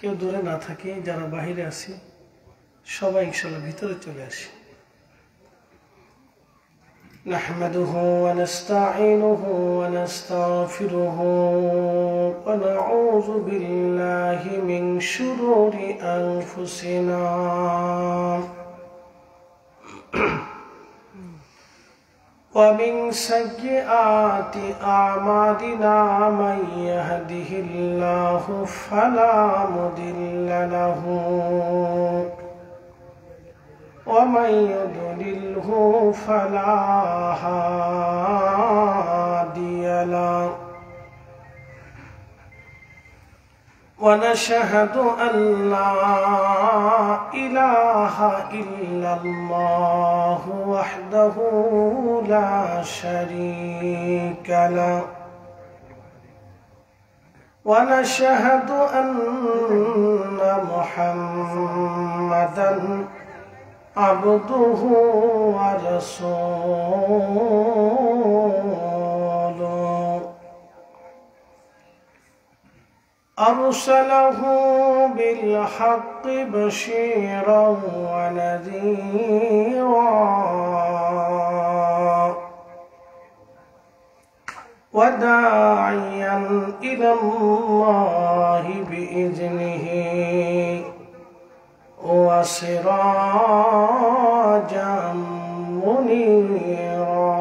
কেউ দূরে না থাকি, যারা বাহিরে আছি সবাই ইনশাআল্লাহ ভিতরে চলে আসি। نحمده ونستعينه ونستغفره ونعوذ بالله من شرور أنفسنا ومن سيئات أعمالنا من يهده الله فلا مضل له ومن يضلله فلا هادي له ونشهد أن لا إله إلا الله وحده لا شريك له ونشهد أن محمدًا عبده ورسوله أرسله بالحق بشيرا ونذيرا وداعيا إلى الله بإذنه وسراجا منيرا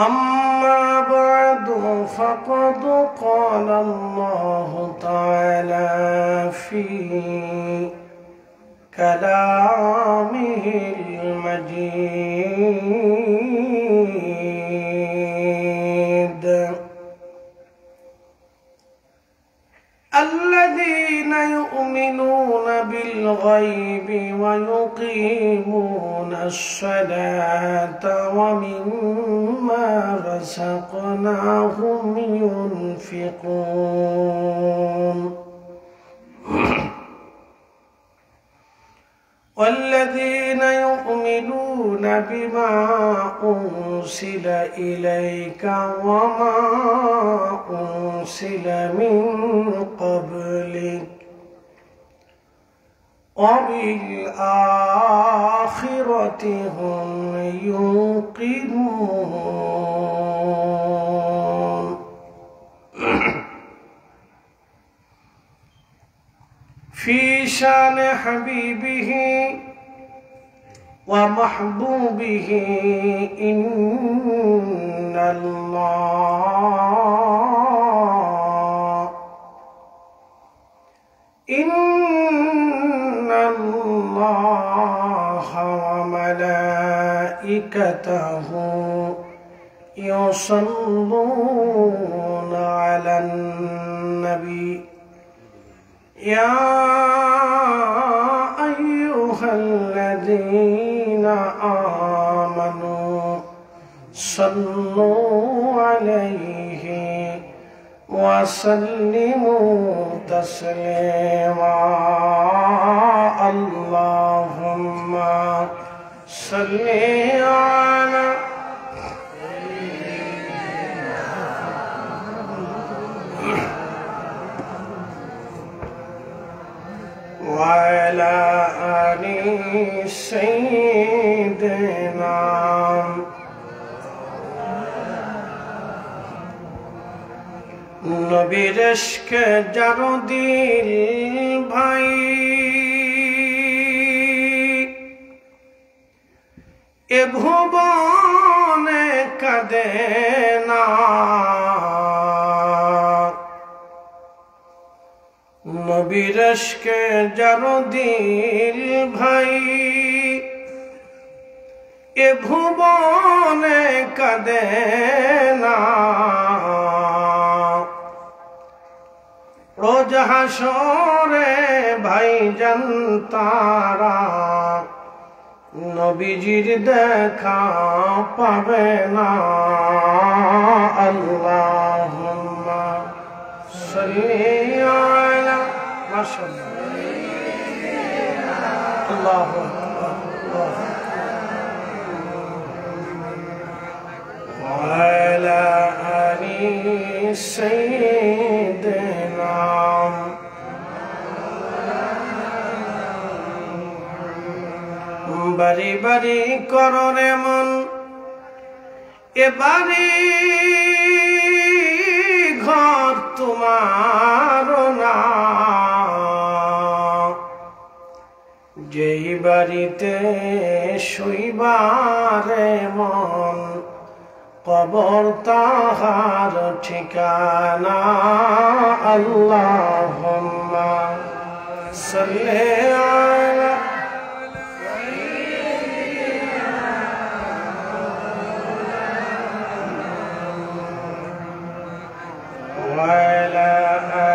أما بعد فقد قال الله تعالى في كلامه المجيد: الذين يؤمنون بالغيب ويقيمون الصلاة ومما رزقناهم ينفقون والذين يؤمنون بما أنزل إليك وما أنزل من قبلك وبالآخرة هم يوقنون. في شان حبيبه ومحبوبه إن الله وملائكته يصلون على النبي يا أيها الذين آمنوا صلوا عليه وسلموا تسليما. اللهم صل على وعلى آل سيدنا নবীর ইশকে যার দিল ভাই এ ভুবনে কাঁদে না, নবীর ইশকে যার দিল ভাই এ ভুবনে কাঁদে না, রোজ হাসরে ভাইজান তারা নবীজির দেখা পাবে না। আল্লাহুম্মা সাল্লি আলা মাশাআল্লাহ আল্লাহু আকবার سيدنا বাড়ি বাড়ি কররে মন এ বাড়ি ঘর তোমার না যেই বাড়িতে শুইবারে মন কবর তাহার ঠিকানা আল্লাহুম্মা সাল্লি আলা وعلى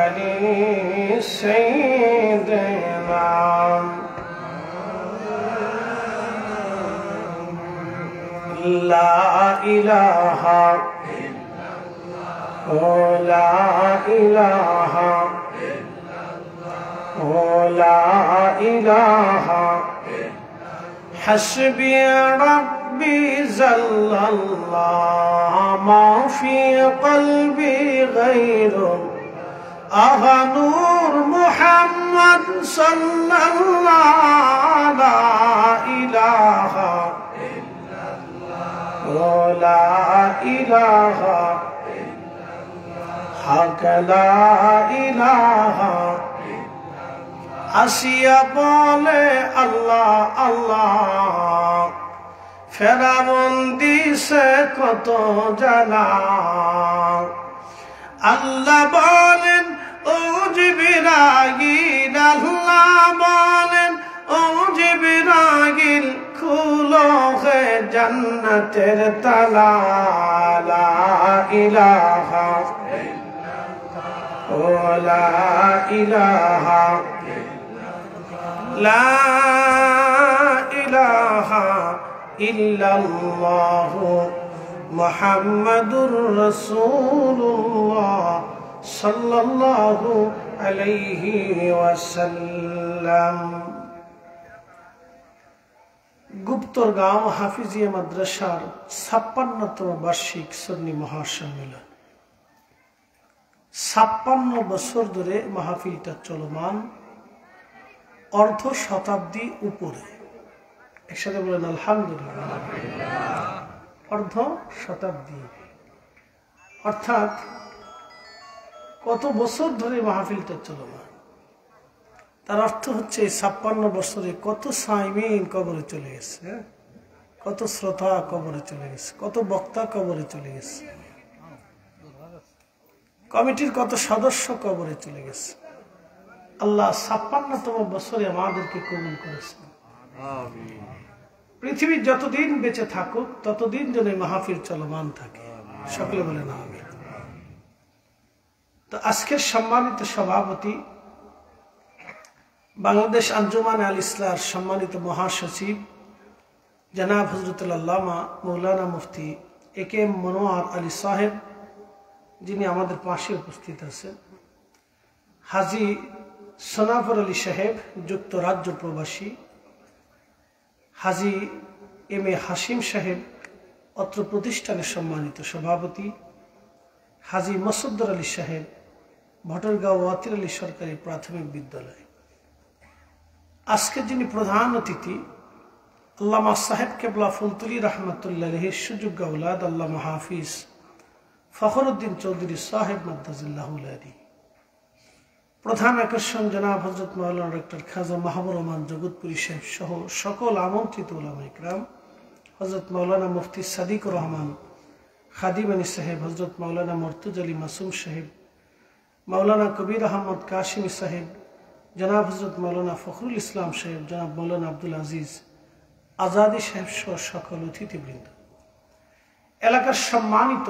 آل سيدنا لا إله لا إله لا إله حسبي ربي جل الله ما في قلبي غير نور محمد صلى الله لا إله لا إله حق لا إله আসিয়া বলে আল্লাহ আল্লাহ ফেরাউন দিছে কত জ্বালা আল্লাহ বলেন ও জিবরাইল আল্লাহ বলেন ও জিবরাইল খুলো হে জান্নাতের তালা লা ইলাহা ও লা ইলাহা لا إله إلا الله محمد رسول الله صلى الله عليه وسلم গুপ্তরগাঁও হাফিজিয়া মাদ্রাসার ৫৬তম বার্ষিক সুন্নি মহাসম্মেলন ৫৬ বছর ধরে মাহফিলটা চলমান অর্ধ শতাব্দী উপরে একসাথে বলেন আলহামদুলিল্লাহ অর্ধ শতাব্দী অর্থাৎ কত বছর ধরে মাহফিলটা চলমান তার অর্থ হচ্ছে ৫৬ বছরে কত সাইমিন কবরে চলে গেছে কত শ্রোতা কবরে চলে গেছে কত বক্তা কবরে চলে গেছে কমিটির কত সদস্য কবরে চলে গেছে আল্লাহ ৫৬তম বছরে আমাদেরকে কবুল করেছেন পৃথিবী যতদিন বেঁচে থাকুক ততদিন যেন মাহফিল চলমান থাকে সকলে বলেন আমিন তো আজকের সম্মানিত সভাপতি বাংলাদেশ আঞ্জুমান আল ইসলার সম্মানিত মহাসচিব জনাব হযরতুল আল্লামা মৌলানা মুফতি এ.কে.এম. মনোয়ার আলী সাহেব যিনি আমাদের পাশে উপস্থিত আছেন হাজী সোনাফর আলী সাহেব যুক্তরাজ্য প্রবাসী হাজী এম.এ. হাশিম সাহেব অত্র প্রতিষ্ঠানের সম্মানিত সভাপতি হাজী মসুদ্দর আলী সাহেব ভটরগাঁও ওয়াতির আলী সরকারি প্রাথমিক বিদ্যালয় আজকে যিনি প্রধান অতিথি আল্লামা সাহেব কেবলা ফুলতুলি রহমতুল্লাহ সুযোগ্য আওলাদ আল্লামা হাফিজ ফখরুদ্দিন চৌধুরী সাহেব মাদ্দাজিল্লাহুল আলী প্রধান আকর্ষণ জনাব হযরত মাওলানা ডক্টর খাজা মাহবুব রহমান জগৎপুরী সাহেব সহ সকল আমন্ত্রিত উলামা ইকরাম হযরত মাওলানা মুফতি সাদিকুর রহমান খাদিমানি সাহেব হযরত মাওলানা মুর্তজা আলী মাসুম সাহেব মাওলানা কবির আহমদ কাশিমি সাহেব জনাব হযরত মাওলানা ফখরুল ইসলাম সাহেব জনাব মাওলানা আব্দুল আজিজ আজাদি সাহেব সহ সকল অতিথিবৃন্দ এলাকার সম্মানিত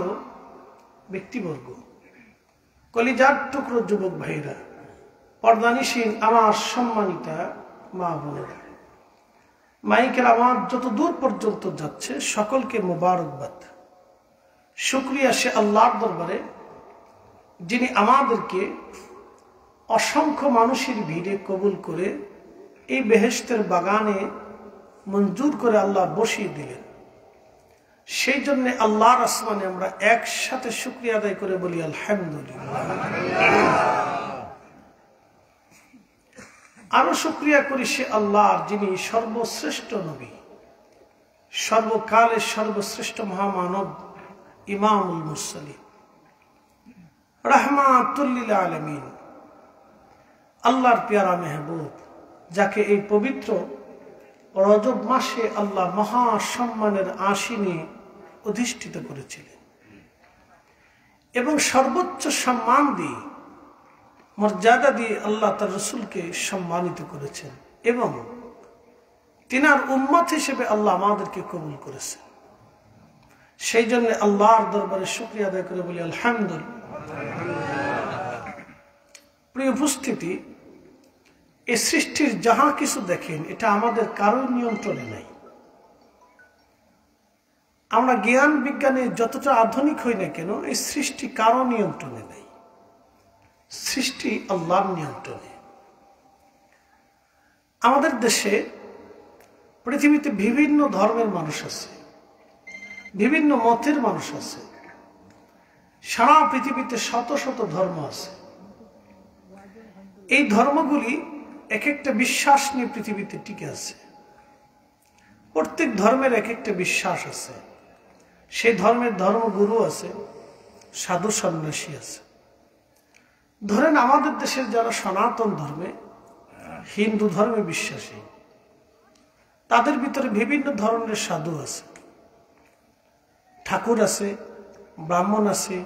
ব্যক্তিবর্গ কলিজার টুকরো যুবক ভাইরা পর্দানিসীন আমার সম্মানিতা মা বোনেরা মাইকের আওয়াজ যত দূর পর্যন্ত যাচ্ছে সকলকে মোবারকবাদ শুকরিয়া সে আল্লাহর দরবারে যিনি আমাদেরকে অসংখ্য মানুষের ভিড়ে কবুল করে এই বেহেশতের বাগানে মঞ্জুর করে আল্লাহ বসিয়ে দিলেন সেই জন্য আল্লাহর আসমানে আমরা একসাথে শুকরিয়া আদায় করে বলি আলহামদুলিল্লাহ। আরো শুকরিয়া করি সে আল্লাহর, যিনি সর্বশ্রেষ্ঠ নবী, সর্বকালের সর্বশ্রেষ্ঠ মহামানব, ইমামুল মুরসালিন, রাহমাতুল লিল আলামিন, আল্লাহর পেয়ারা মেহবুব, যাকে এই পবিত্র রজব মাসে আল্লাহ মহা সম্মানের আসনে অধিষ্ঠিত করেছিলেন এবং সর্বোচ্চ সম্মান দিয়ে, মর্যাদা দিয়ে আল্লাহ তার রসুলকে সম্মানিত করেছেন এবং তিনার উম্মত হিসেবে আল্লাহ আমাদেরকে কবুল করেছেন। সেই জন্য আল্লাহর দরবারে শুকরিয়া আদায় করে বলি আলহামদুলিল্লাহ। প্রিয় উপস্থিতি, এই সৃষ্টির যাহা কিছু দেখেন এটা আমাদের কারোর নিয়ন্ত্রণে নাই। আমরা জ্ঞান বিজ্ঞানে যতটা আধুনিক হই না কেন, এই সৃষ্টি কারো নিয়ন্ত্রণে নেই, সৃষ্টি আল্লাহর নিয়ন্ত্রণে। আমাদের দেশে পৃথিবীতে বিভিন্ন ধর্মের মানুষ আছে, বিভিন্ন মতের মানুষ আছে, সারা পৃথিবীতে শত শত ধর্ম আছে। এই ধর্মগুলি এক একটা বিশ্বাস নিয়ে পৃথিবীতে টিকে আছে। প্রত্যেক ধর্মের এক একটা বিশ্বাস আছে, সেই ধর্মের ধর্মগুরু আছে, সাধু সন্ন্যাসী আছে। ধরেন আমাদের দেশের যারা সনাতন ধর্মে, হিন্দু ধর্মে বিশ্বাসী, তাদের ভিতরে বিভিন্ন ধরনের সাধু আছে, ঠাকুর আছে, ব্রাহ্মণ আছে,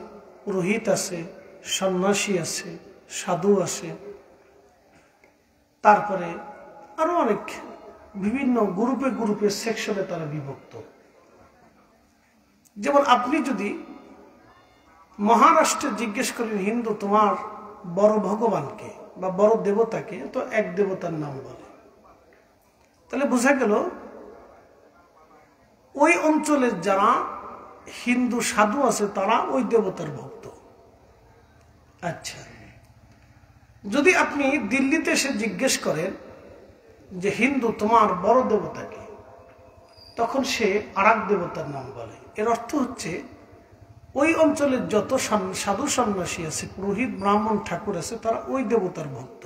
পুরোহিত আছে, সন্ন্যাসী আছে, সাধু আছে, তারপরে আরো অনেক বিভিন্ন গ্রুপে গ্রুপে সেকশনে তারা বিভক্ত। যেমন আপনি যদি মহারাষ্ট্রে জিজ্ঞেস করেন হিন্দু তোমার বড় ভগবানকে বা বড় দেবতাকে, তো এক দেবতার নাম বলে, তাহলে বোঝা গেল ওই অঞ্চলের যারা হিন্দু সাধু আছে তারা ওই দেবতার ভক্ত। আচ্ছা, যদি আপনি দিল্লিতে এসে জিজ্ঞেস করেন যে হিন্দু তোমার বড় দেবতাকে, তখন সে আরেক দেবতার নাম বলে। এর অর্থ হচ্ছে ওই অঞ্চলের যত সাধু সন্ন্যাসী আছে, পুরোহিত, ব্রাহ্মণ, ঠাকুর আছে, তারা ওই দেবতার ভক্ত।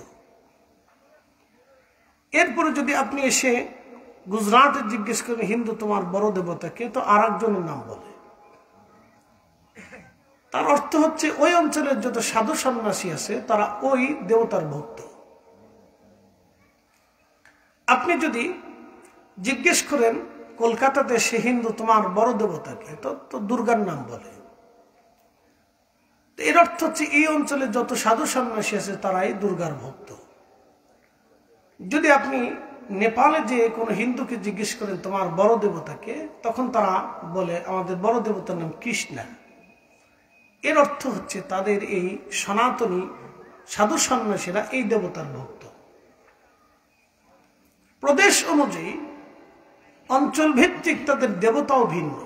এরপরে যদি আপনি এসে গুজরাটে জিজ্ঞেস করেন হিন্দু তোমার বড় দেবতাকে, তো আরেকজনের নাম বলে। তার অর্থ হচ্ছে ওই অঞ্চলের যত সাধু সন্ন্যাসী আছে তারা ওই দেবতার ভক্ত। আপনি যদি জিজ্ঞেস করেন কলকাতাতে সে হিন্দু তোমার বড় দেবতাকে, তো দুর্গার নাম বলে। এর অর্থ হচ্ছে এই অঞ্চলে যত সাধু সন্ন্যাসী আছে তারাই দুর্গার ভক্ত। যদি আপনি নেপালে যে কোনো হিন্দুকে জিজ্ঞেস করেন তোমার বড় দেবতাকে, তখন তারা বলে আমাদের বড় দেবতার নাম কৃষ্ণা। এর অর্থ হচ্ছে তাদের এই সনাতনী সাধু সন্ন্যাসীরা এই দেবতার ভক্ত। প্রদেশ অনুযায়ী অঞ্চল ভিত্তিক তাদের দেবতাও ভিন্ন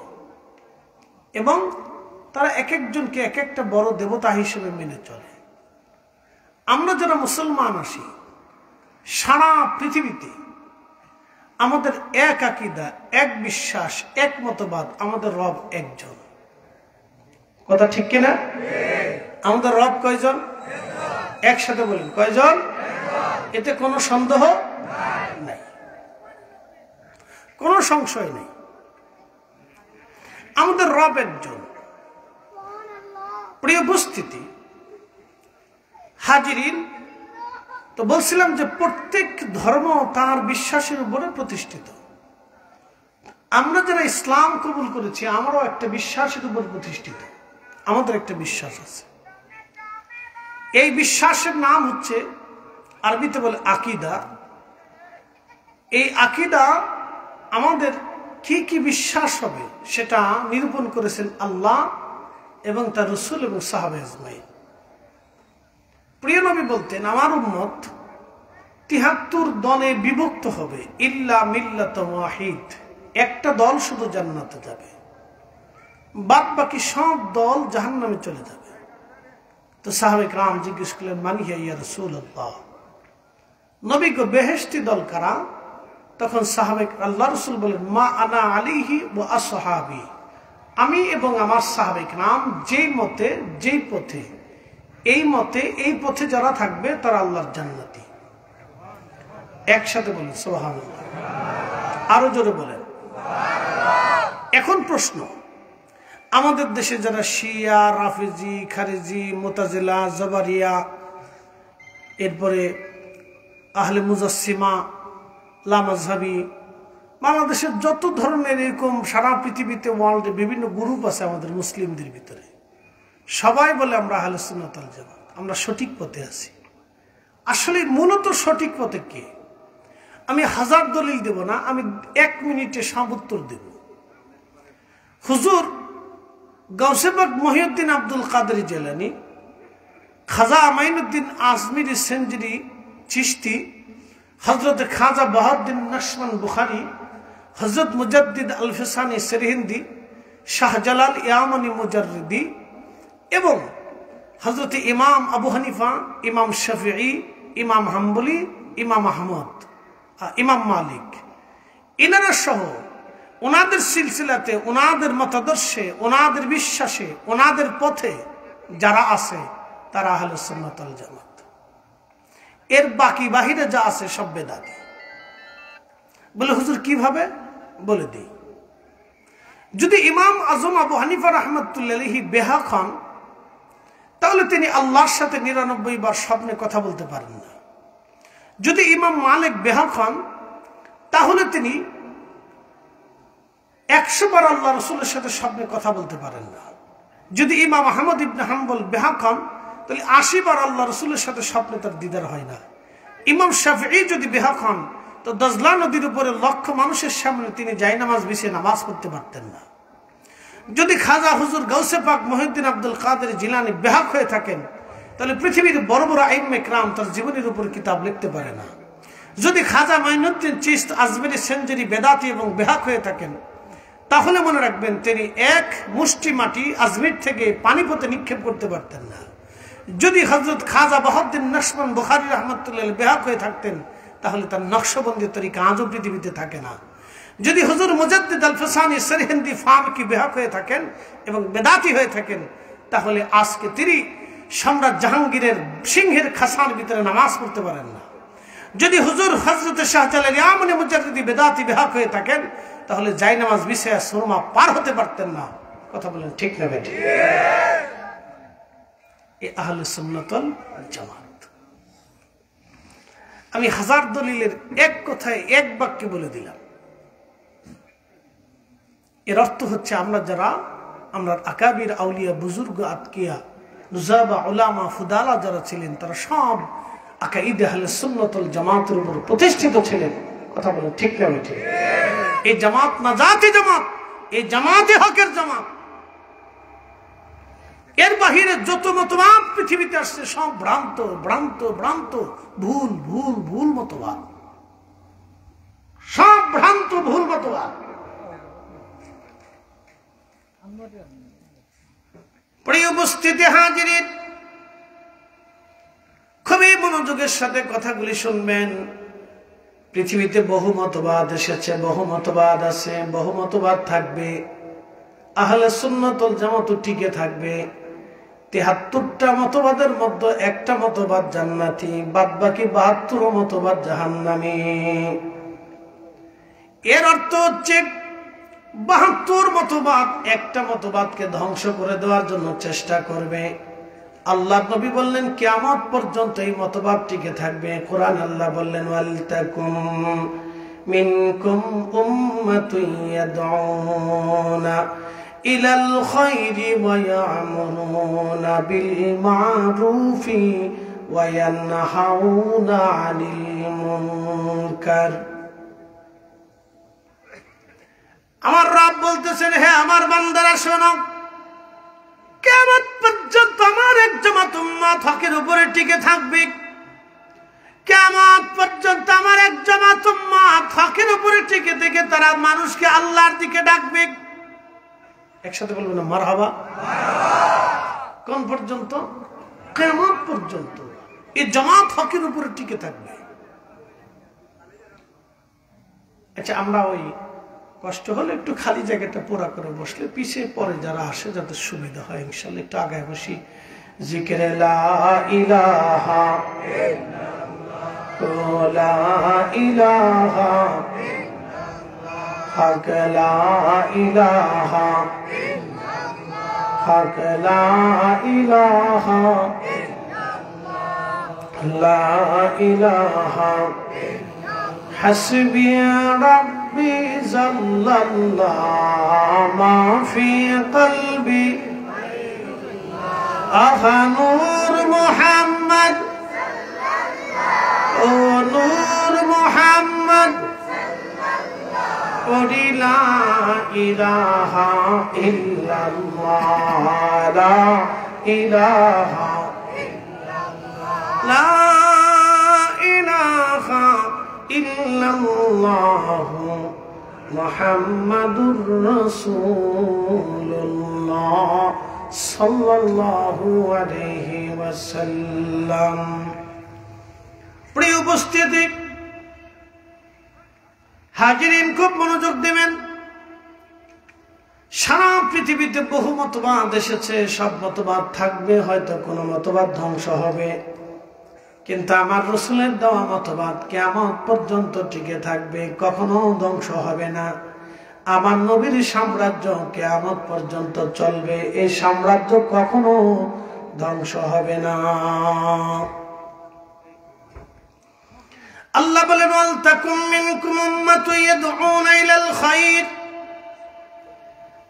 এবং তারা এক একজনকে এক একটা বড় দেবতা হিসেবে মেনে চলে। আমরা যারা মুসলমান আছি, সারা পৃথিবীতে আমাদের এক আকীদা, এক বিশ্বাস, এক মতবাদ, আমাদের রব একজন। কথা ঠিক কিনা? আমাদের রব কয়জন? একসাথে বলেন, কয়জন? এতে কোনো সন্দেহ নাই, কোনো সংশয় নেই। আমাদের রব একজন। প্রিয় উপস্থিতি, হাজিরিন, তো বলছিলাম যে প্রত্যেক ধর্ম তার বিশ্বাসের উপরে প্রতিষ্ঠিত। আমরা যারা ইসলাম কবুল করেছি, আমরাও একটা বিশ্বাসের উপর প্রতিষ্ঠিত। আমাদের একটা বিশ্বাস আছে, এই বিশ্বাসের নাম হচ্ছে আরবিতে বলে আকীদা। এই আকীদা আমাদের কি কি বিশ্বাস হবে সেটা নিরূপণ করেছেন আল্লাহ এবং তার রাসূল এবং সাহাবা আজমাইন। প্রিয় নবী বলতেন আমার উম্মত ৭৩ দলে বিভক্ত হবে, ইল্লা মিল্লাত ওয়াহিদ, একটা দল শুধু জান্নাতে যাবে, বাদ বাকি সব দল জাহান্নামে চলে যাবে। তো সাহাবায়ে কেরাম জিজ্ঞেস করলেন মান হিয়া ইয়া রাসূলুল্লাহ, নবী গো বেহেশতি দল কারা? তখন সাহাবায়ে আল্লাহ রাসূল বলেন মা আনা আলাইহি ওয়া আসহাবি, আমি এবং আমার সাহাবে কেরাম যেই মতে যেই পথে এই পথে যারা থাকবে তারা আল্লাহর জান্নাতি। একসাথে বলেন সুবহানাল্লাহ, আরো জোরে বলেন। এখন প্রশ্ন, আমাদের দেশে যারা শিয়া, রাফিজি, খারিজি, মুতাজিলা, জাবারিয়া, এরপরে আহলে মুজাসসিমা, লামাযহাবি, বাংলাদেশের যত ধরনের এরকম সারা পৃথিবীতে ওয়ার্ল্ডে বিভিন্ন গ্রুপ আছে আমাদের মুসলিমদের ভিতরে, সবাই বলে আমরা আহলে সুন্নাত ওয়াল জামাত, আমরা সঠিক পথে আছি। আসলে মূলত সঠিক পথে কে? আমি হাজার দলিল দেব না, আমি 1 মিনিটে সর্বোত্তর দেব। হুজুর গাউসে পাক মহিউদ্দিন আব্দুল কাদের জিলানী, খাজা আমাইনুদ্দিন আজমিরি সেঞ্জুরি চিশতি, হযরত খাজা বাহাউদ্দিন নকশবন্দ বুখারী, হযরত মুজাদ্দিদ আল ফিসানি সিরহিন্দি, শাহজালাল ইয়ামানি মুজাররিদি এবং হযরত ইমাম আবু হানিফা, ইমাম শাফিঈ, ইমাম হাম্বলি, ইমাম আহমদ, ইমাম মালিক, ইনারা সহ ওনাদের সিলসিলাতে, ওনাদের মতাদর্শে, ওনাদের বিশ্বাসে, ওনাদের পথে যারা আছে তারা আহলে সুন্নাত ওয়াল জামাত। এর বাকি বাহিরে যা আছে সব বেদাতি। বলে হুজুর কিভাবে? বলে দিই। যদি ইমাম আজম আবু হানিফা রাহমাতুল্লাহি আলাইহি বেহাক হন, তাহলে তিনি আল্লাহর সাথে 99 বার স্বপ্নে কথা বলতে পারেন না। যদি ইমাম মালিক বেহাক হন, তাহলে তিনি 100 বার আল্লাহ রাসূলের সাথে স্বপ্নে কথা বলতে পারেন না। যদি ইমাম আহমদ ইবনে হাম্বল বেহাক হন, তাহলে 80 বার আল্লাহ রাসূলের সাথে স্বপ্নে তার দিদার হয় না। ইমাম শাফিঈ যদি বেহাক হন, তো দজলা নদীর উপরে লক্ষ মানুষের সামনে তিনি জায়নামাজ বিছিয়ে নামাজ পড়তে পারতেন না। যদি খাজা হুজুর গাউসে পাক মহিউদ্দিন আব্দুল কাদের জিলানী বেহাক হয়ে থাকেন, তাহলে পৃথিবীর বড় বড় আইম্মে কেরাম তার জীবনের উপর কিতাব লিখতে পারে না। যদি খাজা মাইনুদ্দিন চিশত আজমেরি সেঞ্জুরি বেদাতি এবং বেহাক হয়ে থাকেন, তাহলে মনে রাখবেন তিনি 1 মুষ্টি মাটি আজমির থেকে পানিপথে নিক্ষেপ করতে পারতেন না। যদি হযরত খাজা বাহাউদ্দিন নকশবন্দ বুখারী রাহমাতুল্লাহ বেহাক হয়ে থাকতেন, তাহলে তার নকশবন্দি তরিকা আজও পৃথিবীতে থাকে না। যদি হুজুর মুজাদ্দিদ আল ফিসানি সিরহিন্দি ফারুকি বেহাক হয়ে থাকেন এবং বেদাতি হয়ে থাকেন, তাহলে আজকে তিনি সম্রাট জাহাঙ্গীরের সিংহের খাসার ভিতরে নামাজ পড়তে পারেন না। যদি হুজুর হযরত শাহজালাল ইয়ামানি মুজাররিদি বেদাতি বেহাক হয়ে থাকেন, তাহলে জায়নামাজ বিছায়া সুরমা পার হতে পারতেন না। কথা বলেন ঠিক না বেঠিক? এই আহলে সুন্নাত ওয়াল জামাত। আমি হাজার দলিলের এক কথায় এক বাক্যে বলে দিলাম। এর অর্থ হচ্ছে আমরা আকাবির আউলিয়া, বুজুর্গ, আতকিয়া, নুজাবা, উলামা, ফুদালা যারা ছিলেন, তারা সব আকাইদে আহলে সুন্নাত ওয়াল জামাতের উপর প্রতিষ্ঠিত ছিলেন। কথা বলেন ঠিক না বেঠিক? এই জামাত নাজাতি জামাত, এই জামাতে হকের জামাত। এর বাহিরে যত মতবাদ পৃথিবীতে আসছে সব ভ্রান্ত ভ্রান্ত ভ্রান্ত, ভুল ভুল ভুল মতবাদ, সব ভ্রান্ত ভুল মতবাদ। প্রিয় উপস্থিতি হাজিরিন, খুবই মনোযোগের সাথে কথাগুলি শুনবেন। পৃথিবীতে বহু মতবাদ এসেছে, বহু মতবাদ আছে, বহু মতবাদ থাকবে। আহলে সুন্নাত ওয়াল জামাত টিকে থাকবে। 73টা মতবাদের মধ্যে একটা মতবাদ জান্নাতি, বাদ বাকি 72 মতবাদ জাহান্নামী। এর অর্থ হচ্ছে 72 মতবাদ একটা মতবাদকে ধ্বংস করে দেওয়ার জন্য চেষ্টা করবে। আল্লাহর নবী বললেন কিয়ামত পর্যন্ত এই মতবাদ টিকে থাকবে। কোরআন আল্লাহ বললেন ওয়াল তাকুম মিনকুম উম্মাতুন ইয়াদউনা ইলাল খায়রি ওয়া ইয়া'মুরুনা বিল মা'রুফি ওয়া ইয়ানহাউনা আনিল মুনকার। আমার রব বলতেছেন, হে আমার বান্দারা শোনো, কিয়ামত পর্যন্ত আমার এক জামাত উম্মত হকের উপরে টিকে থাকবে। কিয়ামত পর্যন্ত আমার এক জামাত উম্মত হকের উপরে টিকে থেকে তারা মানুষকে আল্লাহর দিকে ডাকবে। একসাথে বলবেন না মারহাবা? কোন পর্যন্ত? কিয়ামত পর্যন্ত এই জামাত হকের উপরে টিকে থাকবে। আচ্ছা, আমরা ওই কষ্ট হলে একটু খালি জায়গাটা পুরা করে বসলে পিছিয়ে পরে যারা আসে যাদের সুবিধা হয় ইনশাআল্লাহ একটু আগায় বসি জিকিরে লা ইলাহা ইল্লাল্লাহ লা ইলাহা হক লা ইলাহা হক লা ইলাহা লা ইলাহা হাসবি ربي زل الله ما في قلبي نور محمد نور محمد لا إله إلا الله لا إله لا إله إلا الله محمد رسول الله صلى الله عليه وسلم প্রিয় উপস্থিতি হাজিরিন খুব মনোযোগ দেবেন সারা পৃথিবীতে বহু মতবাদ এসেছে সব মতবাদ থাকবে হয়তো কোনো মতবাদ ধ্বংস হবে কিন্তু আমার রাসূলের দেওয়া মতবাদ কিয়ামত পর্যন্ত টিকে থাকবে কখনো ধ্বংস হবে না আমার নবীর সাম্রাজ্য কিয়ামত পর্যন্ত চলবে এই সাম্রাজ্য কখনো ধ্বংস হবে না আল্লাহ বলেন ওয়াল তাকুম মিনকুম উম্মাতুন ইয়াদউনা ইলাল খায়র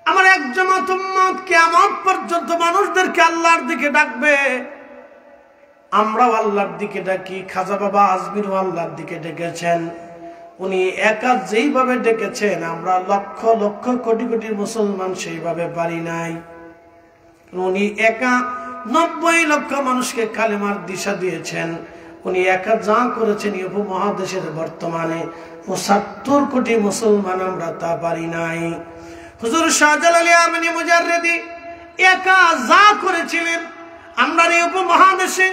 আমার এক জামাত উম্মত কিয়ামত পর্যন্ত মানুষদেরকে আল্লাহর দিকে ডাকবে আমরাও আল্লাহর দিকে ডাকি খাজা বাবা আজমির আল্লাহর দিকে ডেকেছেন উনি একা যেইভাবে ডেকেছেন আমরা লক্ষ লক্ষ কোটি কোটি মুসলমান সেইভাবে পারি নাই উনি একা 90 লক্ষ মানুষকে কালেমার দিশা দিয়েছেন উনি একা যা করেছেন এই উপমহাদেশের বর্তমানে ৭৫ কোটি মুসলমান আমরা তা পারি নাই হুজুর শাহজালাল ইয়ামানি মুজাররিদি একা যা করেছিলেন আমরা এই উপমহাদেশে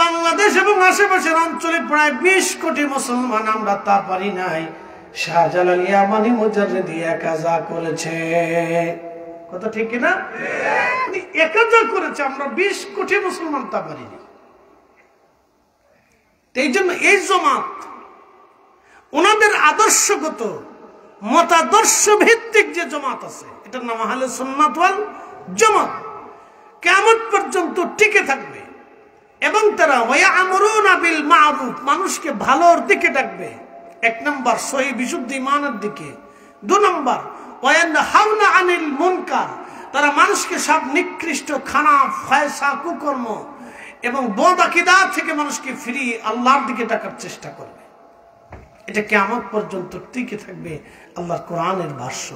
বাংলাদেশ এবং আশেপাশের অঞ্চলে প্রায় ২০ কোটি মুসলমান আমরা তা পারি নাই শাহজালাল ইয়ামানি মুজাররিদি একা যা করেছে কথা ঠিক কি না উনি একা যা করেছে আমরা ২০ কোটি মুসলমান তা পারিনি এই জন্য এই জামাত ওনাদের আদর্শগত মতাদর্শ ভিত্তিক যে জামাত আছে এটার নাম আহলে সুন্নাত ওয়াল জামাত কিয়ামত পর্যন্ত টিকে থাকবে এবং তারা ওয়ায়ামুরুনা বিল মা'রুফ মানুষকে ভালোর দিকে ডাকবে এক নাম্বার সহিহ বিশুদ্ধ ঈমানের দিকে দুই নাম্বার ওয়ায়ানহাউনা আনিল মুনকার তারা মানুষকে সব নিকৃষ্ট খারাপ ফায়সা কুকর্ম এবং বদ আকীদা থেকে মানুষকে ফিরিয়ে আল্লাহর দিকে ডাকার চেষ্টা করবে এটা কিয়ামত পর্যন্ত টিকে থাকবে আল্লাহর কোরআনের ভাষ্য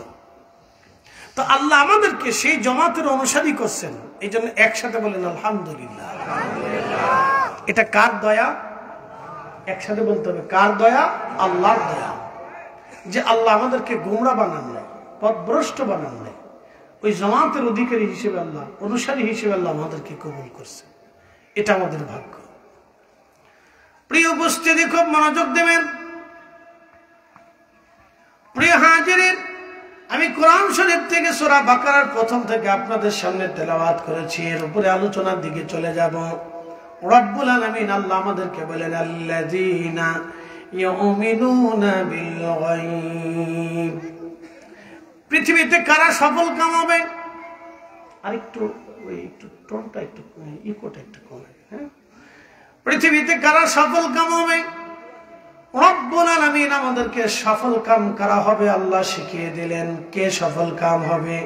তো আল্লাহ আমাদেরকে সেই জামাতের অনুসারী করছেন এইজন্য একসাথে বলেন আলহামদুলিল্লাহ এটা কার দয়া একসাথে বলতে হবে কার দয়া আল্লাহর দয়া যে আল্লাহ আমাদেরকে গোমরা বানান নাই পথভ্রষ্ট বানান নাই ওই জামাতের অধিকারী হিসেবে আল্লাহ অনুসারী হিসেবে আল্লাহ আমাদেরকে কবুল করছে এটা আমাদের ভাগ্য প্রিয় উপস্থিতি খুব মনোযোগ দেবেন প্রিয় হাজিরিন আমি কোরআন শরীফ থেকে সূরা বাকারার প্রথম থেকে আপনাদের সামনে তেলাওয়াত করেছি এর উপরে আলোচনার দিকে চলে যাব রব্বুল আলামিন আল্লাহ আমাদেরকে বলেন আল্লাযীনা ইউমিনুনা বিল গায়ব পৃথিবীতে কারা সফল কামাবে আরেকটু ওই একটু টোনটা একটু ইকোটা একটু কমে হ্যাঁ পৃথিবীতে কারা সফল কামাবে রব্বুল আলামিন আমাদেরকে সফল কাম করা হবে আল্লাহ শিখিয়ে দিলেন কে সফল কাম হবে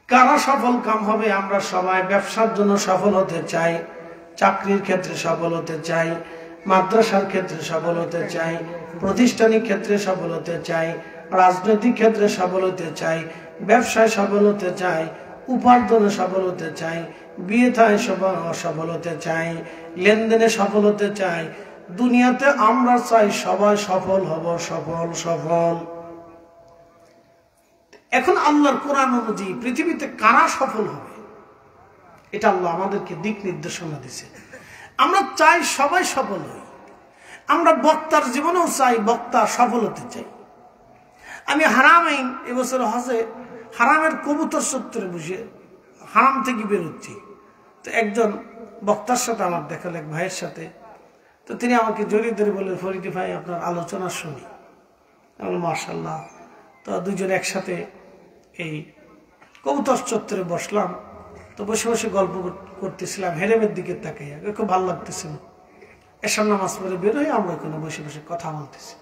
কারা সফল কাম হবে আমরা সবাই ব্যবসার জন্য সফল হতে চাই চাকরির ক্ষেত্রে সফল হতে চাই মাদ্রাসার ক্ষেত্রে সফল হতে চাই প্রতিষ্ঠানিক ক্ষেত্রে সফল হতে চাই রাজনৈতিক ক্ষেত্রে সফল হতে চাই ব্যবসায় সফল হতে চাই উপার্জনে সফল হতে চাই বিয়ে থায় সফল হতে চাই লেনদেনে সফল হতে চাই দুনিয়াতে আমরা চাই সবাই সফল হব সফল সফল এখন আল্লাহর কোরআন অনুযায়ী পৃথিবীতে কারা সফল হবে এটা আল্লাহ আমাদেরকে দিক নির্দেশনা দিয়েছে আমরা চাই সবাই সফল হই আমরা বক্তার জীবনেও চাই বক্তা সফল হতে চাই আমি হারামাইন এবছর হজে হারামের কবুতর চত্বরে বসে হারাম থেকে বেরোচ্ছি, তো একজন বক্তার সাথে আমার দেখাল, এক ভাইয়ের সাথে। তো তিনি আমাকে জড়িয়ে ধরে বললেন, ফরিদি ভাই আপনার আলোচনা শুনি। আমি মাশাআল্লাহ। তো দুজন একসাথে এই কবুতর চত্বরে বসলাম। তো বসে বসে গল্প করতেছিলাম, হেরেমের দিকে তাকাইয়া, খুব ভালো লাগতেছিল। এশার নামাজ পড়ে বেরোয় আমরা ওখানে বসে বসে কথা বলতেছি।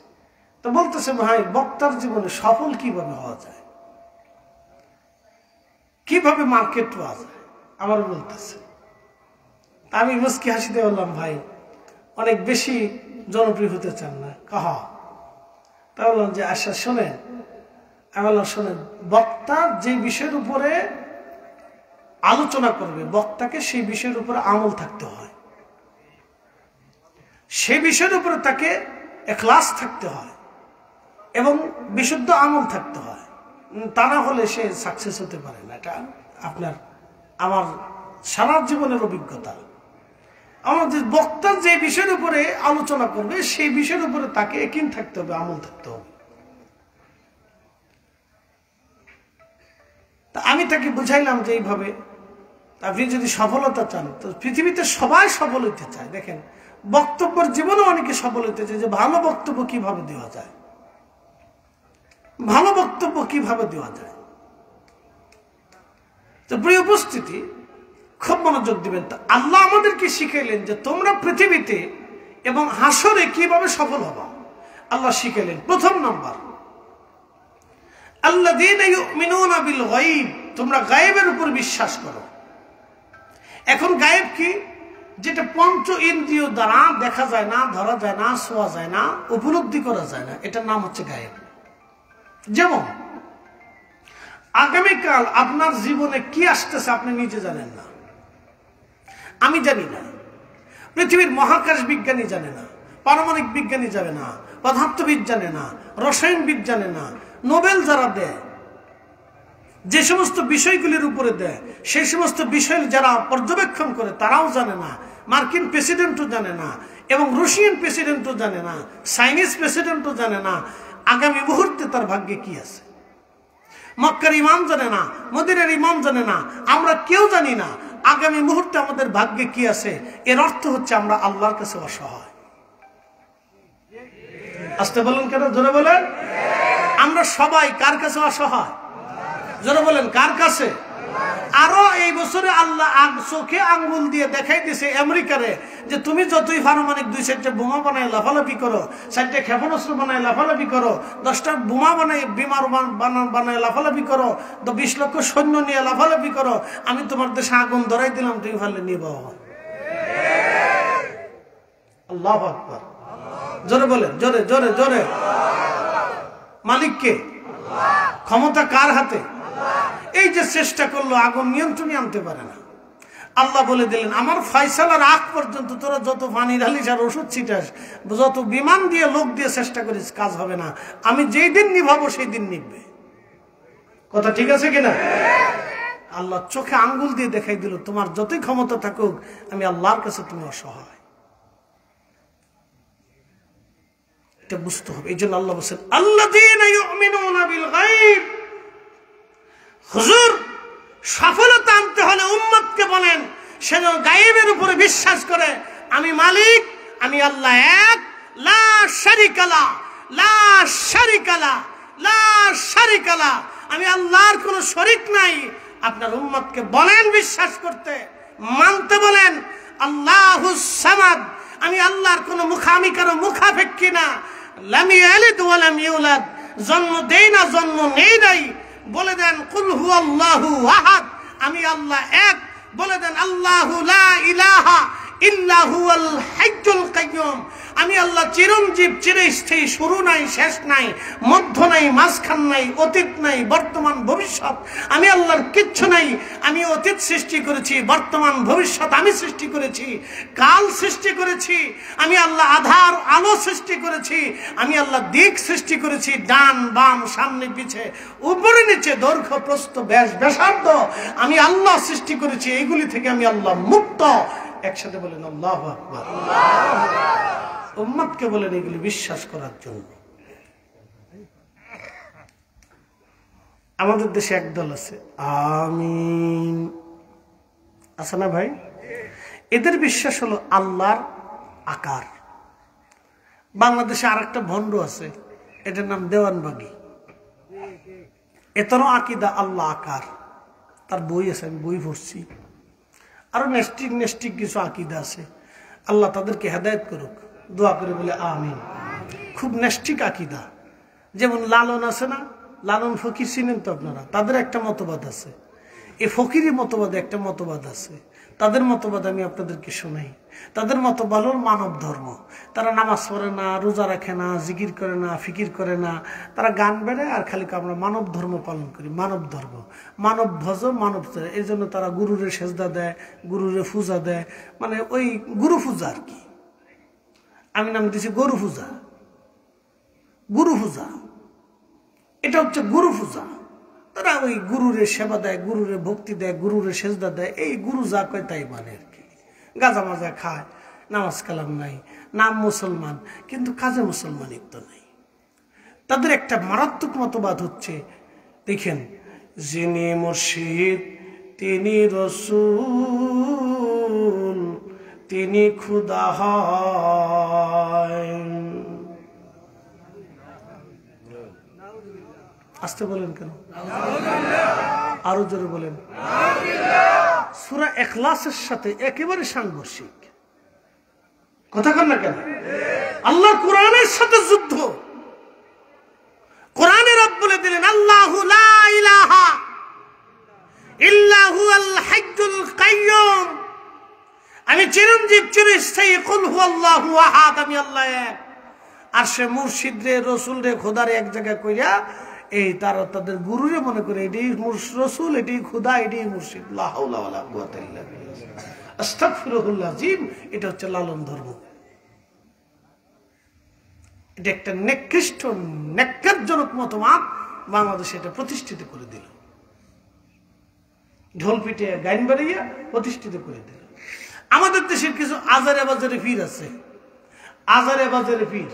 তো বলতেছে, ভাই বক্তার জীবনে সফল কিভাবে হওয়া যায়, কিভাবে মার্কেট পাওয়া যায়, আমার বলতেছে। আমি মুস্কি হাসিতে বললাম, ভাই অনেক বেশি জনপ্রিয় হতে চান না? কাহা? তা বললাম যে আচ্ছা শোনেন। আমি বললাম, শোনেন, বক্তা যে বিষয়ের উপরে আলোচনা করবে, বক্তাকে সেই বিষয়ের উপরে আমল থাকতে হয়, সে বিষয়ের উপরে তাকে ইখলাস থাকতে হয় এবং বিশুদ্ধ আমল থাকতে হয়। তা না হলে সে সাকসেস হতে পারে না। এটা আমার সারা জীবনের অভিজ্ঞতা। আমাদের বক্তা যে বিষয়ের উপরে আলোচনা করবে সেই বিষয়ের উপরে তাকে ইয়াকিন থাকতে হবে, আমল থাকতে হবে। তা আমি তাকে বুঝাইলাম যে এইভাবে আপনি যদি সফলতা চান, তো পৃথিবীতে সবাই সফল হইতে চায়। দেখেন, বক্তব্যের জীবনে অনেকে সফল হইতে চায়, যে ভালো বক্তব্য কিভাবে দেওয়া যায়, ভালো বক্তব্য কিভাবে দেওয়া যায়। তো প্রিয় উপস্থিতি, খুব মনোযোগ দিবেন। তো আল্লাহ আমাদেরকে শিখাইলেন যে তোমরা পৃথিবীতে এবং হাসরে কিভাবে সফল হবা। আল্লাহ শিখাইলেন, প্রথম নাম্বার, আল্লাযীনা ইউমিনুনা বিল গায়ব, তোমরা গায়েবের উপর বিশ্বাস করো। এখন গায়েব কি? যেটা পঞ্চ ইন্দ্রিয় দ্বারা দেখা যায় না, ধরা যায় না, ছোঁয়া যায় না, উপলব্ধি করা যায় না, এটার নাম হচ্ছে গায়েব। যেমন আগামীকাল আপনার জীবনে কি আসতেছে আপনি নিজে জানেন না, আমি জানি না, পৃথিবীর মহাকাশ বিজ্ঞানী জানে না, পারমাণবিক বিজ্ঞানী জানে না, পদার্থবিদ জানে না, রসায়নবিদ জানে না, নোবেল যারা দেয়, যে সমস্ত বিষয়গুলির উপরে দেয়, সেই সমস্ত বিষয় যারা পর্যবেক্ষণ করে তারাও জানে না, মার্কিন প্রেসিডেন্টও জানে না, এবং রুশিয়ান প্রেসিডেন্টও জানে না, চাইনিজ প্রেসিডেন্টও জানে না আগামী মুহূর্তে তার ভাগ্যে কি আছে। মক্কার ইমাম জানে না, মদিনার ইমাম জানে না, আমরা কেউ জানি না আগামী মুহূর্তে আমাদের ভাগ্যে কি আছে। এর অর্থ হচ্ছে আমরা আল্লাহর কাছে অসহায়। আসতে বলেন কেন? জোরে বলেন। আমরা সবাই কার কাছে অসহায়? জোরে বলেন, কার কাছে? আরো এই বছরে আল্লাহ চোখে আঙ্গুল দিয়ে দেখাই দিছে আমেরিকারে, যে তুমি যতই পারমাণবিক 2-4টা বোমা বানায় লাফালাফি করো, 4টা ক্ষেপণাস্ত্র বানায় লাফালাফি করো, 10টা বোমা বানায় বিমার বানায় লাফালাফি করো, 20 লক্ষ সৈন্য নিয়ে লাফালাফি করো, আমি তোমার দেশে আগুন ধরাই দিলাম, তুমি পারলে নিয়ে বাবা। আল্লাহু আকবার। জোরে বলেন, জোরে জোরে জোরে। মালিক কে? ক্ষমতা কার হাতে? এই যে চেষ্টা করলো, আগুন নিয়ন্ত্রণে আনতে পারে না। আল্লাহ বলে দিলেন, আমার ফয়সালার আগ পর্যন্ত তোরা যত পানি ঢালিস আর ওষুধ ছিটাস, যত বিমান দিয়ে লোক দিয়ে চেষ্টা করিস, কাজ হবে না। আমি যেই দিন নিভাবো সেই দিন নিভবে। কথা ঠিক আছে কিনা? আল্লাহ চোখে আঙ্গুল দিয়ে দেখাই দিল, তোমার যতই ক্ষমতা থাকুক, আমি আল্লাহর কাছে তুমি অসহায়। এটা বুঝতে হবে। এই জন্য আল্লাহ বলছেন, আল্লাযীনা ইউমিনুনা বিল গায়ব। হুজুর, সফলতা আনতে হলে উম্মতকে বলেন সে যেন গায়েবের উপরে বিশ্বাস করে, আমি মালিক, আমি আল্লাহ এক, লা শারীকা লা, লা শারীকা লা, লা শারীকা লা, আমি আল্লাহর কোনো শরীক নাই। আপনার উম্মতকে বলেন বিশ্বাস করতে, মানতে বলেন। আল্লাহুস সামাদ, আমি আল্লাহর কোনো আমি কারো মুখাপেক্ষী না। লাম ইয়ালিদ ওয়া লাম ইউলাদ, জন্ম দেই না, জন্ম নেই নাই। বলে দেন কুল হুয়াল্লাহু আহাদ, আমি আল্লাহ এক। বলে দেন আল্লাহু লা ইলাহা ইল্লা হুয়াল হাইয়ুল কাইয়্যুম, আমি আল্লাহ চিরঞ্জীব, চিরস্থায়ী, শুরু নাই, শেষ নাই, মধ্য নাই, মাঝখান নাই, অতীত নাই, বর্তমান ভবিষ্যৎ। আমি আল্লাহর কিচ্ছু নাই। আমি অতীত সৃষ্টি করেছি, বর্তমান ভবিষ্যৎ আমি সৃষ্টি করেছি, কাল সৃষ্টি করেছি। আমি আল্লাহ আধার আলো সৃষ্টি করেছি। আমি আল্লাহ দিক সৃষ্টি করেছি, ডান বাম, সামনে পিছে, উপরে নিচে, দৈর্ঘ্য প্রস্থ ব্যাসার্ধ আমি আল্লাহ সৃষ্টি করেছি। এইগুলি থেকে আমি আল্লাহ মুক্ত। একসাথে বলেন আল্লাহু আকবার। উম্মতকে বলেন এগুলি বিশ্বাস করার জন্য। আমাদের দেশে একদল আছে আমিন, আছে না ভাই? এদের বিশ্বাস হলো আল্লাহর আকার। বাংলাদেশে আরেকটা ভণ্ড আছে, এটার নাম দেওয়ানবাগী। এতরও আকিদা আল্লাহ আকার, তার বই আছে, আমি বই পড়ছি। আরো নেস্টিক কিছু আকিদা আছে, আল্লাহ তাদেরকে হেদায়েত করুক, দোয়া করে বলে আমিন। খুব নেস্টিক আকিদা। যেমন লালন আছে না, লালন ফকির চিনেন তো আপনারা, তাদের একটা মতবাদ আছে। এই ফকিরি মতবাদে একটা মতবাদ আছে, তাদের মতবাদ আমি আপনাদেরকে শোনাই। তাদের মতবাদ হল মানব ধর্ম। তারা নামাজ পড়ে না, রোজা রাখে না, জিকির করে না, ফিকির করে না, তারা গান বেড়ায় আর খালি আমরা মানব ধর্ম পালন করি। মানব ধর্ম, মানব ভজ, মানব। এই জন্য তারা গুরুরে সেজদা দেয়, গুরুরে পূজা দেয়, মানে ওই গুরু পূজা আর কি। আমি নাম দিয়েছি গরু পূজা। গুরু পূজা এটা হচ্ছে গুরু পূজা। তারা ওই গুরুরে সেবা দেয়, গুরুরে ভক্তি দেয়, গুরুরে সেজদা দেয়। এই গুরু যা কয় তাই মানে আর কি। গাঁজা মাজা খায়, নামাজ কালাম নাই, নাম মুসলমান কিন্তু কাজে মুসলমানিত্ব নাই। তাদের একটা মারাত্মক মতবাদ হচ্ছে, দেখেন, যিনি মুর্শিদ তিনি রসূল তিনি খুদা হয়। আসতে বলেন কেন? আরো জোরে বলেন। সূরা ইখলাসের সাথে একেবারে সাংঘর্ষিক কথা কন না কেন? আল্লাহ কোরআনের সাথে যুদ্ধ। কোরআনে রব বলে দিলেন আল্লাহু লা ইলাহা ইল্লা হুয়াল হাইয়ুল কাইয়্যুম, আমি চিরঞ্জীব চিরস্থায়ী, কুল হুয়াল্লাহু আহাদ, আমি আল্লাহ এক। আর সে মুর্শিদ রে, রসুল রে, খোদারে এক জায়গায় কইরা এই তারা তাদের গুরুরে মনে করে এটাই রসুল, এটাই খুদা, এটাই মুর্শিদ। লা হাওলা ওয়ালা কুওয়াতা ইল্লা বিল্লাহ, আস্তাগফিরুল আযীম। এটা হচ্ছে লালন ধর্ম। এটা একটা নিকৃষ্ট ন্যাক্কারজনক মতবাদ বাংলাদেশে এটা প্রতিষ্ঠিত করে দিল, ঢোল পিটে গাইন বাড়িয়া প্রতিষ্ঠিত করে দিল। আমাদের দেশের কিছু আজারে বাজারে পীর আছে, আজারে বাজারে পীর।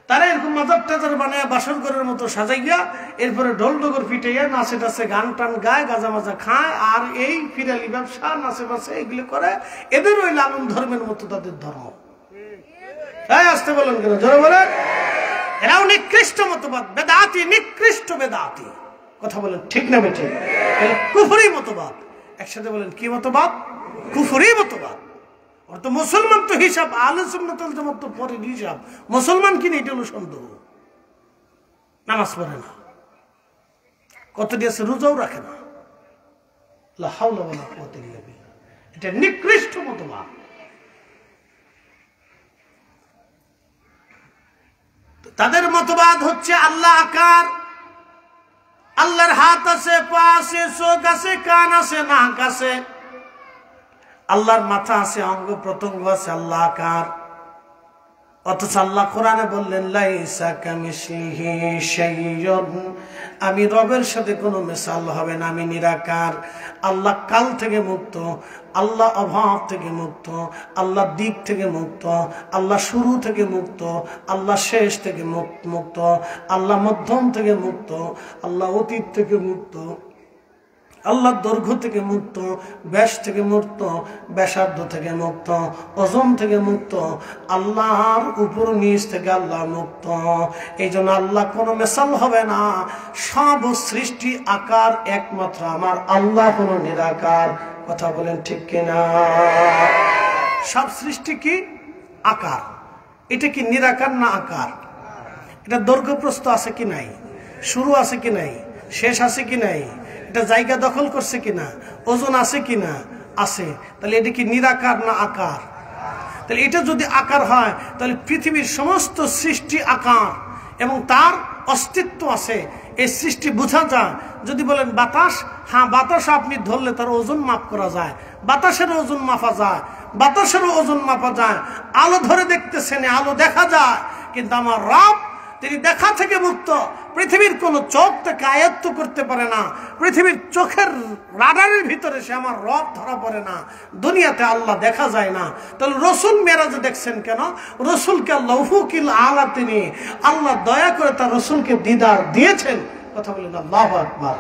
তারা এরকম মাজার টাজার বানায় বাসর ঘরের মতো সাজাইয়া, এরপরে ঢোল ডগর পিটাইয়া নাচে টাচে গান টান গায়, গাঁজা মাজা খায়, আর এই ফিরালি ব্যবসা নাচে বাসে এগুলো করে। এদের ওই লালন ধর্মের মতো তাদের ধর্ম। তাই আসতে বলেন কেন? জোরে বলেন। এরাও নিকৃষ্ট মতবাদ, বেদাতি, নিকৃষ্ট বেদাতি। কথা বলেন ঠিক না বেঠিক? কুফরি মতবাদ। একসাথে বলেন কি মতবাদ? কুফরি মতবাদ। তো মুসলমান তো হিসাব, আহলে সুন্নাত ওয়াল জামাত তো পরের হিসাব। মুসলমান কিনা এটা হলো সন্দেহ। নামাজ পড়ে না, কত দিয়েছে, রোজাও রাখে না। লা হাওলা ওয়ালা কুওয়াতা ইল্লা বিল্লাহ। এটা নিকৃষ্ট মতবাদ। তাদের মতবাদ হচ্ছে আল্লাহ আকার, আল্লাহর হাত আছে, পা আছে, চোখ আছে, কান আছে, নাক আছে, আল্লাহর মাথা আছে, অঙ্গ প্রত্যঙ্গ আছে, আল্লাহ আকার। অথচ আল্লাহ কোরআনে বললেন লাইসা কামিসলিহি শাইউন, আমি রবের সাথে কোনো মিসাল হবে না, আমি নিরাকার। আল্লাহ কাল থেকে মুক্ত, আল্লাহ অভাব থেকে মুক্ত, আল্লাহ দিক থেকে মুক্ত, আল্লাহ শুরু থেকে মুক্ত, আল্লাহ শেষ থেকে মুক্ত, আল্লাহ মধ্যম থেকে মুক্ত, আল্লাহ অতীত থেকে মুক্ত, আল্লাহ দৈর্ঘ্য থেকে মুক্ত, ব্যাস থেকে মুক্ত, ব্যাসার্ধ থেকে মুক্ত, ওজন থেকে মুক্ত, আল্লাহর উপর নিচ থেকে আল্লাহ মুক্ত। এই জন্য আল্লাহ কোনো মেসাল হবে না। সব সৃষ্টি আকার, একমাত্র আমার আল্লাহ কোনো নিরাকার। কথা বলেন ঠিক কিনা? সব সৃষ্টি কি আকার। এটা কি নিরাকার না আকার? এটা দৈর্ঘ্য প্রস্থ আছে কি নাই, শুরু আছে কি নাই, শেষ আছে কি নাই, এটা জায়গা দখল করছে কিনা, ওজন আছে কিনা, আছে। তাহলে এটা কি নিরাকার না আকার? তাহলে এটা যদি আকার হয় তাহলে পৃথিবীর সমস্ত সৃষ্টি আকার এবং তার অস্তিত্ব আছে। এই সৃষ্টি বোঝা যায়। যদি বলেন বাতাস, হ্যাঁ বাতাস আপনি ধরলে তার ওজন মাপ করা যায়, বাতাসের ওজন মাপা যায়, বাতাসেরও ওজন মাপা যায়। আলো ধরে দেখতেছেন, আলো দেখা যায়, কিন্তু আমার রব তিনি দেখা থেকে মুক্ত। পৃথিবীর কোন চোখ তাকে আয়ত্ত করতে পারে না। পৃথিবীর চোখের রাডারের ভিতরে সে আমার রব ধরা পড়ে না। দুনিয়াতে আল্লাহ দেখা যায় না। তাহলে রসুল মেরাজে দেখছেন কেন? রসুলকে আল্লাহ উফুকিল আলা, তিনি আল্লাহ দয়া করে তার রসুলকে দিদার দিয়েছেন। কথা বলেন আল্লাহু আকবার।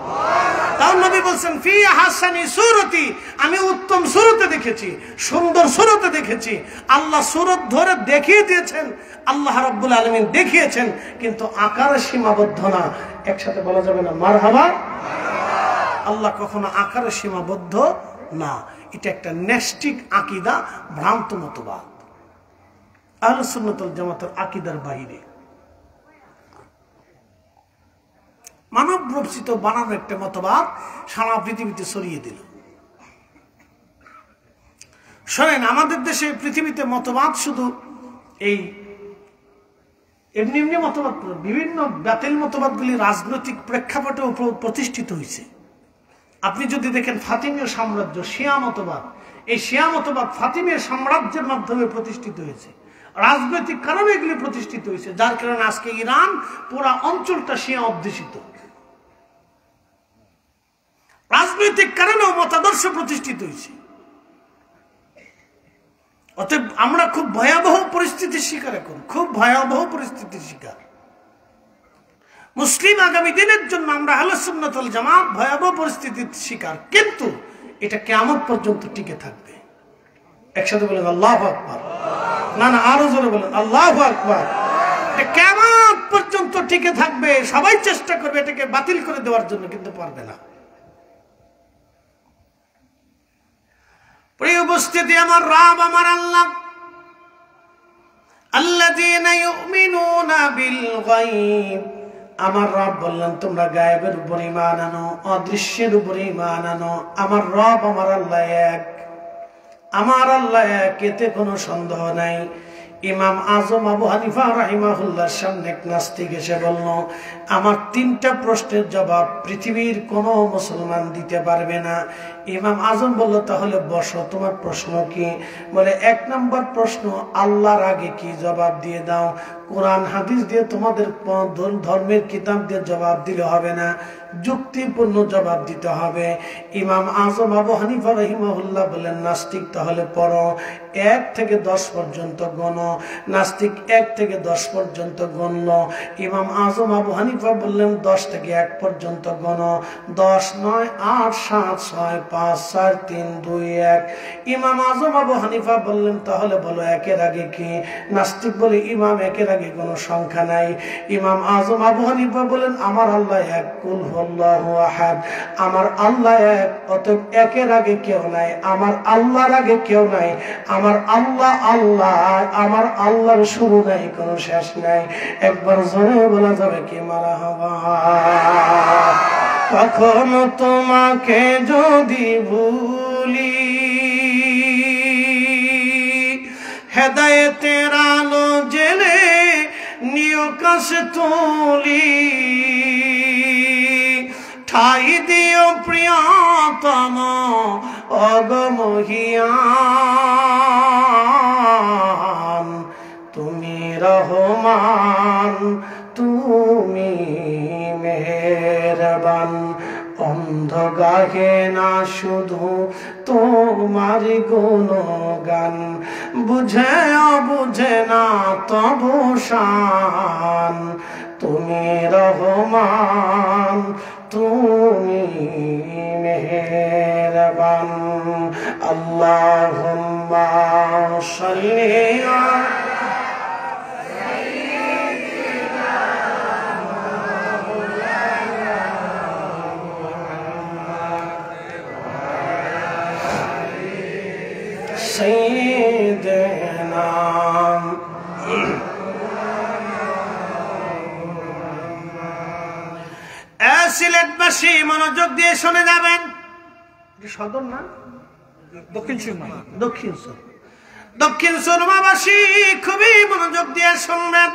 তার নবী বলছেন ফি হাসানি সূরতি, আমি উত্তম সূরতে দেখেছি, সুন্দর সূরতে দেখেছি। আল্লাহ সূরত ধরে দেখিয়ে দিয়েছেন, আল্লাহ রাব্বুল আলামিন দেখিয়েছেন, কিন্তু আকারে সীমাবদ্ধ না। একসাথে বলা যাবে না মারহাবা। আল্লাহ কখনো আকারে সীমাবদ্ধ না। এটা একটা ন্যাস্টিক আকীদা, ভ্রান্ত মতবাদ, আহলে সুন্নাত ওয়াল জামাতের আকীদার বাইরে। মানব রচিত বানানো একটা মতবাদ সারা পৃথিবীতে ছড়িয়ে দিল। শোনেন, আমাদের দেশে পৃথিবীতে মতবাদ শুধু এই এমনি এমনি মতবাদ, বিভিন্ন বাতিল মতবাদগুলি রাজনৈতিক প্রেক্ষাপটে প্রতিষ্ঠিত হয়েছে। আপনি যদি দেখেন ফাতিমীয় সাম্রাজ্য, শিয়া মতবাদ, এই শিয়া মতবাদ ফাতিমীয় সাম্রাজ্যের মাধ্যমে প্রতিষ্ঠিত হয়েছে। রাজনৈতিক কারণে এগুলি প্রতিষ্ঠিত হয়েছে, যার কারণে আজকে ইরান পুরা অঞ্চলটা শিয়া অধ্যুষিত। রাজনৈতিক কারণেও মতাদর্শ প্রতিষ্ঠিত হয়েছে। অতএব আমরা খুব ভয়াবহ পরিস্থিতির শিকার, এখন খুব ভয়াবহ পরিস্থিতির শিকার। মুসলিম আগামী দিনের জন্য আমরা আহলে সুন্নাত ওয়াল জামাত ভয়াবহ পরিস্থিতির শিকার, কিন্তু এটা কিয়ামত পর্যন্ত টিকে থাকবে। একসাথে বলেন আল্লাহু আকবার। না না, আরো জোরে বলেন আল্লাহু আকবার। এটা কিয়ামত পর্যন্ত টিকে থাকবে। সবাই চেষ্টা করবে এটাকে বাতিল করে দেওয়ার জন্য, কিন্তু পারবে না। প্রিয় উপস্থিতি, আমার রব, আমার আল্লাহ, আল্লাযীনা ইউমিনুনা বিল গায়ব, আমার রব বললেন তোমরা গায়েবের উপর ঈমান আনো, অদৃশ্যের উপর ঈমান আনো। আমার রব, আমার আল্লাহ এক, আমার আল্লাহ এক, এতে কোনো সন্দেহ নাই। ইমাম আজম আবু হানিফা রাহিমাহুল্লাহর সামনে এক নাস্তিক এসে বলল, আমার 3টা প্রশ্নের জবাব পৃথিবীর কোনো মুসলমান দিতে পারবে না। ইমাম আজম বলল, তাহলে বসো, তোমার প্রশ্ন কি? বলে, 1 নম্বর প্রশ্ন, আল্লাহর আগে কি? জবাব দিয়ে দাও। কোরআন হাদিস দিয়ে, তোমাদের ধর্মের কিতাব দিয়ে জবাব দিলে হবে না, যুক্তিপূর্ণ জবাব দিতে হবে। ইমাম আজম আবু হানিফা রাহিমাহুল্লাহ বললেন, নাস্তিক তাহলে পড়ো, 1 থেকে 10 পর্যন্ত গণো। নাস্তিক 1 থেকে 10 পর্যন্ত গণল। ইমাম আজম আবু হানিফা বললেন, 10 থেকে 1 পর্যন্ত গণো। 10, 9, 8, 7, 6, 5, 4, 3, 2, 1। ইমাম আজম আবু হানিফা বললেন, তাহলে বলো 1-এর আগে কি? নাস্তিক বলে, ইমাম 1-এর আগে কোনো সংখ্যা নাই। ইমাম আজম আবু হানিফা বলেন, আমার আল্লাহ এক, কুল হুয়াল্লাহু আহাদ, আমার আল্লাহ এক, অতএব 1-এর আগে কেউ নাই, আমার আল্লাহর আগে কেউ নাই। আমার আল্লাহ আল্লাহ, আমার আল্লাহর শুরু নাই, কোনো শেষ নাই। একবার জোরে বলা যাবে কি মারহাবা? কখনো তোমাকে যদি ভুলি, হেদায়েতের আলো জেলে নিয় কাছে তুলি, ঠাই দিও প্রিয়তম অগমহিয়ান, তুমি রহমান, তুমি মেহেরবান। অন্ধ গাহে না শুধু তোমার গুণগান, বুঝে অবুঝে না তবু শান, তুমি রহমান, তুমি মেহেরবান। আল্লাহুম্মা সাল্লি আলা সাইয়্যিদিনা। সিলেটবাসী মনোযোগ দিয়ে শুনে যাবেন। সদর না, দক্ষিণ সুরমা, দক্ষিণ সুরমাবাসী খুবই মনোযোগ দিয়ে শুনবেন।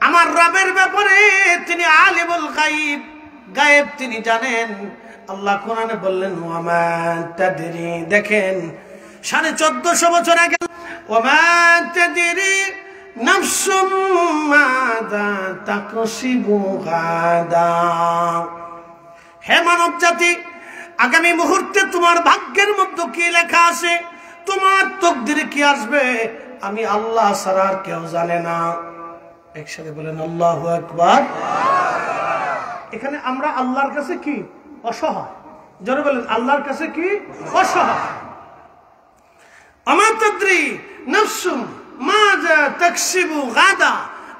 আমার রবের ব্যাপারে, তিনি আলিমুল গায়ব, গায়েব তিনি জানেন। আল্লাহ কোরআনে বললেন, ওয়ামা তাদরি, দেখেন 1450 বছর আগে, ওয়ামা তাদরি নাফসুম মাযা তাকসিবু গাদা। হে মানব জাতি, আগামী মুহূর্তে তোমার ভাগ্যের মধ্যে কি লেখা আছে, তোমার তকদিরে কি আসবে, আমি আল্লাহ ছাড়া আর কেউ জানে না। একসাথে বলেন আল্লাহু আকবার। এখানে আমরা আল্লাহর কাছে কি অসহায়, জোরে বলেন আল্লাহর কাছে কি অসহায়। আমা তাদরি নাফসুম মাযা তাকসিবু গাদা,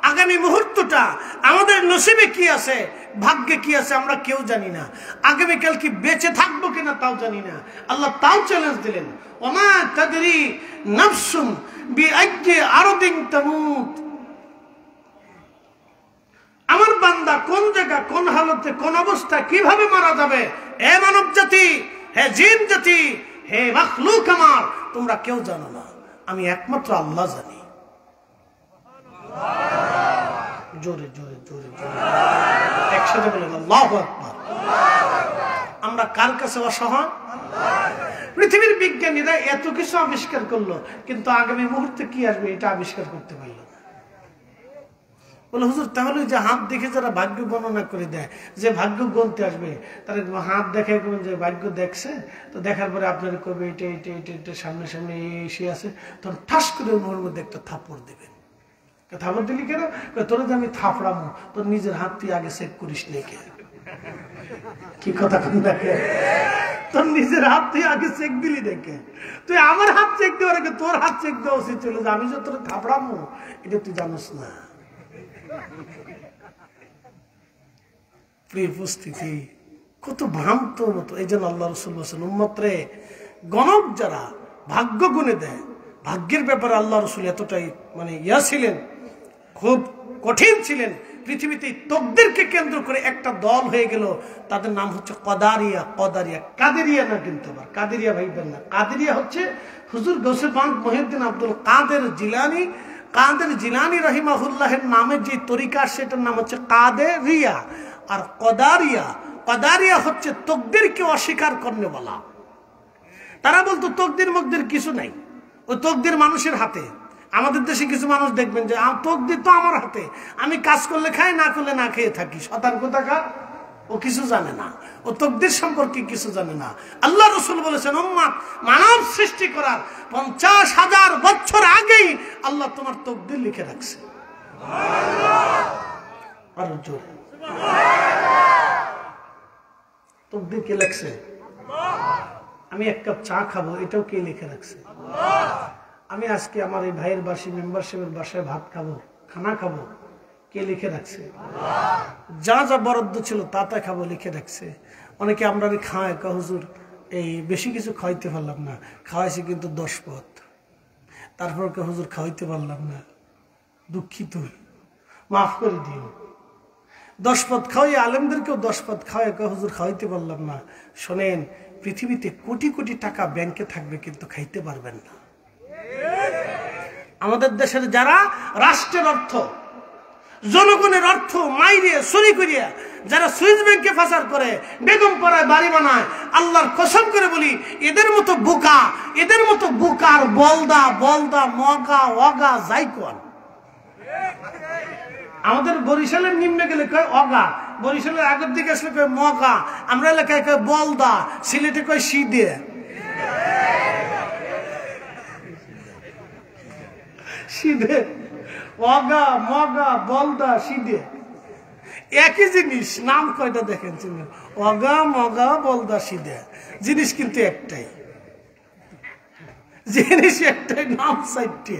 আগামী মুহূর্তটা আমাদের নসিবে কি আছে, ভাগ্যে কি আছে আমরা কেউ জানি না। আগামীকাল কি বেঁচে থাকবো কিনা তাও জানি না। আল্লাহ তাও চ্যালেঞ্জ দিলেন, ওমা তাদরি নাফসুম বিআইয়ি আরদিন তামুত। আমার বান্দা কোন জায়গা, কোন হালতে, কোন অবস্থা, কিভাবে মারা যাবে, হে মানব জাতি, হে জিন জাতি, হে মাখলুক আমার, তোমরা কেউ জানো না, আমি একমাত্র আল্লাহ জানি। জোরে জোরে জোরে জোরে একসাথে বলেন আল্লাহু আকবার। আমরা কার কাছে অসহায়? পৃথিবীর বিজ্ঞানীরা এত কিছু আবিষ্কার করলো, কিন্তু আগামী মুহূর্তে কি আসবে এটা আবিষ্কার করতে পারলো না। বলে হুজুর তাহলে যে হাত দেখে যারা ভাগ্য গণনা করে দেয়, যে ভাগ্য গণতে আসবে তারা হাত দেখে যে ভাগ্য দেখছে, তো দেখার পরে আপনারা করবে এটা এটা এটা এটা সামনে সামনে এসে আছে, তখন ঠাস করে ওর মধ্যে একটা থাপ্পড় দেবেন। থাপ্পড় দিলি কেন? তোর যে আমি থাপড়ামো, তোর নিজের হাত তুই আগে চেক করিস নাকি? কি কথা কোন দেখে, তোর নিজের হাত তুই আগে চেক দিলি দেখে, তুই আমার হাত চেক দেওয়ার আগে তোর হাত চেক দেওয়া উচিত ছিল যে আমি যে তোর থাপড়ামো এটা তুই জানোস না। প্রিয় উপস্থিতি, কত ভ্রান্ত মতো। এই জন্য আল্লাহ রাসূল বলেছেন, উম্মত রে, গণক যারা ভাগ্য গুনে দেয়, ভাগ্যের ব্যাপারে আল্লাহ রাসূল এতটাই ইয়া ছিলেন, খুব কঠিন ছিলেন। পৃথিবীতে তকদিরকে কেন্দ্র করে একটা দল হয়ে গেল, তাদের নাম হচ্ছে কদারিয়া। কদারিয়া, কাদেরিয়া না, কিন্তু আবার কাদেরিয়া ভাইবেন না। কাদেরিয়া হচ্ছে হুজুর গৌসে পাক মহিউদ্দিন আব্দুল কাদের জিলানী, কাদের জিলানী রহিমাহুল্লাহের নামের যে তরিকা সেটার নাম হচ্ছে কাদেরিয়া। আর কদারিয়া, কদারিয়া হচ্ছে তকদিরকে অস্বীকার করনে বলা। তারা বলতো তকদির মকদির কিছু নাই, ওই তকদির মানুষের হাতে। আমাদের দেশে কিছু মানুষ দেখবেন যে তকদির তো আমার হাতে, আমি কাজ করলে খাই, না করলে না খেয়ে থাকি। শতান কোথাকার, ও কিছু জানে না, ও তকদির সম্পর্কে কিছু জানে না। আল্লাহ রাসূল বলেছেন, উম্মত, মানব সৃষ্টি করার 50,000 বছর আগেই আল্লাহ তোমার তকদির লিখে রাখছে। আর জোরে তকদির কে লিখছে? আমি এক কাপ চা খাবো, এটাও কে লিখে রাখছে? আমি আজকে আমার এই ভাইয়ের বাসী মেম্বারশিপের বাসায় ভাত খাবো, খানা খাবো, কে লিখে রাখছে? যা যা বরাদ্দ ছিল তা তা খাবো, লিখে রাখছে। অনেকে আমরা খায়, হুজুর এই বেশি কিছু খাওয়াইতে পারলাম না, খাওয়াইছি কিন্তু 10 পদ, তারপর হুজুর খাওয়াইতে পারলাম না, দুঃখিত, মাফ করে দিও। 10 পদ খাওয়াই, আলেমদেরকেও 10 পদ খাওয়াই, হুজুর খাওয়াইতে পারলাম না। শোনেন, পৃথিবীতে কোটি কোটি টাকা ব্যাংকে থাকবে, কিন্তু খাইতে পারবেন না। আমাদের দেশের যারা রাষ্ট্রের অর্থ, জনগণের অর্থ মাইরিয়ে চুরি করিয়া যারা সুইস ব্যাংকে পাচার করে, বেগম পাড়ায় বাড়ি বানায়, আল্লাহর কসম করে বলি, এদের মতো বোকা, এদের মতো বোকার বলদা বলদা মগা অগা যাইকোয়ান। আমাদের বরিশালের নিম্নে গেলে কয় অগা, বরিশালের আগের দিকে আসলে কয় মগা, আমরা এলাকায় কয় বলদা, সিলেটে কয় সিদে। সিধে, অগা মগা বলদা সিধে একই জিনিস, নাম কয়টা দেখেন? অগা মগা বলদা সিধে, জিনিস কিন্তু একটাই, জিনিস একটাই, নাম 4টে।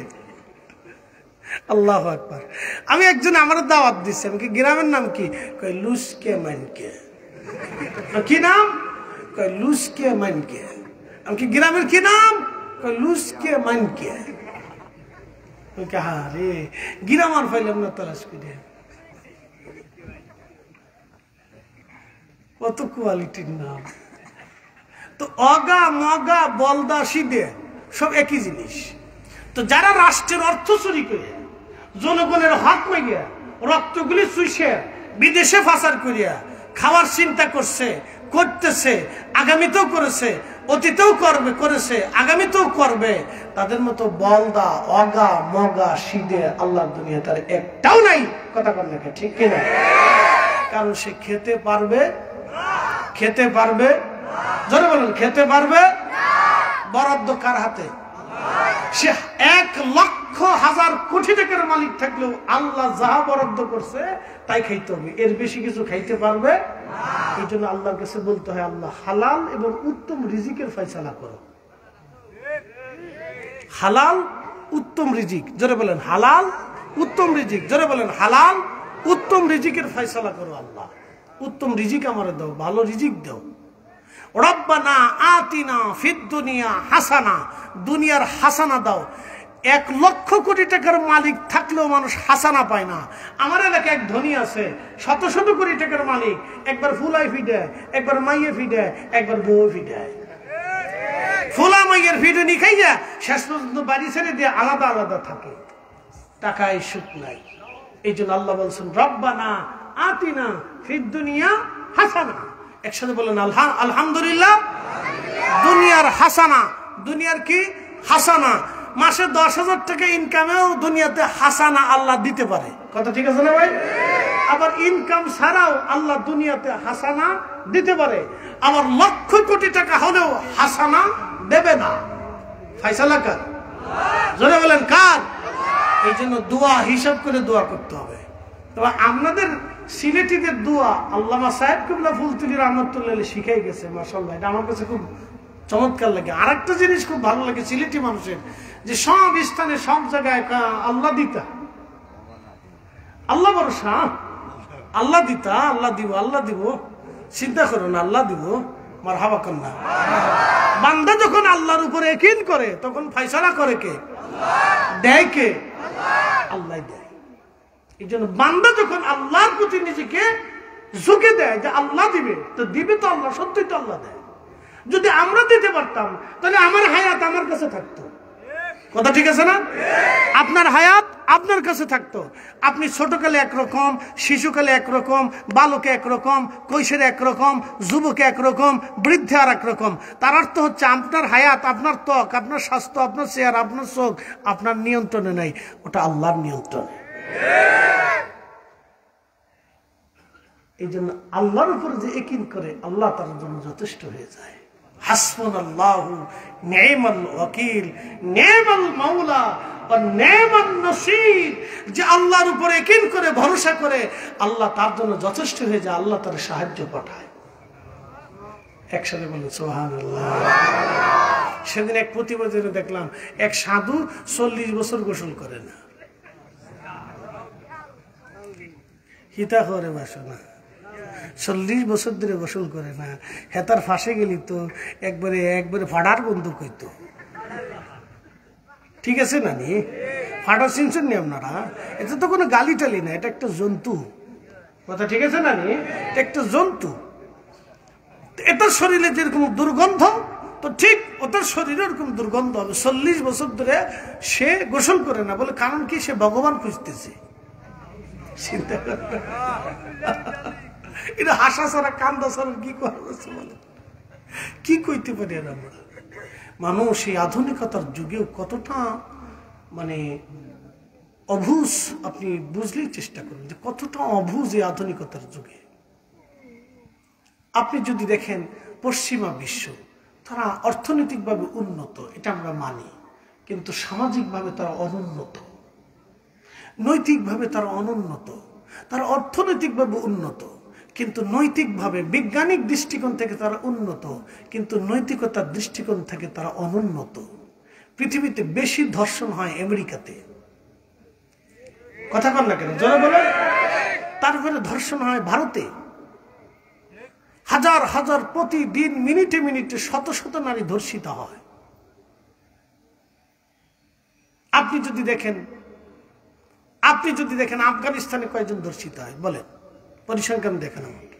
আল্লাহু আকবার। আমি একজন আমার দাওয়াত দিচ্ছি, আমি কি গ্রামের নাম কি? কয় লুসকে মানকে। কি নাম? কয় লুসকে মানকে। আমি কি গ্রামের কি নাম? কয় লুসকে মানকে। রে গিরামার ফাইলাম না তালাশ করে, কত কোয়ালিটির নাম। তো অগা মগা বলদা সিদে সব একই জিনিস। তো যারা রাষ্ট্রের অর্থ চুরি করে, জনগণের হক মাইয়া, রক্তগুলি চুষে বিদেশে পাচার করিয়া খাওয়ার চিন্তা করছে, করতেছে, আগামীতেও করেছে, অতীতেও করবে, করেছে, আগামীতেও করবে, তাদের মতো বলদা অগা মগা সিদে আল্লাহর দুনিয়া তার একটাও নাই। কথা বল না, ঠিক কিনা? কারণ সে খেতে পারবে, খেতে পারবে, জোরে বলুন, খেতে পারবে। বরাদ্দ কার হাতে? সে 1 লক্ষ লক্ষ হাজার কোটি টাকার মালিক থাকলেও আল্লাহ যা বরাদ্দ করছে তাই খাইতে হবে, এর বেশি কিছু খাইতে পারবে না। এই জন্য আল্লাহর কাছে বলতে হয়, আল্লাহ হালাল এবং উত্তম রিজিকের ফয়সালা করো। হালাল উত্তম রিজিক, জোরে বলেন হালাল উত্তম রিজিক, জোরে বলেন হালাল উত্তম রিজিকের ফয়সালা করো। আল্লাহ উত্তম রিজিক আমারে দাও, ভালো রিজিক দাও। রব্বানা আতিনা ফিদ দুনিয়া হাসানা, দুনিয়ার হাসানা দাও। 1 লক্ষ কোটি টাকার মালিক থাকলেও মানুষ হাসানা পায় না। আমার এলাকায় এক ধনী আছে, শত শত কোটি টাকার মালিক, একবার ফুলাই ফিডে, একবার মাইয়ে ফিডে, একবার বউ ফিডে। ফুলা মাইয়ের ফিডে নি খাইয়া শেষ পর্যন্ত বাড়ি ছেড়ে দিয়ে আলাদা আলাদা থাকে, টাকায় সুখ নাই। এই জন্য আল্লাহ বলছেন রব্বানা আতিনা ফিদ দুনিয়া হাসানা। একসাথে বলেন আলহামদুলিল্লাহ। দুনিয়ার হাসানা, দুনিয়ার কি হাসানা? মাসে 10,000 টাকা ইনকামেও দুনিয়াতে হাসানা আল্লাহ দিতে পারে, কথা ঠিক আছে না ভাই? আবার ইনকাম ছাড়াও আল্লাহ দুনিয়াতে হাসানা দিতে পারে। আবার লক্ষ কোটি টাকা হলেও হাসানা দেবে না। ফায়সালা কার? জোরে বলেন কার? এই জন্য দোয়া হিসাব করে দোয়া করতে হবে। তবে আপনাদের সিলেটিদের দোয়া আল্লামা সাহেব কিবলা ফুলতুলি রহমতুল্লাহ শিখাই গেছে, মাশাআল্লাহ। এটা আমার কাছে খুব চমৎকার লাগে। আর একটা জিনিস খুব ভালো লাগে সিলেটি মানুষের, যে সব স্থানে সব জায়গায় আল্লাহ দিতা, আল্লাহ ভরসা, আল্লাহ দিতা, আল্লাহ দিব, আল্লাহ দিব, চিন্তা করো না, আল্লাহ দিব, মারহাবা কন্যা। বান্দা যখন আল্লাহর উপরে ইয়াকিন করে তখন ফয়সালা করে কে? দেয় কে? আল্লাহ দেয়। এই জন্য বান্দা যখন আল্লাহর প্রতি নিজেকে ঝুঁকে দেয় যে আল্লাহ দিবে, তো দিবে তো আল্লাহ, সত্যই তো আল্লাহ দেয়। যদি আমরা দিতে পারতাম তাহলে আমার হায়াত আমার কাছে থাকতো, কথা ঠিক আছে না? আপনার হায়াত আপনার কাছে থাকতো। আপনি ছোটকালে একরকম, শিশুকালে একরকম, বালকে একরকম, কৈশোরে একরকম, যুবকে একরকম, বৃদ্ধে আর একরকম। তার অর্থ হচ্ছে আপনার হায়াত, আপনার ত্বক, আপনার স্বাস্থ্য, আপনার চেহারা, আপনার চোখ আপনার নিয়ন্ত্রণে নাই, ওটা আল্লাহর নিয়ন্ত্রণে। এই জন্য আল্লাহর উপর যে ইয়াকিন করে আল্লাহ তার জন্য যথেষ্ট হয়ে যায়। হাসবুনাল্লাহু নি'মাল ওয়াকিল, নি'মাল মাওলা ওয়া নি'মান নাসীর। যে আল্লাহর উপর ইয়াকিন করে, ভরসা করে, আল্লাহ তার জন্য যথেষ্ট হয়ে যায়, আল্লাহ তার সাহায্য পাঠায়। একসাথে বলুন সুবহানাল্লাহ। সেদিন এক প্রতিবেদনে দেখলাম এক সাধু 40 বছর গোসল করে না। হিতা করে বাসনা 40 বছর ধরে গোসল করে না। হেতার ফাঁসে গেলি তো একবারে ফাটার বন্ধু কইতো, ঠিক আছে না? নি ফাটা চিনছেন নি আপনারা? এটা তো কোনো গালি টালি না, এটা একটা জন্তু, কথা ঠিক আছে না? নি এটা একটা জন্তু। এটার শরীরে যেরকম দুর্গন্ধ, তো ঠিক ওটার শরীরে ওরকম দুর্গন্ধ হবে। 40 বছর ধরে সে গোসল করে না, বলে কারণ কি? সে ভগবান খুঁজতেছে। চিন্তা করবে এটা হাসা ছাড়া কান্দা ছাড়া কি করবে? কি কইতে পারি আর আমরা? মানুষ এই আধুনিকতার যুগেও কতটা মানে অবুঝ, আপনি বুঝলেই চেষ্টা করুন যে কতটা অবুঝ এই আধুনিকতার যুগে। আপনি যদি দেখেন পশ্চিমা বিশ্ব, তারা অর্থনৈতিকভাবে উন্নত, এটা আমরা মানি, কিন্তু সামাজিকভাবে তারা অনুন্নত, নৈতিকভাবে তারা অনুন্নত। তারা অর্থনৈতিকভাবে উন্নত কিন্তু নৈতিকভাবে, বিজ্ঞানিক দৃষ্টিকোণ থেকে তারা উন্নত, কিন্তু নৈতিকতার দৃষ্টিকোণ থেকে তারা অনুন্নত। পৃথিবীতে বেশি ধর্ষণ হয় আমেরিকাতে, কথা বল না কেন? জোরে বলেন। তারপরে ধর্ষণ হয় ভারতে, হাজার হাজার প্রতিদিন, মিনিটে মিনিটে শত শত নারী ধর্ষিত হয়। আপনি যদি দেখেন আফগানিস্তানে কয়জন ধর্ষিত হয় বলেন, পরিসংখ্যান দেখেন আমাকে।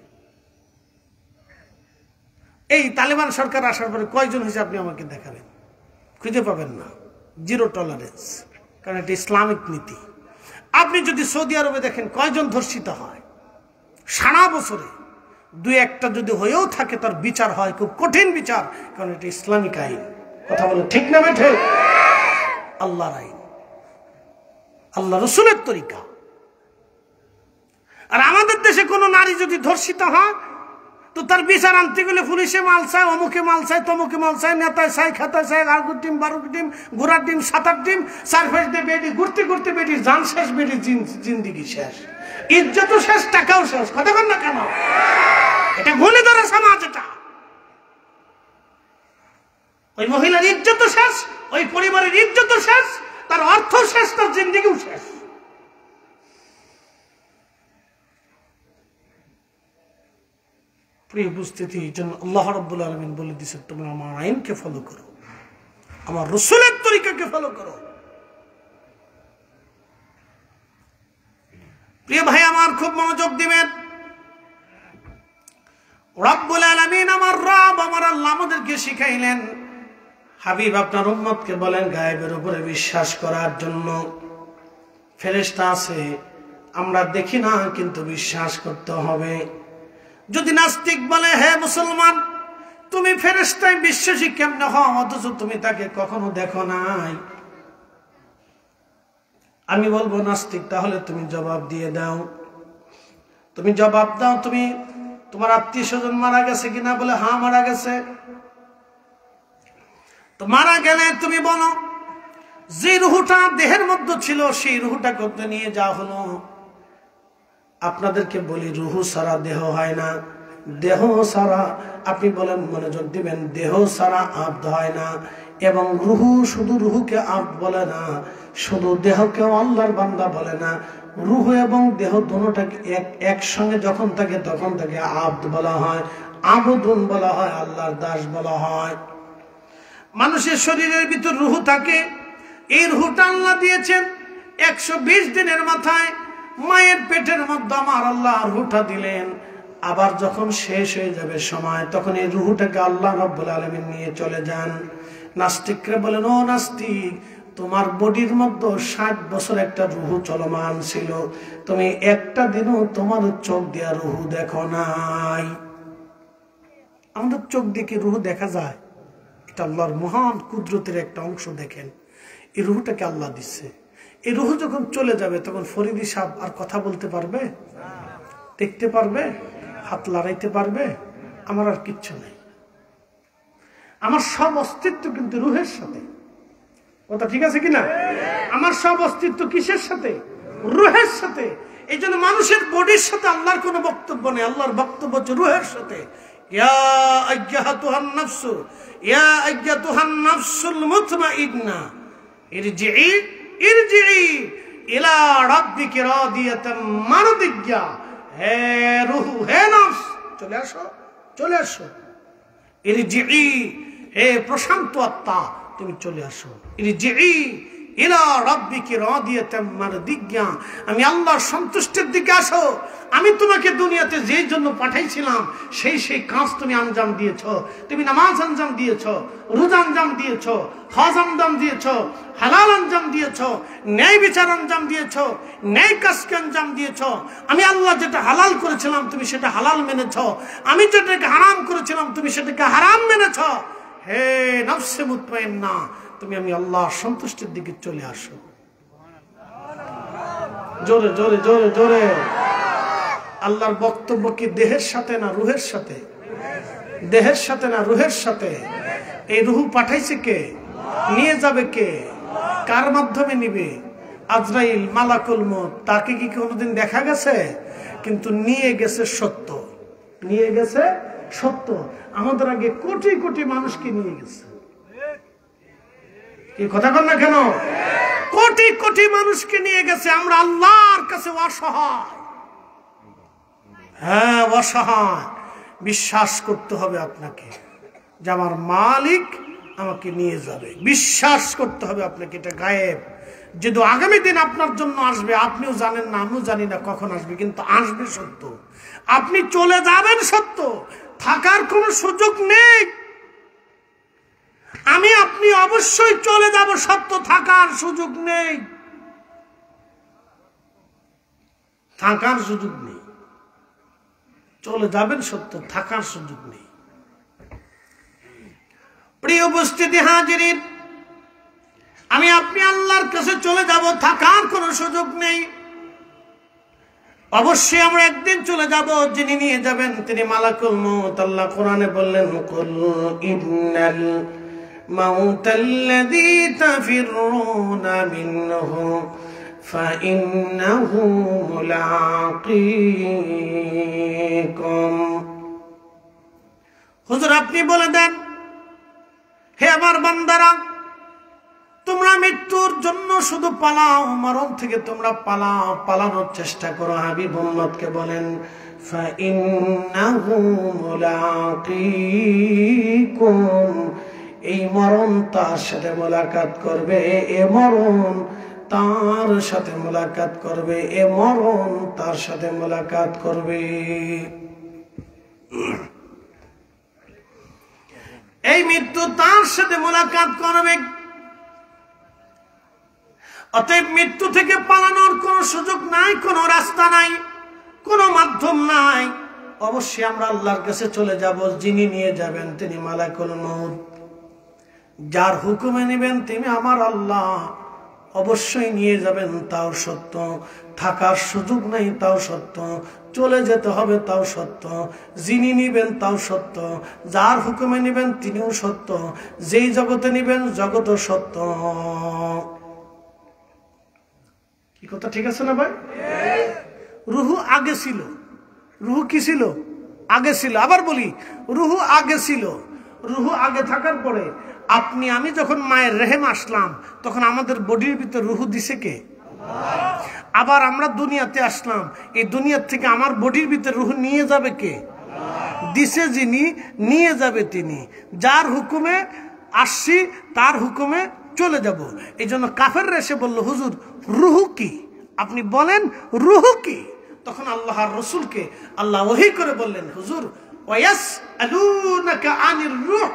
এই তালেবান সরকার আসার পরে কয়জন হয়েছে আপনি আমাকে দেখাবেন? খুঁজে পাবেন না। জিরো টলারেন্স, কারণ এটা ইসলামিক নীতি। আপনি যদি সৌদি আরবে দেখেন কয়জন ধর্ষিত হয় সারা বছরে, 2-1টা যদি হয়েও থাকে তার বিচার হয় খুব কঠিন বিচার, কারণ এটা ইসলামিক আইন। কথা বলে ঠিক না বেঠে? আল্লাহর আইন, আল্লাহ রসুলের তরিকা। আর আমাদের দেশে কোনো নারী যদি ধর্ষিত হয় তো তার বিচার আনতে গেলে পুলিশে মাল চায়, অমুকে মাল চায়, তমুকে মাল চায়, নেতায় চায়, খাতায় চায়, 11 ডিম 12 ডিম 7-8 ডিম, 4-5 দিয়ে বেডি ঘুরতে ঘুরতে বেডির জান শেষ, বেডির জিন্দিগি শেষ, ইজ্জতও শেষ, টাকাও শেষ। কথা বল না কেন? এটা গুণে ধরে সমাজ। এটা ওই মহিলার ইজ্জতও শেষ, ওই পরিবারের ইজ্জতও শেষ, তার অর্থ শেষ, তার জিন্দিগিও শেষ। প্রিয় উপস্থিতি, জন্য আল্লাহ রাব্বুল আলামিন বলে দিয়েছেন, তোমরা আমার আইনকে ফলো করো, আমার রাসূলের তরিকাকে ফলো করো। প্রিয় ভাই আমার, খুব মনোযোগ দিবেন। রব্বুল আলামিন, আমার রব, আমার আল্লাহ আমাদেরকে শিখাইলেন, হাবিব আপনার উম্মতকে বলেন গায়েবের উপরে বিশ্বাস করার জন্য। ফেরেশতা আছে, আমরা দেখি না, কিন্তু বিশ্বাস করতে হবে। যদি নাস্তিক বলে, হে মুসলমান, তুমি ফেরেশতায় বিশ্বাসী কেমনে হও, অথচ তুমি তাকে কখনো দেখো নাই? আমি বলবো, নাস্তিক, তাহলে তুমি জবাব দিয়ে দাও। তুমি জবাব দাও, তুমি তোমার আত্মীয় স্বজন মারা গেছে কিনা? বলে হ্যাঁ মারা গেছে। তো মারা গেলে তুমি বলো, যে রুহটা দেহের মধ্যে ছিল সেই রুহটা করতে নিয়ে যাওয়া হলো। আপনাদেরকে বলি, রুহু সারা দেহ হয় না, দেহ সারা, আপনি বলেন, মনোযোগ দিবেন, দেহ সারা আব্দ হয় না। এবং রুহু শুধু রুহুকে আব্দ বলে না, শুধু দেহকেও আল্লাহর বান্দা বলে না। রুহু এবং দেহ দুটোটাকে একসঙ্গে যখন থাকে তখন তাকে আব্দ বলা হয়, আবুদুন বলা হয়, আল্লাহর দাস বলা হয়। মানুষের শরীরের ভিতর রুহু থাকে, এই রুহুটা আল্লাহ দিয়েছেন 120 দিনের মাথায় মায়ের পেটের মধ্যে আমার আল্লাহ রুহুটা দিলেন। আবার যখন শেষ হয়ে যাবে সময়, তখন এই রুহুটাকে আল্লাহ রাব্বুল আলামিন নিয়ে চলে যান। নাস্তিকরা বলেন, ও নাস্তিক, তোমার বডির মধ্যে 60 বছর একটা রুহু চলমান ছিল, তুমি একটা দিনও তোমার চোখ দিয়ে রুহু দেখো নাই। আমাদের চোখ দিয়ে কি রুহু দেখা যায়? এটা আল্লাহর মহান কুদরতের একটা অংশ। দেখেন, এই রুহুটাকে আল্লাহ দিচ্ছে। এই রুহু যখন চলে যাবে, তখন ফরিদি সাহেব আর কথা বলতে পারবে? দেখতে পারবে? হাত লড়াইতে পারবে? আমার আর কিচ্ছু নেই। আমার সব অস্তিত্ব কিন্তু রুহের সাথে। কথা ঠিক আছে কিনা? আমার সব অস্তিত্ব কিসের সাথে? রুহের সাথে। এই জন্য মানুষের বডির সাথে আল্লাহর কোনো বক্তব্য নেই, আল্লাহর বক্তব্য হচ্ছে রুহের সাথে। ইয়া আইয়াতুহান নাফসু, ইয়া আইয়াতুহান নাফসুল মুতমাইন্না, ইরজিই ইলা রাব্বিকি রাদিয়াতাম মারদিয়া। হে রূহ, হে নফস, চলে আসো, চলে আসো। ইরজিই, হে প্রশান্ত আত্মা, তুমি চলে আসো। ইরজিই ইলা রাব্বিকি রাদিয়াতাম মারদিয়া, আমি আল্লাহর সন্তুষ্টির দিকে আসো। আমি তোমাকে দুনিয়াতে যেই জন্য পাঠাইছিলাম সেই কাজ তুমি আঞ্জাম দিয়েছো। তুমি নামাজ আঞ্জাম দিয়েছো, রোজা আঞ্জাম দিয়েছো, হজ আঞ্জাম দিয়েছো, হালাল আঞ্জাম দিয়েছো, ন্যায় বিচার আঞ্জাম দিয়েছো, ন্যায় কাজকে আঞ্জাম দিয়েছো। আমি আল্লাহ যেটা হালাল করেছিলাম তুমি সেটা হালাল মেনেছো, আমি যেটাকে হারাম করেছিলাম তুমি সেটাকে হারাম মেনেছো। হে নফসে মুতমাইন্না, তুমি আমি আল্লাহর সন্তুষ্টির দিকে চলে আসো। জোরে জোরে জোরে জোরে। আল্লাহর বক্তব্য কি দেহের সাথে না রুহের সাথে? দেহের সাথে না রুহের সাথে? এই রুহু পাঠাইছে কে? নিয়ে যাবে কে? কার মাধ্যমে নিবে? আজরাইল, মালাকুল মউত। তাকে কি কোনোদিন দেখা গেছে? কিন্তু নিয়ে গেছে সত্য, নিয়ে গেছে সত্য। আমাদের আগে কোটি কোটি মানুষকে নিয়ে গেছে। এই কথা বল না কেন? কোটি কোটি মানুষকে নিয়ে গেছে। আমরা আল্লাহর কাছে অসহায়। হ্যাঁ, অসহায়। বিশ্বাস করতে হবে আপনাকে যে আমার মালিক আমাকে নিয়ে যাবে। বিশ্বাস করতে হবে আপনাকে, এটা গায়েব। যদি আগামী দিন আপনার জন্য আসবে, আপনিও জানেন না, আমিও জানি না কখন আসবে, কিন্তু আসবে সত্য। আপনি চলে যাবেন সত্য, থাকার কোনো সুযোগ নেই। আমি আপনি অবশ্যই চলে যাব সত্য, থাকার সুযোগ নেই, থাকার সুযোগ নেই। চলে যাবেন সত্য, থাকার সুযোগ নেই। প্রিয় উপস্থিতি হাজিরিন, আমি আপনি আল্লাহর কাছে চলে যাব, থাকার কোনো সুযোগ নেই। অবশ্যই আমরা একদিন চলে যাব, যিনি নিয়ে যাবেন তিনি মালাকুল মউত। আল্লাহ কোরআনে বললেন, কুল ইন্নাল মাউতাল্লাযী তাফিরুনা মিনহু ফাইন্নাহু মুলাকীকুম। হুজুর আপনি বলে দেন, হে আমার বান্দারা, তোমরা মৃত্যুর জন্য শুধু পালাও, মরণ থেকে তোমরা পালাও, পালানোর চেষ্টা করো। হাবিব উম্মতকে বলেন, ফাইন্নাহু মুলাকীকুম, এই মরণ তার সাথে মোলাকাত করবে, এ মরণ তার সাথে মোলাকাত করবে, এ মরণ তার সাথে মোলাকাত করবে। এই মৃত্যু তার সাথে মোলাকাত করবে। অতএব মৃত্যু থেকে পালানোর কোনো সুযোগ নাই, কোনো রাস্তা নাই, কোনো মাধ্যম নাই। অবশ্যই আমরা আল্লাহর কাছে চলে যাব, যিনি নিয়ে যাবেন তিনি মালাকুল মউত। যার হুকুমে নেবেন তিনি আমার আল্লাহ, অবশ্যই নিয়ে যাবেন তাও সত্য, থাকার সুযোগ নেই তাও সত্য, চলে যেতে হবে তাও সত্য। যিনি নিবেন তাও সত্য, যার হুকুমে নেবেন তিনিও সত্য, যেই জগতে নিবেন জগৎও সত্য। কি কথা ঠিক আছে না ভাই? রুহু আগে ছিল। রুহু কি ছিল? আগে ছিল। আবার বলি, রুহু আগে ছিল। রুহু আগে থাকার পরে আপনি আমি যখন মায়ের রেহেম আসলাম, তখন আমাদের বডির ভিতর রুহু দিছে কে? আবার আমরা দুনিয়াতে আসলাম, এই দুনিয়ার থেকে আমার বডির ভিতর রুহু নিয়ে যাবে কে? দিছে যিনি, নিয়ে যাবে তিনি। যার হুকুমে আসছি তার হুকুমে চলে যাব। এই জন্য কাফেররা এসে বলল, হুজুর রুহু কি? আপনি বলেন রুহু কি? তখন আল্লাহর রাসূলকে আল্লাহ ওহী করে বললেন, হুজুর ওয়ায়াসআলুনাকা আনির রূহ,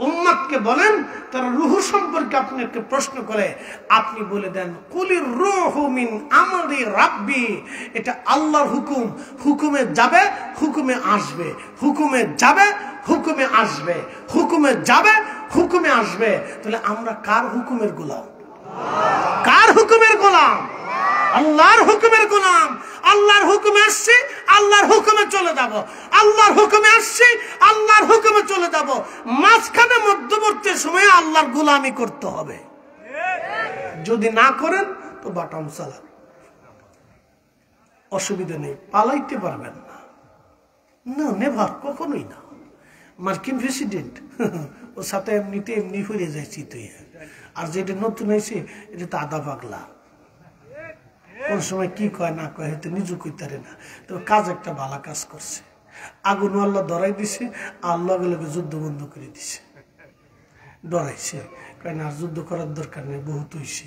উম্মতকে বলেন তারা রুহু সম্পর্কে আপনাকে প্রশ্ন করে, আপনি বলে দেন কুলির রূহু মিন আমরি রাব্বি, এটা আল্লাহর হুকুম, হুকুমে যাবে হুকুমে আসবে, হুকুমে যাবে হুকুমে আসবে, হুকুমে যাবে হুকুমে আসবে। তাহলে আমরা কার হুকুমের গোলাম? কার হুকুমের গোলাম? আল্লাহর হুকুমের গোলাম। আল্লাহর হুকুমে আসছি, আল্লাহর হুকুমে চলে যাব। আল্লাহর হুকুমে আসছি, আল্লাহর হুকুমে চলে যাব। মাঝখানে মধ্যবর্তী সময়ে আল্লাহর গোলামি করতে হবে। যদি না করেন তো বাটাম চালান, অসুবিধা নেই, পালাইতে পারবেন না। না, নেভার, কখনোই না। মার্কিন প্রেসিডেন্ট ওর সাথে এমনিতে এমনি ফিরে যায় চিতই। আর যেটা নতুন হয়েছে এটা তো আদা পাগলা, কোন সময় কি কয় না কয় হয়তো নিজু কইতে না। তো কাজ একটা ভালো কাজ করছে, আগুন আল্লাহ ধরাই দিছে, আল্লাহ গুলোকে যুদ্ধ বন্ধ করে দিছে। ডরাইছে, কয় না যুদ্ধ করার দরকার নেই, বহুত হইছে।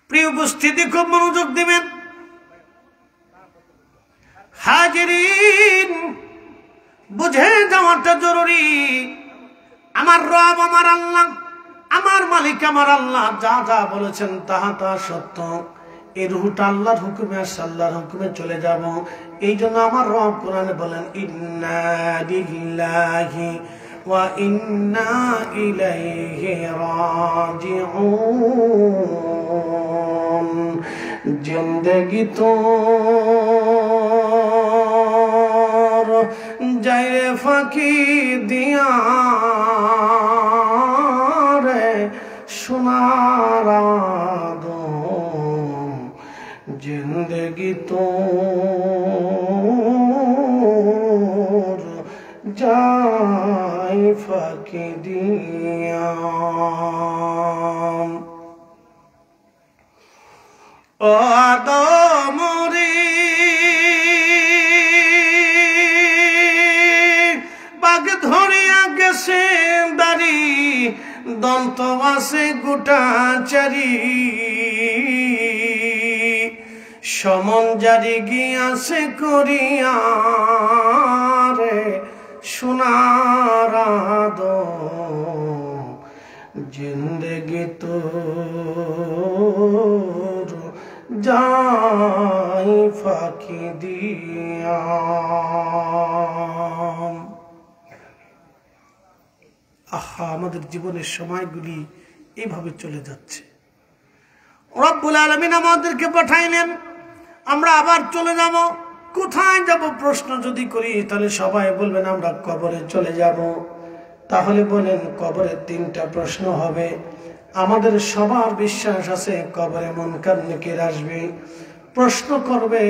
প্রিয় উপস্থিতি, খুব মনোযোগ দিবেন। হাজিরিন, বুঝে যাওয়াটা জরুরি। আমার রব আমার আল্লাহ, আমার মালিক আমার আল্লাহ যা যা বলেছেন তাহা তা সত্য। এই রুহটা আল্লাহর হুকুমে আসছে, আল্লাহর হুকুমে চলে যাব। এই জন্য আমার রব কোরআনে বলেন, ইন্না লিল্লাহি ওয়া ইন্না ইলাইহি রাজিউন। জিন্দেগি তো যাইরে ফাঁকি দিয়া রে সোনার আদম, জিন্দেগি তোর যাই ফাঁকি দিয়া। ও আদম রে, বাঘ ধরিয়া গেছে দাড়ি, দন্ত আছে গোটা চারি, সমন জারি গিয়াছে করিয়া রে সোনার আদম, জিন্দেগি তোর যাই ফাঁকি দিয়া। আহা, আমাদের জীবনের সময়গুলি এইভাবে চলে যাচ্ছে। রব্বুল আলামিন আমাদেরকে পাঠাইলেন, আমরা আবার চলে যাব। কোথায় যাব প্রশ্ন যদি করি তাহলে সবাই বলবেন আমরা কবরে চলে যাব। তাহলে বলেন কবরে 3টা প্রশ্ন হবে। আমাদের সবার বিশ্বাস আছে কবরে মুনকার নাকির আসবে, প্রশ্ন করবে।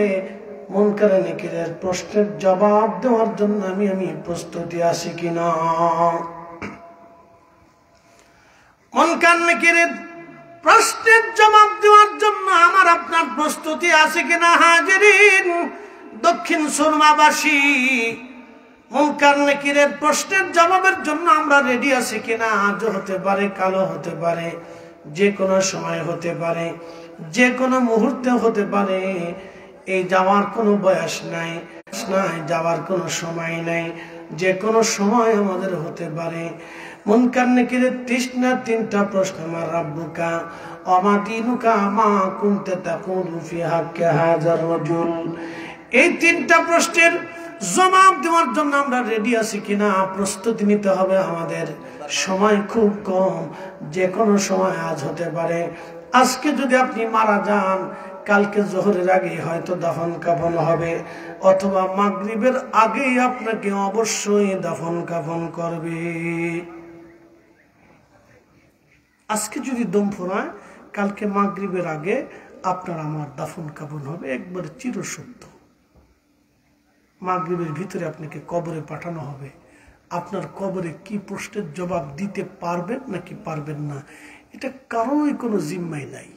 মুনকার নাকিরের প্রশ্নের জবাব দেওয়ার জন্য আমি প্রস্তুতি আছি কিনা? মুনকার নাকিরের প্রশ্নের জবাব দেওয়ার জন্য আমার আপনার প্রস্তুতি আছে কিনা? হাজিরিন, দক্ষিণ সুরমাবাসী, মুনকার নাকিরের প্রশ্নের জবাবের জন্য আমরা রেডি আছি কিনা? আজ হতে পারে, কালো হতে পারে, যে কোনো সময় হতে পারে, যে কোনো মুহূর্তে হতে পারে। এই যাওয়ার কোনো বয়স নাই, যাওয়ার কোনো সময় নাই, যে কোনো সময় আমাদের হতে পারে। মুনকার নাকিরের তৃষ্ণা 3টা প্রশ্ন। আমার রাব্বুকা ওমা দীনুকা মা কুনতা তাকুলু ফি হাক্কি হাযার রাজুল। এই 3টা প্রশ্নের জবাব দেওয়ার জন্য আমরা রেডি আছি কিনা? প্রস্তুতি নিতে হবে আমাদের। সময় খুব কম, যে কোনো সময় আজ হতে পারে। আজকে যদি আপনি মারা যান, কালকে জোহরের আগে হয়তো দাফন কাফন হবে, অথবা মাগরিবের আগেই আপনাকে অবশ্যই দাফন কাফন করবে। আজকে যদি দম ফোরায়, কালকে মাগরিবের আগে আপনার আমার দাফন কাফন হবে, একবারে চিরসত্য। মাগরিবের ভিতরে আপনাকে কবরে পাঠানো হবে। আপনার কবরে কি প্রশ্নের জবাব দিতে পারবেন নাকি পারবেন না, এটা কারোই কোনো জিম্মাই নাই,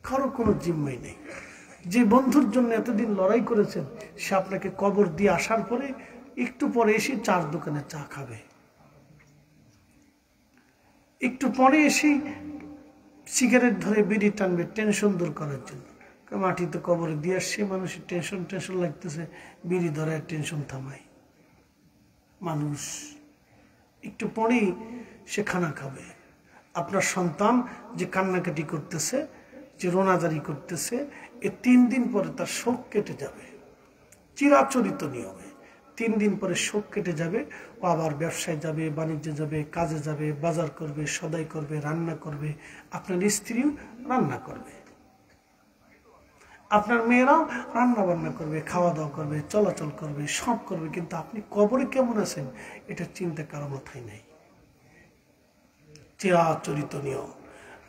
কারো কোনো জিম্মাই নেই। যে বন্ধুর জন্য এতদিন লড়াই করেছেন, সে আপনাকে কবর দিয়ে আসার পরে একটু পরে এসে চার দোকানে চা খাবে, একটু পরে এসে সিগারেট ধরে বিড়ি টানবে টেনশন দূর করার জন্য। মাটিতে কবরে দিয়ে আসছে, মানুষের টেনশন লাগতেছে, বিড়ি ধরে টেনশন থামাই। মানুষ একটু পরেই সে খানা খাবে। আপনার সন্তান যে কান্নাকাটি করতেছে, যে রোনাজারি করতেছে, এ 3 দিন পরে তার শোক কেটে যাবে, চিরাচরিত নিয়মে। 3 দিন পরে শোক কেটে যাবে, ও আবার ব্যবসায় যাবে, বাণিজ্যে যাবে, কাজে যাবে, বাজার করবে, সদাই করবে, রান্না করবে। আপনার স্ত্রীও রান্না করবে, আপনার মেয়েরাও রান্না বান্না করবে, খাওয়া দাওয়া করবে, চলাচল করবে, সব করবে। কিন্তু আপনি কবরে কেমন আছেন এটা চিন্তা কারো মাথায় নাই। চিরাচরিত নিয়ম।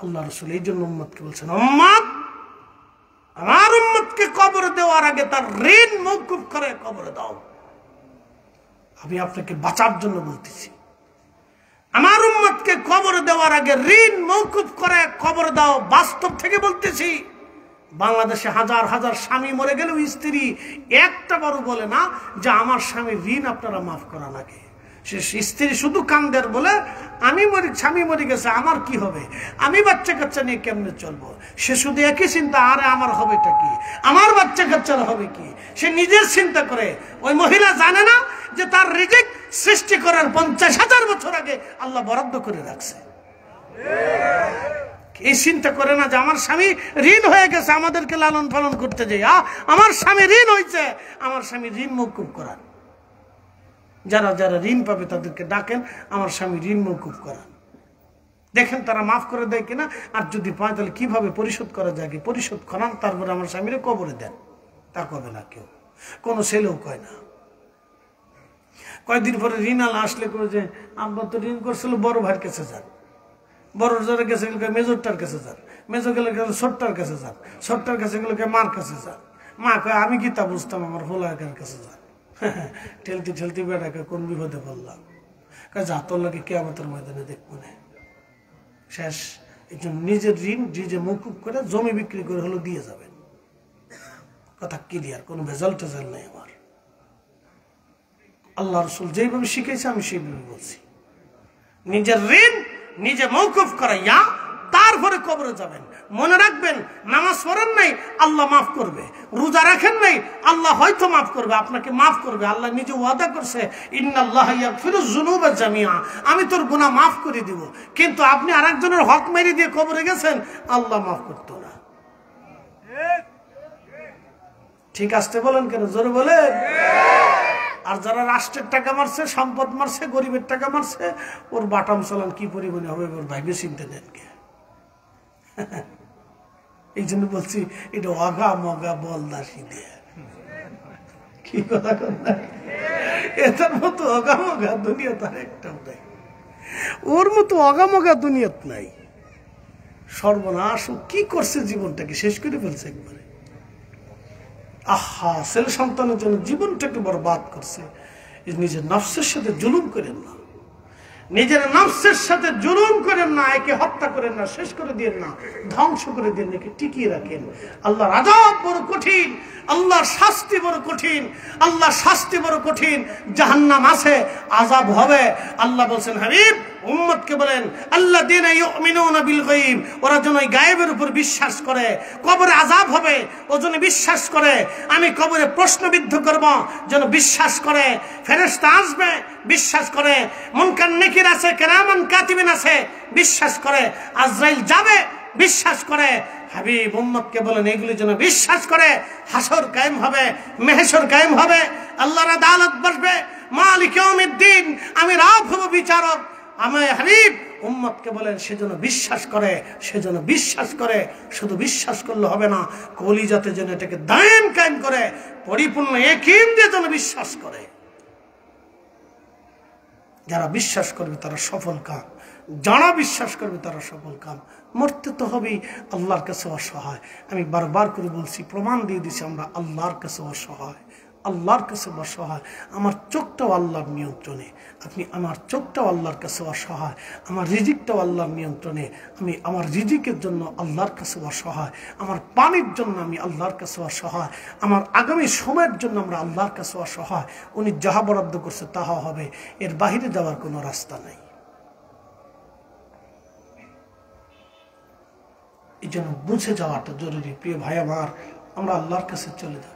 আল্লাহ রাসূল এই জন্য উম্মতকে বলছেন, উম্মত, আমার উম্মতকে কবরে দেওয়ার আগে তার ঋণ মওকুফ করে কবরে দাও। আমি আপনাকে বাঁচার জন্য বলতেছি, আমার উম্মতকে কবরে দেওয়ার আগে ঋণ মওকুফ করে কবরে দাও। বাস্তব থেকে বলতেছি, বাংলাদেশে হাজার হাজার স্বামী মরে গেলেও স্ত্রী একটা বারও বলে না যে আমার স্বামীর ঋণ আপনারা মাফ করা লাগে। সে স্ত্রী শুধু কান্দের বলে, স্বামী মরে গেছে, আমার কি হবে, আমি বাচ্চা কাচ্চা নিয়ে কেমনে চলবো। সে শুধু একই চিন্তা, আরে আমার হবেটা কি, আমার বাচ্চা কাচ্চার হবে কি। সে নিজের চিন্তা করে। ওই মহিলা জানে না যে তার রিজিক সৃষ্টি করার 50,000 বছর আগে আল্লাহ বরাদ্দ করে রাখছে। এই চিন্তা করে না যে আমার স্বামী ঋণ হয়ে গেছে, আমাদেরকে লালন পালন করতে যাই, আমার স্বামী ঋণ হয়েছে, আমার স্বামী ঋণ মওকুফ করান। যারা যারা ঋণ পাবে তাদেরকে ডাকেন, আমার স্বামী ঋণ মওকুফ করান, দেখেন তারা মাফ করে দেয় কিনা। আর যদি পায় তাহলে কিভাবে পরিশোধ করা যায়, পরিশোধ করান, তারপরে আমার স্বামীরে কবরে দেন। তা কবে না কেউ, কোনো ছেলেও কয় না। কয়েকদিন পরে ঋণ আলা আসলে করে যে আব্বা তো ঋণ করছিল, বড় ভাইয়ের কাছে যান, বড় যারা গেছে গেলে মেজরটার কাছে যান, মেজর গেলে ছোটটার কাছে যান, ছোটটার কাছে গেলে মার কাছে যান। মা কয় আমি কি তা বুঝতাম, আমার হোলাকার কাছে যান। ঠেলতে ঠেলতে বেড়াকে কোন বিপদে পড়লাম, যা তোর লাগে কিয়ামতের ময়দানে দেখবো না। শেষ। এই জন্য নিজের ঋণ নিজে মওকুফ করে জমি বিক্রি করে হলো দিয়ে যাবেন। কথা ক্লিয়ার, কোনো ভেজাল টেজাল নেই আমার। আল্লাহ রাসূল যেভাবে শিখেছে আমি সেইভাবে বলছি। নিজের ঋণ নিজে মওকুফ করাইয়া তারপরে কবরে যাবেন। মনে রাখবেন, নামাজ পড়েন নাই আল্লাহ মাফ করবে, রোজা রাখেন নাই আল্লাহ হয়তো মাফ করবে, আপনাকে মাফ করবে। আল্লাহ নিজে ওয়াদা করছে, ইন্নাল্লাহা ইয়াগফিরুয যুনুবা জামিআ, আমি তোর গুনাহ মাফ করে দিব। কিন্তু আপনি আরেকজনের হক মেরে দিয়ে কবরে গেছেন, আল্লাহ মাফ করতো না। ঠিক আসতে বলেন কেন, জোরে বলেন। আর যারা রাষ্ট্রের টাকা মারছে, সম্পদ মারছে, গরিবের টাকা মারছে, ওর বাটাম চালান কি পরিমাণে হবে ওর ভাইবে চিনতে দেন কে। এই জন্য বলছি এটা অগা মগা বলদাসি দিয়ে কি কথা কথা এটার মতো অগা মগা দুনিয়া তার একটাও নাই, ওর মতো অগা মগা দুনিয়াত নাই। সর্বনাশ, কি করছে জীবনটাকে শেষ করে ফেলছে একবারে। আহা, ছেলে সন্তানের জন্য জীবনটাকে বরবাদ করছে। নিজের নফসের সাথে জুলুম করেন না, নিজের নফসের সাথে জুলুম করেন না, একে হত্যা করেন না, শেষ করে দিয়েন না, ধ্বংস করে দিন, একে টিকিয়ে রাখেন। আল্লাহর আযাব বড় কঠিন, আল্লাহর শাস্তি বড় কঠিন, আল্লাহর শাস্তি বড় কঠিন। জাহান্নাম আছে, আযাব হবে। আল্লাহ বলছেন হাবিব উম্মতকে বলেন আল্লাযীনা ইউমিনুনা বিল গায়ব, ওরা যেন ওই গায়েবের উপর বিশ্বাস করে। কবরে আযাব হবে, ও যেন বিশ্বাস করে। আমি কবরে প্রশ্নবিদ্ধ করব, যেন বিশ্বাস করে। ফেরেশতা আসবে, বিশ্বাস করে। মুনকার নাকির আছে, কিরামান কাতিবিন আছে, বিশ্বাস করে। আজরাইল যাবে, বিশ্বাস করে। হাবিব উম্মতকে বলেন এগুলি যেন বিশ্বাস করে। হাসর কায়েম হবে, মেহশর কায়েম হবে, আল্লাহর আদালত বসবে, মালিক ইয়াউমিদ্দিন, আমি রব হব, বিচারক। আমি হাবিব উম্মতকে বলেন সেজন্য বিশ্বাস করে, সেজন্য বিশ্বাস করে। শুধু বিশ্বাস করলে হবে না, কলিজাতে যেন এটাকে দায়েম কায়েম করে, পরিপূর্ণ ইয়াকিন দিয়ে যেন বিশ্বাস করে। যারা বিশ্বাস করবে তারা সফল কাম, যারা বিশ্বাস করবে তারা সফল কাম। মরতে তো হবেই, আল্লাহর কাছে অসহায়। আমি বারবার করে বলছি, প্রমাণ দিয়ে দিছি, আমরা আল্লাহর কাছে অসহায়, আল্লাহর কাছে অসহায়। আমার চোখটাও আল্লাহর নিয়ন্ত্রণে, আপনি আমার চোখটাও আল্লাহর কাছে অসহায়। আমার রিজিকটাও আল্লাহর নিয়ন্ত্রণে, আমি আমার রিজিকের জন্য আল্লাহর কাছে অসহায়। আমার পানির জন্য আমি আল্লাহর কাছে অসহায়। আমার আগামী সময়ের জন্য আমরা আল্লাহর কাছে অসহায়। উনি যাহা বরাদ্দ করছে তাহা হবে, এর বাহিরে যাওয়ার কোনো রাস্তা নাই। এই জন্য বুঝে যাওয়াটা জরুরি। প্রিয় ভাই আমার, আমরা আল্লাহর কাছে চলে যাব,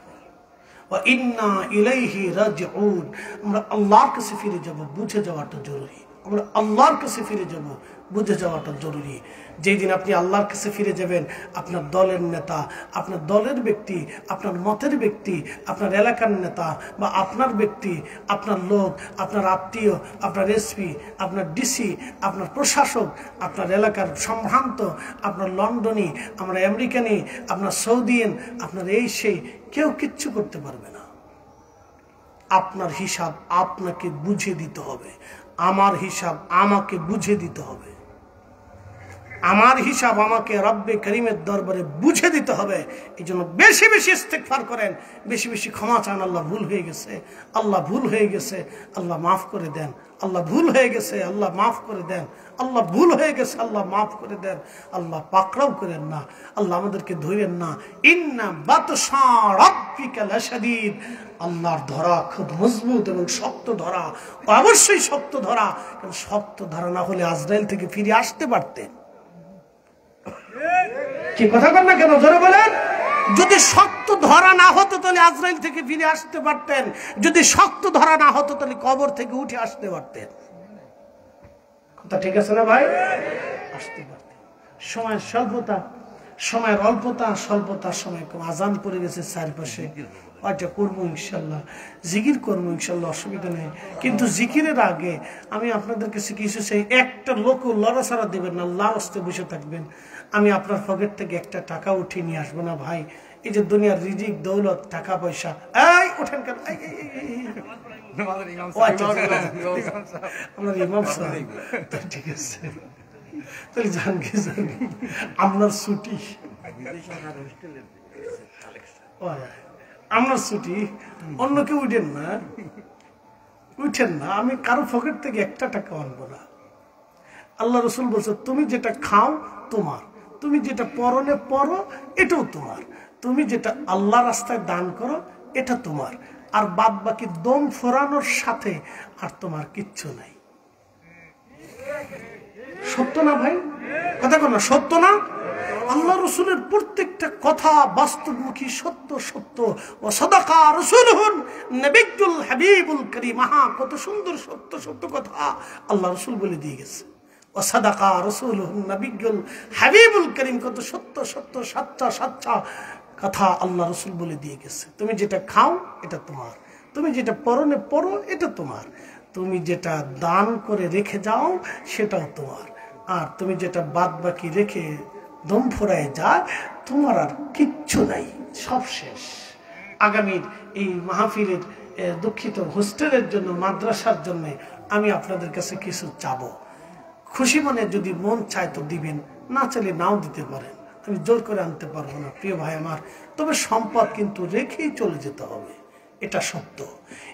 ইন্না ইলাইহি রাজিউন, আমরা আল্লাহর কাছে ফিরে যাব। বুঝে যাওয়াটা জরুরি, আমরা আল্লাহর কাছে ফিরে যাব, বুঝে যাওয়াটা জরুরি। যেই দিন আপনি আল্লাহর কাছে ফিরে যাবেন, আপনার দলের নেতা, আপনার দলের ব্যক্তি, আপনার মতের ব্যক্তি, আপনার এলাকার নেতা বা আপনার ব্যক্তি, আপনার লোক, আপনার আত্মীয়, আপনার এসপি, আপনার ডিসি, আপনার প্রশাসক, আপনার এলাকার সম্ভ্রান্ত, আপনার লন্ডনী, আমরা আমেরিকানি, আপনার সৌদিয়ান, আপনার এই সেই, কেউ কিচ্ছু করতে পারবে না। আপনার হিসাব আপনাকে বুঝে দিতে হবে, আমার হিসাব আমাকে বুঝে দিতে হবে, আমার হিসাব আমাকে রব্বে করিমের দরবারে বুঝে দিতে হবে। এই জন্য বেশি বেশি ইস্তেগফার করেন, বেশি বেশি ক্ষমা চান। আল্লাহ ভুল হয়ে গেছে, আল্লাহ ভুল হয়ে গেছে, আল্লাহ মাফ করে দেন। আল্লাহ ভুল হয়ে গেছে, আল্লাহ মাফ করে দেন। আল্লাহ ভুল হয়ে গেছে, আল্লাহ মাফ করে দেন। আল্লাহ পাকড়াও করেন না, আল্লাহ আমাদেরকে ধরেন না। ইন্না বাতশা রাব্বিকা লাশাদীদ, আল্লাহর ধরা খুব মজবুত এবং শক্ত ধরা, অবশ্যই শক্ত ধরা। কারণ শক্ত ধরা না হলে আজরাইল থেকে ফিরে আসতে পারতেন। কি কথা বল না কেন, জোরে বলেন। যদি শক্ত ধরা না হতো তাহলে আজরাইল থেকে ফিরে আসতে পারতেন। যদি শক্ত ধরা না হতো তাহলে কবর থেকে উঠে আসতে পারতেন। কথা ঠিক আছে না ভাই? আসতে পারতেন। সময়ের স্বল্পতা, সময়ের অল্পতা, স্বল্পতার সময় কম। আজান পড়ে গেছে চারপাশে, ওইটা করবো ইনশাল্লাহ, জিকির করবো ইনশাল্লাহ, অসুবিধা নেই। কিন্তু জিকিরের আগে আমি আপনাদের কাছে কিছু চাই। একটা লোক লড়াছাড়া দেবেন না, লাস্টে বসে থাকবেন। আমি আপনার পকেট থেকে একটা টাকা উঠিয়ে নিয়ে আসবো না ভাই। এই যে দুনিয়ার রিজিক, দৌলত, টাকা পয়সা, এই ওঠেন কেন? আপনার ইমাম সাহেব, ঠিক আছে, তাহলে জান কি জানি আপনার ছুটি, আপনার ছুটি, অন্য কেউ উঠেন না, উঠেন না। আমি কারো পকেট থেকে একটা টাকা আনবো না। আল্লাহ রসুল বলছে তুমি যেটা খাও তোমার, তুমি যেটা পরনে পরো এটাও তোমার, তুমি যেটা আল্লাহ রাস্তায় দান করো এটা তোমার, আর বাদ বাকি দম ফোরানোর সাথে আর তোমার কিচ্ছু নাই। সত্য না ভাই? কথা বল না, সত্য না? আল্লাহ রসুলের প্রত্যেকটা কথা বাস্তবমুখী, সত্য সত্য। ও সাদাকা রাসূলুহুন নবিয়্যুল হাবিবুল কারীম, কত সুন্দর সত্য সত্য কথা আল্লাহ রসুল বলে দিয়ে গেছে। ও সাদাকা রাসূলুহুন নবিয়্যুল হাবিবুল কারীম, কত সত্য সত্য সাচ্চা সাচ্চা কথা আল্লাহ রসুল বলে দিয়ে গেছে। তুমি যেটা খাও এটা তোমার, তুমি যেটা পরনে পরো এটা তোমার, তুমি যেটা দান করে রেখে যাও সেটাও তোমার, আর তুমি যেটা বাদ বাকি রেখে দম ফুরায় যায়, তোমার আর কিচ্ছু নাই, সব শেষ। আগামীর এই মাহফিলের দুঃখিত হোস্টেলের জন্য, মাদ্রাসার জন্য আমি আপনাদের কাছে কিছু চাবো। খুশি মনে যদি মন চায় তো দিবেন, না চাইলে নাও দিতে পারেন, আমি জোর করে আনতে পারবো না প্রিয় ভাই আমার। তবে সম্পদ কিন্তু রেখেই চলে যেতে হবে, এটা সত্য।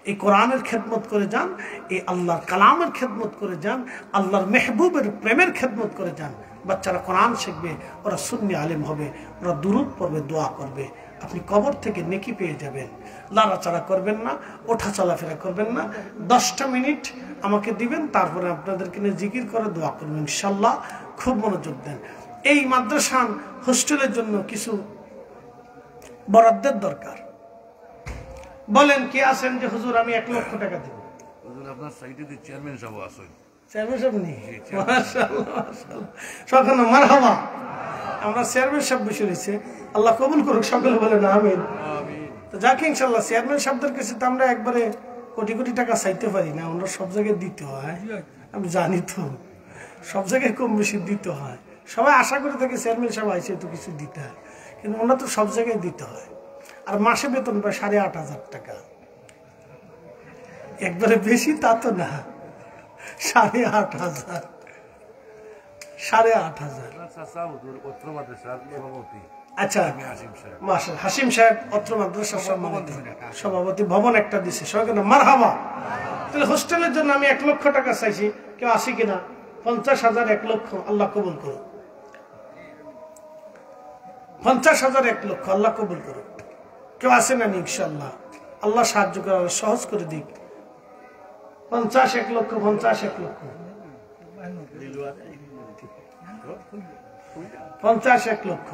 এই কোরআনের খেদমত করে যান, এই আল্লাহর কালামের খেদমত করে যান, আল্লাহর মেহবুবের প্রেমের খেদমত করে যান। বাচ্চারা কোরআন শিখবে, ওরা সুন্নি আলেম হবে, ওরা দুরূদ পড়বে, দোয়া করবে, আপনি কবর থেকে নেকি পেয়ে যাবেন। লাড়াচাড়া করবেন না, ওঠা চলাফেরা করবেন না, 10টা মিনিট আমাকে দিবেন, তারপরে আপনাদেরকে নিয়ে জিকির করে দোয়া করবেন ইনশাল্লাহ। খুব মনোযোগ দেন। এই মাদ্রাসা হোস্টেলের জন্য কিছু বরাদ্দের দরকার। বলেন কে আছেন যে হুজুর আমি 1 লক্ষ টাকা দিব? আপনার সাইডে চেয়ারম্যান সাহেব আছেন। চেয়ারম্যান সাহেব নেই? মাশাআল্লাহ মাশাআল্লাহ, সকলে মারহাবা। আমরা চেয়ারম্যান সাহেব বসে রয়েছে, আল্লাহ কবুল করুক, সকলে বলেন আমিন। তো যাকে ইনশাল্লাহ চেয়ারম্যান সাহেবদের কাছে তো আমরা একবারে কোটি কোটি টাকা চাইতে পারি না, আমরা সব জায়গায় দিতে হয়, আমি জানি তো, সব জায়গায় কম বেশি দিতে হয়। সবাই আশা করে থাকে চেয়ারম্যান সাহেব আইসে তো কিছু দিতে হয়, কিন্তু ওনার তো সব জায়গায় দিতে হয়। আর মাসে বেতন প্রায় 8,500 টাকা, একবারে বেশি তা তো না, 8,500 8,500। আচ্ছা মাশাআল্লাহ, হাসিম সাহেব অত্র মাদ্রাসার সভাপতি, ভবন একটা দিছে, সবাইকে মারহাবা। তাহলে হোস্টেলের জন্য আমি 1 লক্ষ টাকা চাইছি, কেউ আসি কিনা? 50,000 1 লক্ষ, আল্লাহ কবুল করুন। 50,000 1 লক্ষ, আল্লাহ কবুল করুন। কেউ আসে না ইনশাআল্লাহ, আল্লাহ সাহায্য করে, সহজ করে দিক। 50 1 লক্ষ, 50 1 লক্ষ, 50 1 লক্ষ,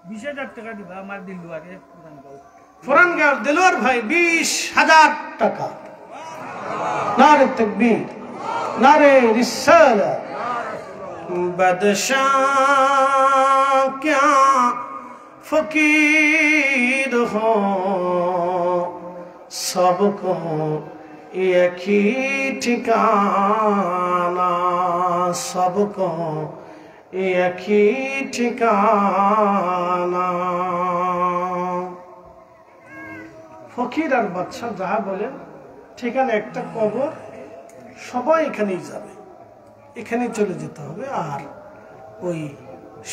20,000 টাকা দিবা আমার দিলুয়ারে ফরানগাঁও দেলোয়ার ভাই 20,000 টাকা। নারে তাকবীর, নারে রিসালাত। বাদশাহ क्या फकीर हो, सबको एक ही ठिकाना, सबको एक ही ठिकाना। ফকির আর বাদশাহ যাহা বলেন, ঠিকানা একটা, কবর, সবাই এখানেই যাবে, এখানেই চলে যেতে হবে। আর ওই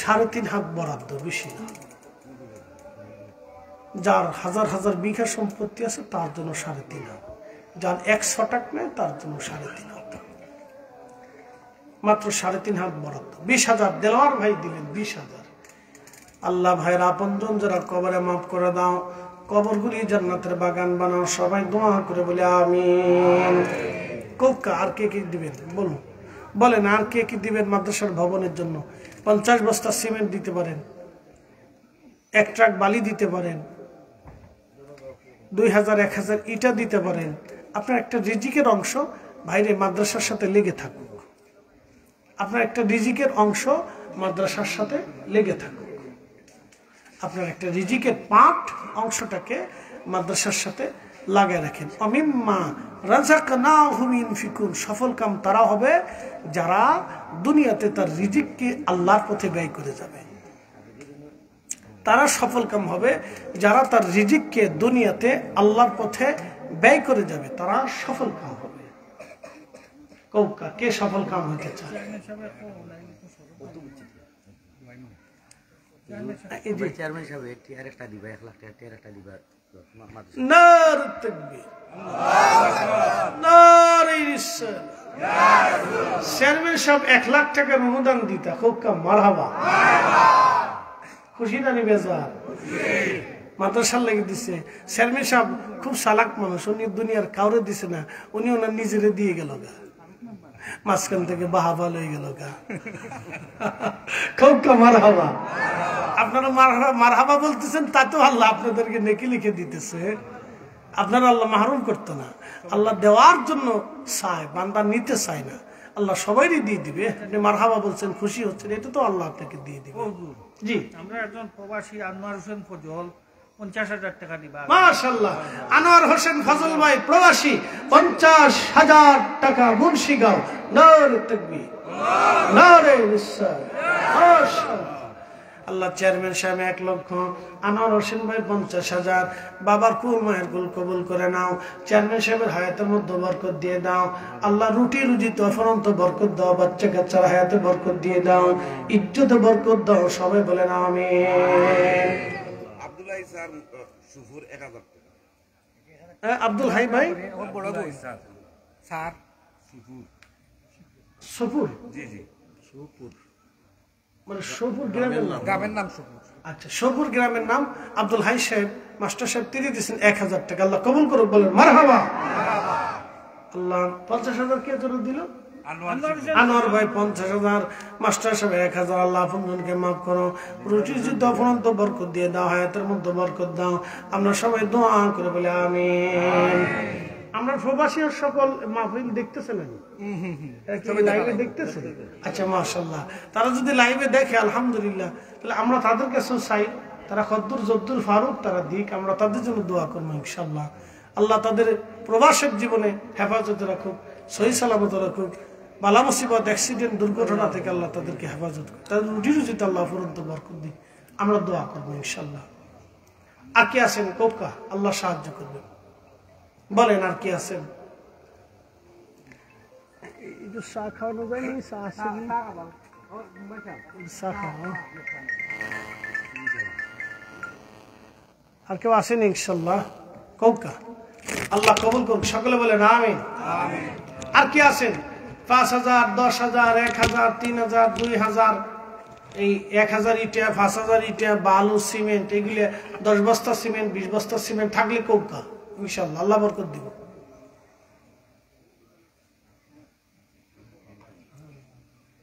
3.5 হাত বরাদ্দ, বেশি না। যার হাজার হাজার বিঘা সম্পত্তি আছে তার জন্য 3.5 হাত, যার 1 শতক নেই তার জন্য 3.5 হাত, মাত্র 3.5 হাত বরাদ্দ। 20,000 দেলোয়ার ভাই দিলেন, 20,000। আল্লাহ ভাইয়ের আপনজন যারা কবরে মাফ করে দাও, কবরগুলি জান্নাতের বাগান বানাও, সবাই দোয়া করে বলে আমিন। কোকা আর কে কি দিবেন বলুন, বলেন আর কে কি দিবেন? মাদ্রাসার ভবনের জন্য 50 বস্তা সিমেন্ট দিতে পারেন, 1 ট্রাক বালি দিতে পারেন, 2,000 1,000 ইটা দিতে পারেন। আপনার একটা রিজিকের অংশ বাইরে মাদ্রাসার সাথে লেগে থাকুক, আপনার একটা রিজিকের অংশ মাদ্রাসার সাথে লেগে থাকুক, আপনার একটা রিজিকের পার্ট অংশটাকে মাদ্রাসার সাথে লাগায় রাখেন। অমিম্মা রাযাকনাহুম ইউনফিকুন, সফল কাম তারা হবে যারা দুনিয়াতে তার রিজিককে আল্লাহর পথে ব্যয় করে যাবে। তারা সফল কাম হবে যারা তার রিজিককে দুনিয়াতে আল্লাহর পথে ব্যয় করে যাবে, তারা সফল কাম হবে। কৌকা কে সফল কাম হতে চায়? চেয়ারম্যান সাহেব একটা দিবা 1 লাখ টাকা একটা দিবা। নারে তাকবীর, নারে রিসালাত। চেয়ারম্যান সাহেব 1 লাখ টাকার অনুদান দিতা, কৌকা মারহাবা। খুশি না নি বেজার? মাদ্রাসার লেগে দিছে। চেয়ারম্যান সাহেব খুব চালাক মানুষ, উনি দুনিয়ার কাউরে দিছে না, উনি ওনার নিজেরে দিয়ে গেল গা, মাঝখান থেকে বাহাবা লয়ে গেল গা। কৌকা মারহাবা। আপনারা মারহাবা বলতেছেন, তা তো আল্লাহ আপনাদেরকে নেকি লিখে দিতেছে। আপনারা আল্লাহ মাহরুম করতো না, আল্লাহ দেওয়ার জন্য চায়, বান্দা নিতে চায় না। আল্লাহ সবাইরই দিয়ে দিবে। আপনি মারহাবা বলছেন, খুশি হচ্ছেন, এটা তো আল্লাহ আপনাকে দিয়ে দিবে। জি, আমরা একজন প্রবাসী আনোয়ার হোসেন ফজল 50,000 টাকা দিবা। মাশাআল্লাহ, আনোয়ার হোসেন ফজল ভাই প্রবাসী 50,000 টাকা, মুন্সিগাঁও। নারে তাকবীর, নারে রিসালাত। আল্লাহ চেয়ারম্যান সাহেব 1 লক্ষ, আনোয়ার হোসেন ভাই 50,000, বাবার কুল মায়ের কুল কবুল করে নাও। চেয়ারম্যান সাহেবের হায়াতের মধ্যে বরকত দিয়ে দাও আল্লাহ, রুটি রুজিতে অফরন্ত বরকত দাও, বাচ্চা কাচ্চার হায়াতে বরকত দিয়ে দাও, ইজ্জতে বরকত দাও, সবাই বলেন আমিন। আব্দুল্লাহ স্যার সুফুর 1000 টাকা। আব্দুল হাই ভাই বড় বই স্যার সফুর, জি জি মানে সফুর গ্রামের নাম। গ্রামের নাম সবুজ। আচ্ছা, সফুর গ্রামের নাম। আব্দুল হাই সাহেব মাস্টার সাহেব তিনি দিয়েছেন 1000 টাকা। আল্লাহ কবুল করুক, বলেন মারহাবা। আল্লাহ 50,000 কে জন্য দিল? আনোয়ার ভাই 50,000, মাস্টার সাহেব 1000। আল্লাহ আপনজনকে মাফ করো, রুটি যুদ্ধ অফরন্ত বরকত দিয়ে দাও, হায়াতের মধ্যে বরকত দাও। আমরা সবাই দোয়া করে বলি আমিন। আমরা প্রবাসী সকল মাহফিল দেখতেছেন লাইভে দেখতেছে? আচ্ছা মাশাআল্লাহ, তারা যদি লাইভে দেখে আলহামদুলিল্লাহ, তাহলে আমরা তাদের কাছেও চাই তারা কদ্দুর জব্দুর ফারুক তারা দিক, আমরা তাদের জন্য দোয়া করবো ইনশাআল্লাহ। আল্লাহ তাদের প্রবাসের জীবনে হেফাজতে রাখুক, সহি সালামত রাখুক, বালা মুসিবত অ্যাক্সিডেন্ট দুর্ঘটনা থেকে আল্লাহ তাদেরকে হেফাজত করুক, তাদের রুটি রুজিতে আল্লাহ ফুরন্ত বরকত দিক, আমরা দোয়া করবো ইনশাআল্লাহ। আর কি আছেন কোকা? আল্লাহ সাহায্য করবেন, বলেন আর কি আছেন? চা খাওয়ানো যায়নি, চা আসেনি, চা খাওয়া। আর কেউ আসেনি ইনশাল্লাহ? কৌকা আল্লাহ কবুল করুক, সকলে বলেন আমিন। আর কি আছেন? 5,000, 10,000, 1,000, 3,000, 2,000, এই 1,000 ইটা, 5,000 ইটা, বালু, সিমেন্ট, এগুলো 10 বস্তা সিমেন্ট, 20 বস্তা সিমেন্ট থাকলে কৌকা ইনশাআল্লাহ আল্লাহ বরকত দিব।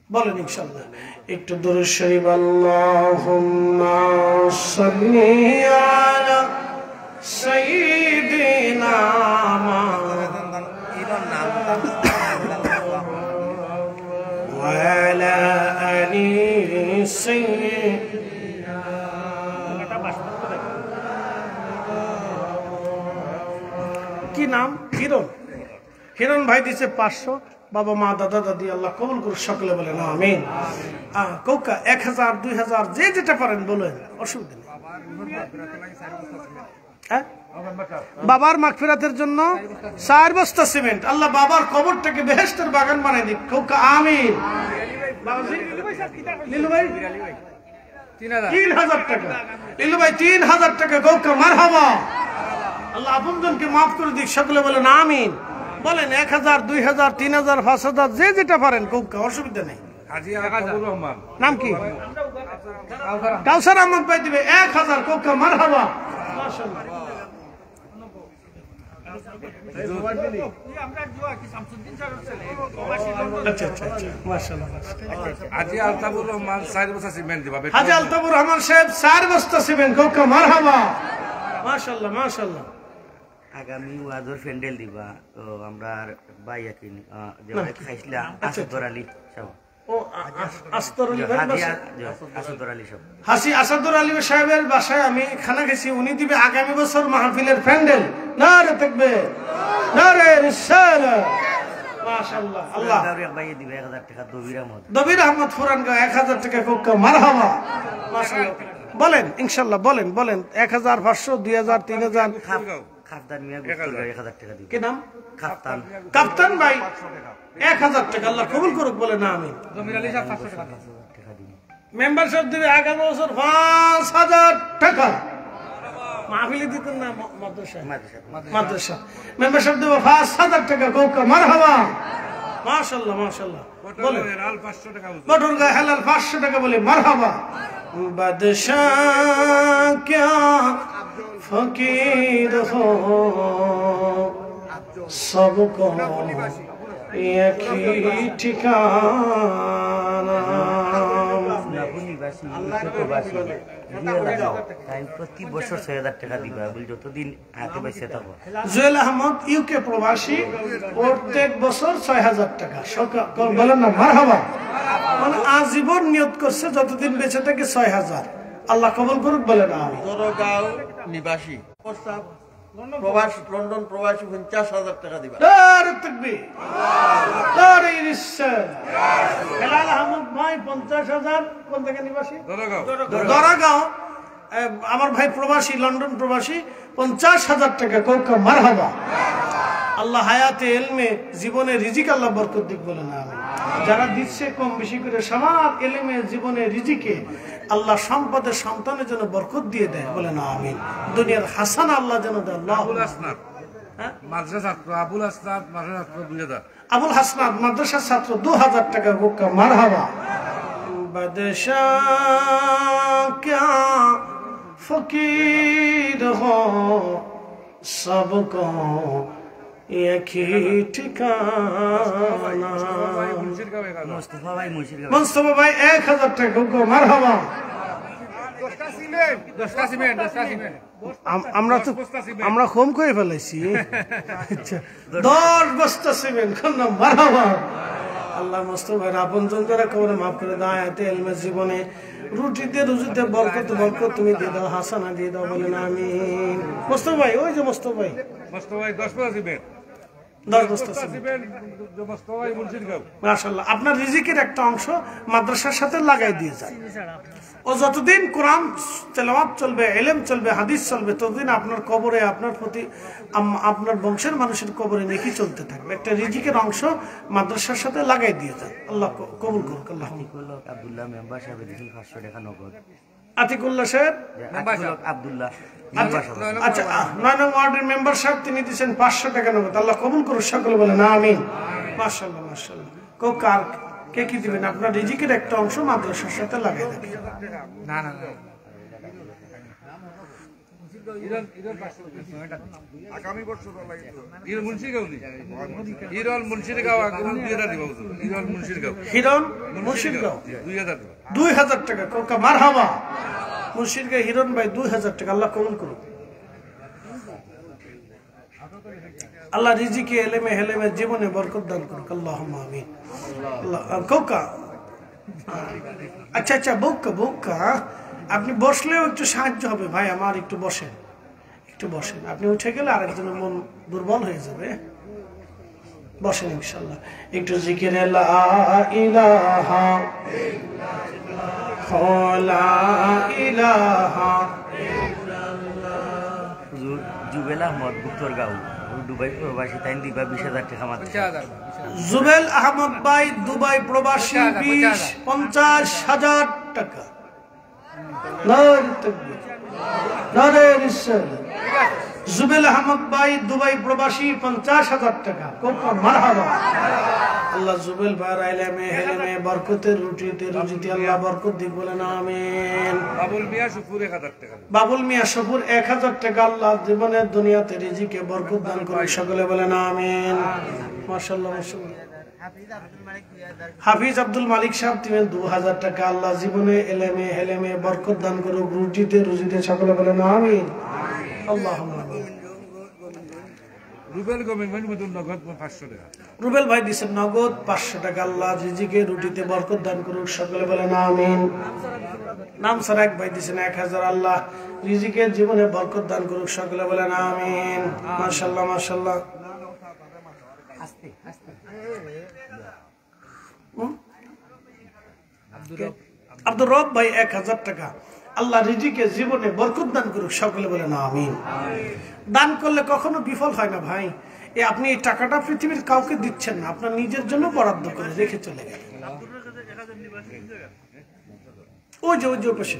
বলেন ইনশাআল্লাহ। একটু দুরূদ শরীফ, আল্লাহুম্মা সাল্লি আলা সাইয়্যিদিনা ওয়া আলা আলি সাইয়্যিদিনা। কি নাম? হিরণ। হিরণ ভাই দিছে 500। বাবা মা দাদা দাদি আল্লাহ কবুল করুক, সকলে বলেন আমিন। কৌকা 1,000, 2,000 যে যেটা পারেন বলেন, অসুবিধা নেই। বাবার মাগফিরাতের জন্য 4 বস্তা সিমেন্ট, আল্লাহ বাবার কবরটাকে বেহেশতের বাগান বানাই দিক, কৌকা আমিন। লিলু ভাই 3,000 টাকা, লিলু ভাই 3,000 টাকা, কৌকা মারহাবা। আল্লাহ আপনজনকে মাফ করে দিক, সকলে বলেন আমিন। বলেন 1,000, 2,000, 3,000, 5,000 যে যেটা পারেন কৌকা, অসুবিধা নেই। নাম কি? কাউসার আহমদ ভাই দিবে 1,000, কৌকা মারহাবা। মাশাআল্লাহ। আচ্ছা আচ্ছা আচ্ছা, মাশাআল্লাহ। আজি আলতাফুর রহমান 4 বস্তা সিমেন্ট দিবা। হাজী আলতাফুর রহমান সাহেব 4 বস্তা সিমেন্ট, কৌকা মারহাবা। মাশাআল্লাহ মাশাআল্লাহ। আগামী ওয়াজর প্যান্ডেল দিবা, তো আমরা ভাই আকিন যে খাইছিলা আসাদুর আলী সাহেব, ও আস্তর আলী ভাই, আসাদুর আলী সাহেব, হাসি আসাদুর আলী সাহেবের বাসায় আমি খানা খেয়েছি, উনি দিবে আগামী বছর মাহফিলের প্যান্ডেল। নারে তাকবীর, নারে রিসালাত। মাশাআল্লাহ। আল্লাহ ভাই দিবে 1,000 টাকা। দবির আহমদ ফুরান গা 1,000 টাকা, কৌকা মারহাবা। মাশাআল্লাহ। বলেন ইনশাআল্লাহ, বলেন বলেন 1,000, 500, 2,000, 3,000। খাফতান মিয়া 1,000 টাকা দিবে। কি নাম? খাফতান। কাপ্তান ভাই 1,000 টাকা, আল্লাহ কবুল করুক, বলে না আমিন। জমির আলী সাহেব 500 টাকা দিবে। মেম্বারশিপ দিবে আগামী বছর 5,000 টাকা। মাহফিলে দিতেন না মাদ্রাসা? মাদ্রাসা মেম্বারশিপ দেবো 5,000 টাকা, কৌকা মারহাবা। মাশাআল্লাহ মাশাআল্লাহ। বলেন 500 টাকা। বটুর গায়ে হালাল 500 টাকা, বলে মারহাবা। বাদশাহ क्या फकीर हो सबको एक ही ठिकाना। প্রতি বছর 6,000 টাকা দিবা, যতদিন হাতে পাইছে থাকো। জুয়েল আহমদ ইউকে প্রবাসী, প্রত্যেক বছর 6,000 টাকা। বলেন না মারহাবা। মানে আজীবন নিয়ত করছে যতদিন বেঁচে থাকে 6,000। আল্লাহ কবুল করুক, বলে না আমি। দরগাঁও নিবাসী লন্ডন প্রবাসী 50,000 টাকা দিবা। নারে তাকবীর, নারে রিসালাত। হেলাল আহমদ ভাই 50,000 কোন থেকে নিবাসী? দরাগাঁও। আমার ভাই প্রবাসী, লন্ডন প্রবাসী, 50,000 টাকা। কৌকা মারহাবা। আল্লাহ হায়াতে এলমে জীবনে রিজিক আল্লাহ বরকত দিক বলে না আমি। যারা দিচ্ছে কম বেশি করে সবার এলেমে জীবনে রিজিকে আল্লাহ সম্পদের সন্তানের জন্য বরকত দিয়ে দেয় বলে না আমি। দুনিয়ার হাসান আল্লাহ যেন দেয়। আল্লাহ আবুল হাসনাত মাদ্রাসা ছাত্র, আবুল হাসনাত মাদ্রাসা ছাত্র 2000। আবুল হাসনাত মাদ্রাসার ছাত্র 2000 টাকা। গোক্কা মারহাবা। বাদশাহ ক্যা ফকির হো সবকো একই ঠিকানা। মুস্তফা ভাই মুন্সিরগাঁও। মুস্তফা ভাই 1000 টাকা। গোক্কা মারহাবা। আমরা কম করে ফেলাইছি। 10 বস্তা সিমেন্ট। মারহাবা। আল্লাহ মুস্তফা ভাইয়ের আপনজন যারা কবরে মাফ করে দাও। হায়াতে এলমে জীবনে রুটিতে রুজিতে বরকত বরকত তুমি দিয়ে দাও, হাসানা দিয়ে দাও বলেন আমিন। মুস্তফা ভাই, ওই যে মুস্তফা ভাই 10 বস্তা সিমেন্ট। 10 বস্তা সিমেন্ট। মাশাআল্লাহ। আপনার রিজিকের একটা অংশ মাদ্রাসার সাথে লাগাই দিয়ে যায়। ও যতদিন কোরআন তেলাওয়াত চলবে, ইলম চলবে, হাদিস চলবে, ততদিন আপনার কবরে, আপনার প্রতি, আপনার বংশের মানুষের কবরে নেকি চলতে থাকবে। একটা রিজিকের অংশ মাদ্রাসার সাথে লাগাই দিয়ে যায়। আল্লাহ কবুল করুক। আল্লাহ। আব্দুল্লাহ মেম্বার সাহেব দিয়েছেন 500 টাকা নগদ। আতিকুল্লাহ সাহেব, আব্দুল্লাহ। আচ্ছা, 9 নং ওয়ার্ডের মেম্বার সাহেব তিনি দিয়েছেন 500 টাকা নগদ। আল্লাহ কবুল করুক। সকলে বলেন আমিন। মাশাআল্লাহ, মাশাআল্লাহ। কার কে কি দিবেন? আপনার রিজিকের একটা অংশ মাদ্রাসার সাথে লাগাই দেবেন। না না আগামী বছর হিরণ মুন্সিরগাঁও হিরণ মুন্সিরগাঁও 2000 টাকা। কোকা মারহাবা। মুন্সিরগাঁও হিরণ ভাই 2000 টাকা। আল্লাহ কবুল করুন। আল্লাহ রিজিকে এলেমে হেলেমে জীবনে বরকত দান করুক। আল্লাহুম্মা আমিন। কোকা, আচ্ছা আচ্ছা, বোকা আপনি বসলেও একটু সাহায্য হবে ভাই আমার। একটু বসেন, একটু বসেন। আপনি উঠে গেলে আরেকজনের মন দুর্বল হয়ে যাবে। বসেন ইনশাআল্লাহ। একটু জিকিরে লা ইলাহা লা ইলাহা। জুবেল আহমদ বুক্তরগাঁও দুবাই প্রবাসী, তাই দিবা 20,000 টাকা মাত্র। জুবেল আহমদ ভাই দুবাই প্রবাসী 50,000 টাকা। জুবেল আহমদ ভাই দুবাই প্রবাসী 50,000 টাকা। কোকা মারহাবা। আল্লাহ জুবেল ভাইয়ের ইলমে হেলেমে বরকতের রুটিতে রুজিতে আল্লাহ বরকত দিক বলেন আমিন। বাবুল মিয়া সুপুর 1000 টাকা। বাবুল মিয়া সুপুর 1000 টাকা। আল্লাহ জীবনের দুনিয়াতে রিজিকে বরকত দান করুন। সকলে বলেন আমিন। মাশাআল্লাহ, মাশাআল্লাহ। হাফিজ আব্দুল মালিক সাহেব তিনি 2000 টাকা। আল্লাহ জীবনে এলেমে হেলেমে বরকত দান করুক, রুটিতে রুজিতে। সকলে বলেন আমিন। আল্লাহুম্মা আমিন। রুবেল গোবিন্দ নগদ 500 টাকা। রুবেল ভাই দিয়েছেন নগদ 500 টাকা। আল্লাহ রিজিকে রুটিতে বরকত দান করুক। সকলে বলেন আমিন। নাম সারাক ভাই দিয়েছেন 1000। আল্লাহ রিজিকে জীবনে বরকত দান করুক। সকলে বলেন আমিন। মাশাআল্লাহ, মাশাআল্লাহ। আব্দুর রব ভাই 1000 টাকা। আল্লাহ রিজিকে জীবনে বরকত দান করুক। সকলে বলেন আমিন। দান করলে কখনো বিফল হয় না ভাই। আপনি এই টাকাটা পৃথিবীর কাউকে দিচ্ছেন না, আপনার নিজের জন্য বরাদ্দ করে রেখে চলে গেলেন। ওই যে পাশে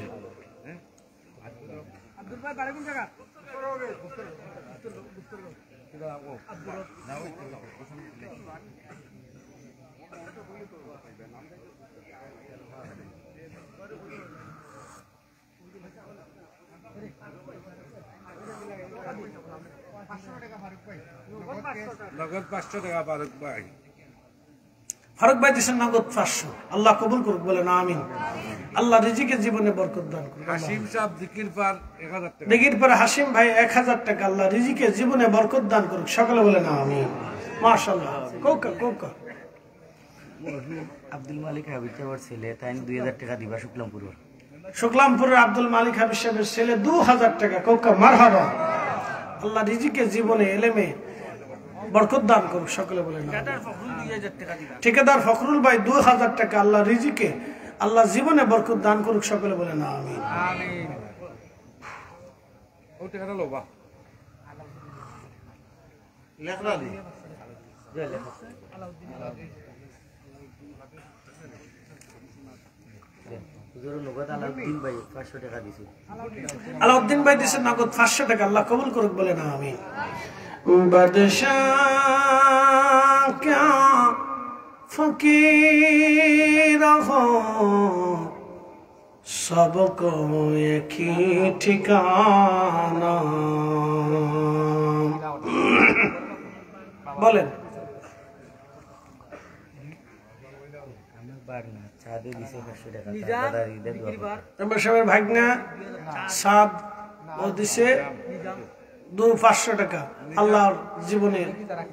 নগদ 500 টাকা ফারুক ভাই। ফারুক ভাই দিচ্ছেন নগদ 500। আল্লাহ কবুল করুক বলেন আমিন। আল্লাহ রিজিকে জীবনে বরকত দান করুক। হাসিম সাহেব দিকির পার 1000 টাকা। দিকির পার হাসিম ভাই 1000 টাকা। আল্লাহ রিজিকে জীবনে বরকত দান করুক। সকলে বলেন আমিন। মাশাআল্লাহ। কোকা কোকা আব্দুল মালিক হাবিব সাহেবের ছেলে, তাই 2000 টাকা দিবা শুক্লামপুর। শুক্লামপুরের আব্দুল মালিক হাবিব সাহেবের ছেলে 2000 টাকা। কোকা মারহাবা। আল্লাহ রিজিকে জীবনে এলেমে বরকত দান করুক, সকলে বলেন আমিন। ঠিকাদার ফখরুল ভাই 2000 টাকা আল্লাহ রিজিকে আল্লাহ জীবনে বরকত দান করুক, সকলে বলেন আমিন। আমিন। ও টাকাটা লোবা লেখনা দি আলাউদ্দিন ভাই দিয়েছেন নগদ 500 টাকা, আল্লাহ কবুল করুক, বলেন আমিন। বাদশাহ ক্যা ফকির হো সবকো এক হি ঠিকানা। বলেন সাহেবের ভাগনা সাদ ও দিছে 500 টাকা, আল্লাহর জীবনে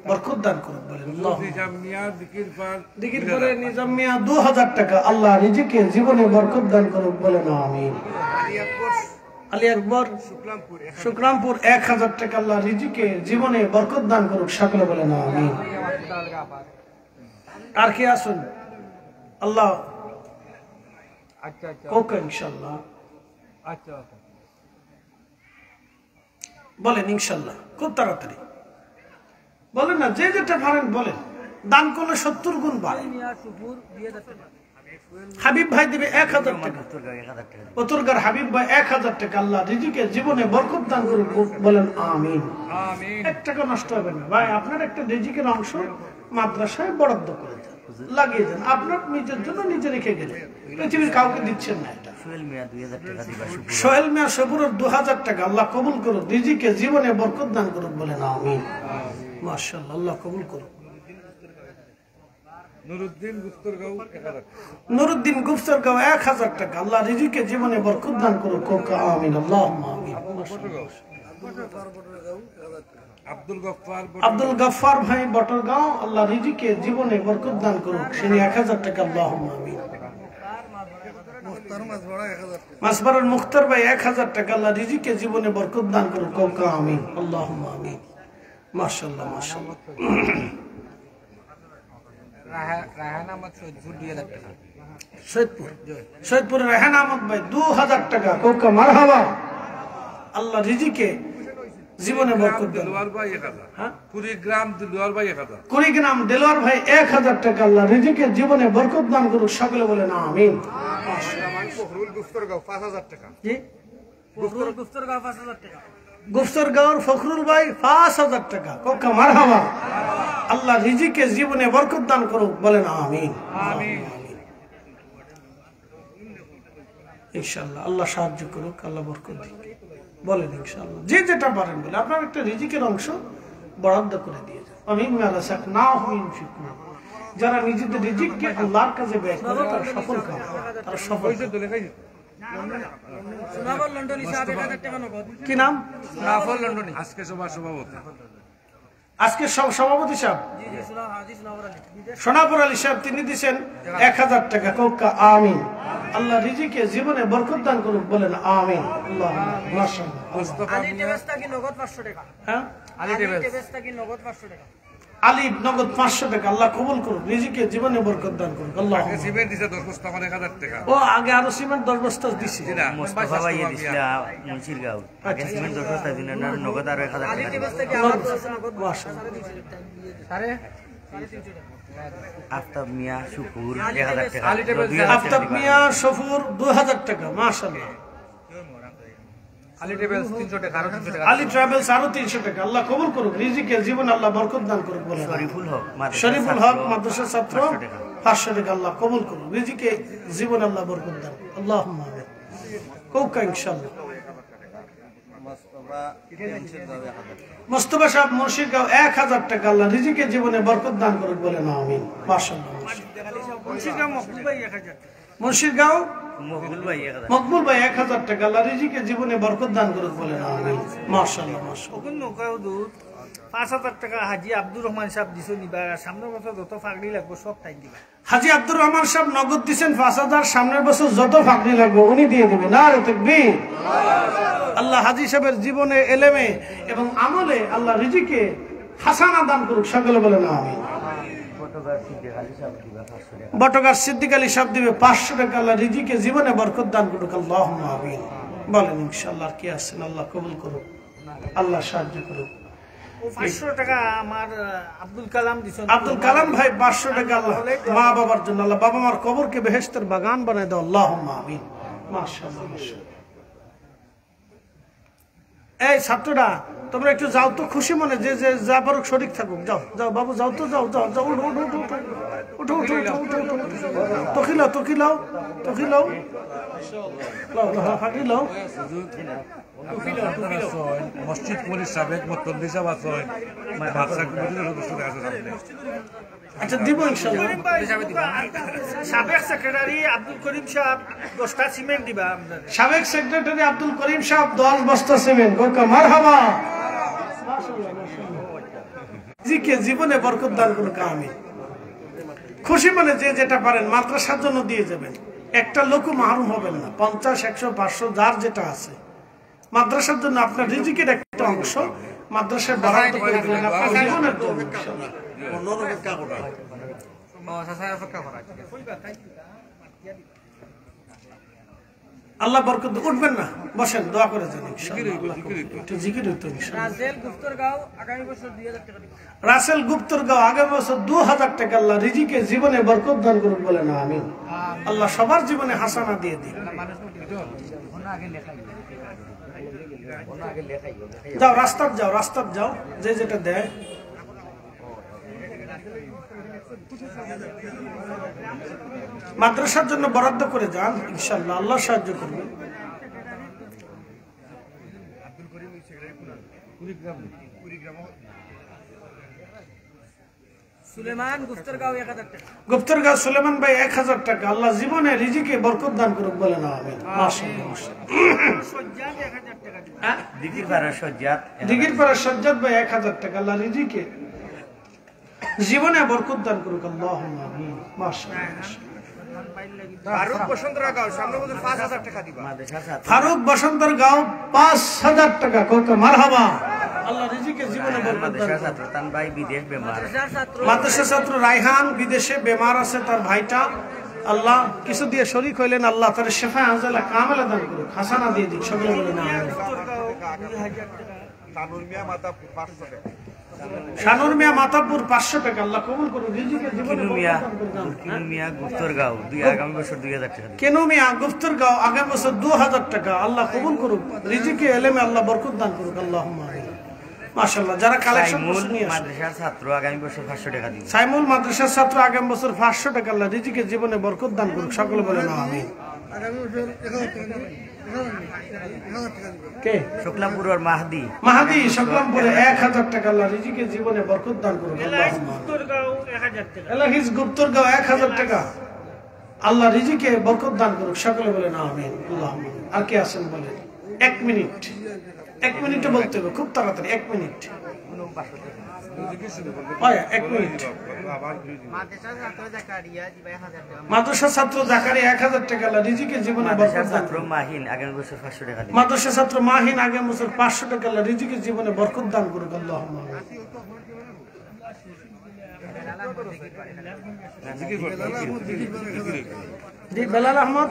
বরকত দান করুন, বলেন নিজাম মিয়া দিকির পার দিকির পরে নিজাম মিয়া 2000 টাকা, আল্লাহ রিজিকে জীবনে বরকত দান করুন, বলেন আমিন। আলী আকবর শুকরামপুর 1000 টাকা, আল্লাহ রিজিকে জীবনে বরকত দান করুক, সকলে বলেন আমিন। আর কি আসুন আল্লাহ কোক ইনশাআল্লাহ বলেন ইনশাআল্লাহ, খুব তাড়াতাড়ি বলেন না, যে যেটা পারেন বলেন। দান করলে 70 গুণ বাড়ে। হাবিব ভাই দিবে 1000 টাকা, পতরগার হাবিব ভাই 1000 টাকা, আল্লাহ রিজিকে জীবনে বরকত দান করুক, বলেন আমিন। 1 টাকা নষ্ট হবে না ভাই, আপনার একটা রিজিকের অংশ মাদ্রাসায় বরাদ্দ করে দেন, লাগিয়ে দেন, আপনার নিজের জন্য নিজে রেখে গেলেন, পৃথিবীর কাউকে দিচ্ছেন না। এটা সোহেল মিয়া সবুরের 2000 টাকা, আল্লাহ কবুল করুক, রিজিকে জীবনে বরকত দান করুক, বলেন আমিন। মাশাআল্লাহ, আল্লাহ কবুল করুক। নুরুদ্দিন গুপ্তরগাঁও 1000 নুরুদ্দিন গুপ্তরগাঁও 1000 টাকা, আল্লাহ রিজিকে জীবনে বরকত দান করুক, আমিন। আল্লাহুম্মা আমিন। আব্দুল গফফার ভাই বটরগাঁও, আল্লাহ রিজিকে জীবনে বরকত দান করুক, তিনি 1000 টাকা, আল্লাহুম্মা আমিন। মাসবারুল মুখতার ভাই 1000 টাকা, আল্লাহ রিজিকে জীবনে বরকত দান করুক, আমিন। আল্লাহুম্মা আমিন। মাশাআল্লাহ মাশাআল্লাহ। রায়হান আহমদ সৈয়দপুর 2000 টাকা, সৈয়দপুর রায়হান আহমদ ভাই 2000 টাকা, কোকা মারহাবা, আল্লাহ রিজিকে জীবনে বরকত দান। দিলওয়ার ভাই 1000, কুড়িগ্রাম দিলওয়ার ভাই 1000, কুড়িগ্রাম দেলোয়ার ভাই 1000 টাকা, আল্লাহ রিজিকে জীবনে বরকত দান করুক, সকলে বলেন আমিন। ফখরুল গুপ্তরগাঁও 5000 টাকা, জি গুপ্তরগাঁও 5000 টাকা, গুফতরগাঁওর ফখরুল ভাই 5000 টাকা, কোকা মারহাবা, আল্লাহ রিজিকে জীবনে বরকত দান করুক, বলেন আমিন। ইনশাআল্লাহ আল্লাহ সাহায্য করুক, আল্লাহ বরকত দিক, বলেন ইনশাআল্লাহ। যে যেটা পারেন বলে আপনার একটা রিজিকের অংশ বরাদ্দ করে দিয়ে যান। আমিন মারাসাক না হুইন ফিকুন, যারা নিজেদের রিজিককে আল্লাহর কাজে ব্যয় করে তারা সফল কাম, তারা সফল। সুনাবল লন্ডন হিসাবে 1000 টাকা নগদ। কি নাম? সুনাবল লন্ডন। আজকে সভাপতি, আজকে সভাপতি সাহেব সোনাপুর আলী সাহেব, তিনি দিচ্ছেন 1000 টাকা, কোকা আমিন। আল্লাহ রিজিকে জীবনে বরকত দান করুক, বলেন আমিন। আল্লাহ মাশাআল্লাহ। আলী টেবেস্তা কি নগদ 500 টাকা, হ্যাঁ আলী টেবেস্তা কি নগদ 500 টাকা, আলী নগদ 500 টাকা, আল্লাহ কবুল করুক, রিজিকে জীবনে বরকত দান করুক, আল্লাহ। সিমেন্ট দিছে 10 বস্তা, 1000 টাকা। ও আগে আরো সিমেন্ট 10 বস্তা দিছি, মোস্তফা ভাই দিছিল মুন্সিরগাঁও, আগে সিমেন্ট 10 বস্তা দিন, নগদ আর 1000 আলী টাকা। টেবেস্তা কি আমার আছে নগদ মাশাআল্লাহ। 350 আফতাব মিয়া শুকুর 1000 টাকা, আফতাব মিয়া সফুর 2000 টাকা, মাশাআল্লাহ। আলী টেবেলস 300 টাকা, আরো 300 টাকা, আলী ট্রাভেলস আরো 300 টাকা, আল্লাহ কবুল করুক, রিজিকে জীবনে আল্লাহ বরকত দান করুক, বলেন শরীফুল হক শরীফুল হক মাদ্রাসা ছাত্র 500 টাকা, আল্লাহ কবুল করুক, রিজিকে জীবনে আল্লাহ বরকত দান করুক, আল্লাহুম্মা আমিন। কোকা ইনশাআল্লাহ। মোস্তফা সাহেব মুন্সিরগাঁও 1000 টাকা, আল্লাহ রিজিকে জীবনে বরকত দান করুক, বলেন আমিন। মাশাআল্লাহ। মুন্সিরগাঁও মকবুল ভাই 1000 টাকা, মুন্সিরগাঁও মকবুল ভাই মকবুল ভাই 1000 টাকা আল্লাহ রিজিকে জীবনে বরকত দান করুক বলেন আমিন মাশাআল্লাহ মাশাআল্লাহ ওখানে নৌকা দুধ 5,000 টাকা হাজি আব্দুর রহমান সাহেব দিছো নিবা সামনের বছর যত ফাগড়ি লাগবে সব টাইম দিবা হাজি আব্দুর রহমান সাহেব নগদ দিবেন 5000 সামনের বছর যত ফাকরি লাগবে উনি দিয়ে দিবেন নারে তাকবীর আল্লাহ হাজি সাহেবের জীবনে এলেমে এবং আমলে আল্লাহ রিজিকে হাসানা দান করুক সকলে বলেন আমিন বটগার সিদ্দিক আলী সাহেব দিবে 500 টাকা আল্লাহ রিজিকে জীবনে বরকত দান করুক আল্লাহুম্মা আমিন বলেন ইনশাআল্লাহ কি আছেন আল্লাহ কবুল করুক আল্লাহ সাহায্য করুক 500 টাকা আমার আব্দুল কালাম দিছো আব্দুল কালাম ভাই 500 টাকা আল্লাহ মা বাবার জন্য আল্লাহ বাবা মার কবরকে বেহেশতের বাগান বানায় দাও আল্লাহুম্মা আমিন মাশাআল্লাহ মাশাআল্লাহ এই ছাত্ররা তোমরা একটু যাও তো খুশি মনে যে যে যা পারো শরীক থাকুক যাও যাও বাবু যাও তো যাও যাও যাও উঠো উঠো উঠো উঠো উঠো উঠো উঠো তখিলাও তখিলাও তখিলাও লাও লাও হাকি লাও মসজিদ কমিটির সাবেক মুতল্লি সাহেব আছেন বাদশা কমিটির সদস্য আছেন আপনি আচ্ছা দিব ইনশাআল্লাহ সাবেক সেক্রেটারি আব্দুল করিম সাহেব 10টা সিমেন্ট দিবা আপনাদের সাবেক সেক্রেটারি আব্দুল করিম সাহেব 10 বস্তা সিমেন্ট গোকা মারহাবা মাশাআল্লাহ মাশাআল্লাহ জিকে জীবনে বরকত দান করুক আমিন খুশি মনে যে যেটা পারেন মাদ্রাসার জন্য দিয়ে যাবেন একটা লোকও মাহরুম হবেন না 50 100 500 যার যেটা আছে মাদ্রাসার জন্য আপনার রিজিকের একটা অংশ মাদ্রাসায় বরাদ্দ করে দিলেন আপনার জীবনের জন্য ইনশাআল্লাহ আল্লাহ বরকত উঠবেন না বসেন দোয়া করে যান একটু জিকির হইতো রাসেল গুপ্তরগাঁও আগামী বছর 2000 টাকা দিবা রাসেল গুপ্তরগাঁও আগামী বছর 2000 টাকা আল্লাহ রিজিকে জীবনে বরকত দান করুক বলে না আমিন আল্লাহ সবার জীবনে হাসানা দিয়ে দিন যাও রাস্তাত যাও যে যেটা দেয় মাদ্রাসার জন্য বরাদ্দ করে যান ইনশাআল্লাহ আল্লাহ সাহায্য করবে সুলেমান গুপ্তরগাঁও 1000 টাকা গুপ্তরগাঁও সুলেমান ভাই 1000 টাকা আল্লাহ জীবনে রিজিকে বরকত দান করুক বলে না আমিন মাশাআল্লাহ সজ্জাদ 1000 টাকা দিবা দিঘির পাড়ার সজ্জাদ দিঘির পাড়ার সজ্জাদ ভাই 1000 টাকা আল্লাহ রিজিকে জীবনে বরকত দান করুক আল্লাহুম্মা আমিন মাশাআল্লাহ ফারুক বসন্তরাগাঁও সামনে বছর 5000 টাকা দিবা ফারুক বসন্তরগাঁও 5000 টাকা কোকা মারহাবা আল্লাহ রিজিকে জীবনে বরকত দান করুক ছাত্র তান ভাই বিদেশ বেমার মাদ্রাসা ছাত্র রায়হান বিদেশে বেমার আছে তার ভাইটা আল্লাহ কিছু দিয়ে শরীক হইলেন আল্লাহ তার শিফা আজলা কামেলা দান করুক হাসানা দিয়ে দিক সকলে বলেন আমিন শানুর মিয়া মাতাপুর 500 টাকা আল্লাহ কবুল করুন রিজিকে জীবনে কিনু মিয়া গুপ্তরগাঁও আগামী বছর 2000 টাকা দিবেন কেনু মিয়া গুপ্তরগাঁও আগামী বছর 2000 টাকা আল্লাহ কবুল করুক রিজিকে এলেমে আল্লাহ বরকত দান করুক আল্লাহুম্মা আমিন মাশাআল্লাহ যারা কালেকশন নিয়ে আসে মাদ্রাসার ছাত্র আগামী বছর 500 টাকা দিবেন সাইমুল মাদ্রাসার ছাত্র আগামী বছর 500 টাকা আল্লাহ রিজিকে জীবনে বরকত দান করুক সকলে বলেন আমিন আগামী বছর 1000 টাকা দিবেন কে শুক্লাপুরের মাহদি মাহাদি শুক্লামপুরে 1000 টাকা আল্লাহ রিজিকে জীবনে বরকত দান করুক আল্লাহুম্মা গুপ্তরগাঁও 1000 টাকা এলাহিস গুপ্তরগাঁও 1000 টাকা আল্লাহ রিজিকে বরকত দান করুক সকলে বলেন আমিন আল্লাহুম্মা আর কে আছেন বলেন 1 মিনিট 1 মিনিটে বলতে হবে খুব তাড়াতাড়ি 1 মিনিট হয় 1 মিনিট মাদ্রাসা ছাত্র জাকারিয়া 1000 টাকা আল্লাহ রিজিকে জীবনে বরকত দান ছাত্র করুক মাহিন আগামী বছর 500 টাকা দিবেন মাদ্রাসা ছাত্র মাহিন আগামী বছর 500 টাকা আল্লাহ রিজিকে জীবনে বরকত দান করুক আল্লাহুম্মা বেলাল আহমদ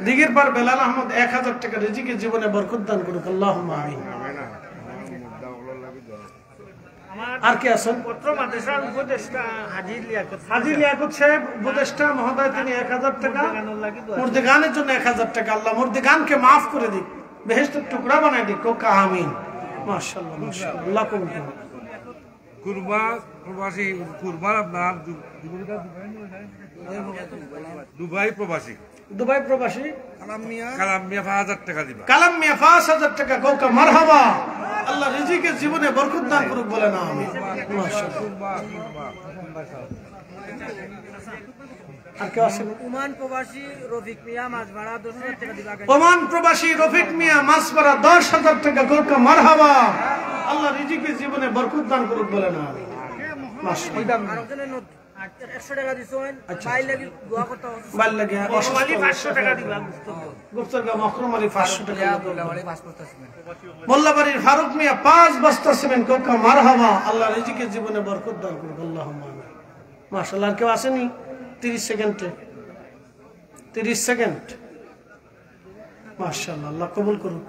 দিঘির পার বেলাল আহমদ 1000 টাকা রিজিকে জীবনে বরকত দান করুক আল্লাহুম্মা আমিন আর কে আছেন পত্র মাদ্রাসার উপদেষ্টা হাজি লিয়াকত সাহেব উপদেষ্টা মহোদয় তিনি 1000 টাকা মুর্দিগানের জন্য 1000 টাকা আল্লাহ মুর্দিগানকে maaf করে দিক বেহেশতের টুকরা বানায় দিক কোকা আমিন মাশাআল্লাহ মাশাআল্লাহ আল্লাহ কবুল করুন কুরমা প্রবাসী কুরমার আপনার দুবাই প্রবাসী দুবাই প্রবাসী কালাম মিয়া 5000 টাকা দিবা কালাম মিয়া 5000 টাকা কোকা মারহাবা আল্লাহ রিজিকের জীবনে বরকত দান করুক বলে না আমিন মাশাআল্লাহ আর কেউ আসেনি? ওমান প্রবাসী রফিক মিয়া মাছ ভাড়া 10,000 টাকা দিবা। ওমান প্রবাসী রফিক মিয়া মাছ ভাড়া 10,000 টাকা। গোলকা মারহাবা। আল্লাহ রিজিকে জীবনে বরকত দান করুক বলে না। মাশাআল্লাহ। আর ওখানে 100 টাকা দিছেন। বাইর লাগি দোয়া করতে হবে। বাইর লাগি ওয়ালি 500 টাকা দিবা। গুপ্তরগা মখরুম আলী 500 টাকা। মোল্লাবাড়ির ফারুক মিয়া 5 বস্তা সিমেন্ট। গোলকা মারহাবা। আল্লাহ রিজিকে জীবনে বরকত দান করুক। আল্লাহুম্মা আমিন। মাশাআল্লাহ। আর কেউ আসেনি? 30 সেকেন্ডে 30 সেকেন্ড। মাশাআল্লাহ। আল্লাহ কবুল করুক।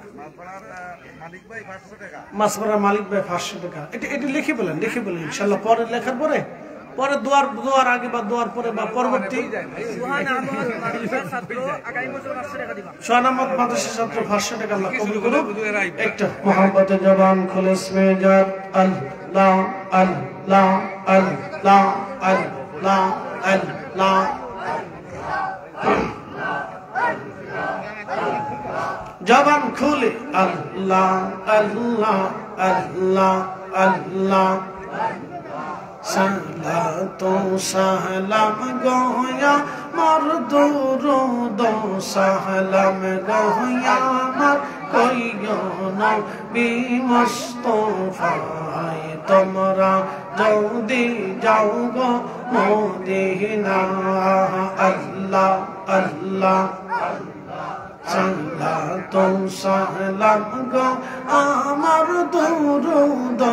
মাছপাড়ার মালিক ভাই 500 টাকা। এটা লিখে বলেন, লিখে বলেন ইনশাআল্লাহ। পরে লেখার পরে দোয়ার আগে বা দোয়ার পরে বা পরবর্তী। সুহান আহমদ মাদ্রাসার ছাত্র আগামী বছর 500 টাকা দিবা। সুহান আহমদ মাদ্রাসার ছাত্র 500 টাকা। আল্লাহ কবুল করুক। একটা মোহাম্মতে জবান খুলিস মে জাত আল্লাহ আল্লাহ আল্লাহ আল্লাহ আল্লাহ। জবান খুলে আল্লাহ আল্লাহ আল্লাহ আল্লাহ। সালাতু সালাম গোয়া মোর দুরুদ সালাম গোয়া মোর কইও নবী মুস্তাফায় তোমরা যদি যাও গো মদিনা। আল্লাহ আল্লাহ সালাতু সালাম গো আমার দুরুদ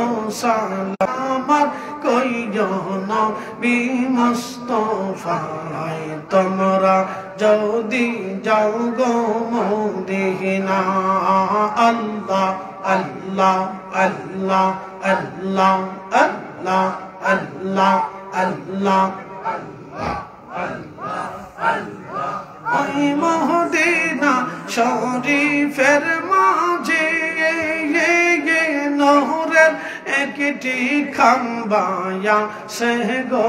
সালাম আমার কইও নবী মুস্তাফায় তোমরা যদি যাও গো মদিনা। আল্লাহ আল্লাহ আল্লাহ আল্লাহ আল্লাহ আল্লাহ আল্লাহ। ওই মদিনা শরীফের মাঝে নহরের একটি খাম্বায়া সে গো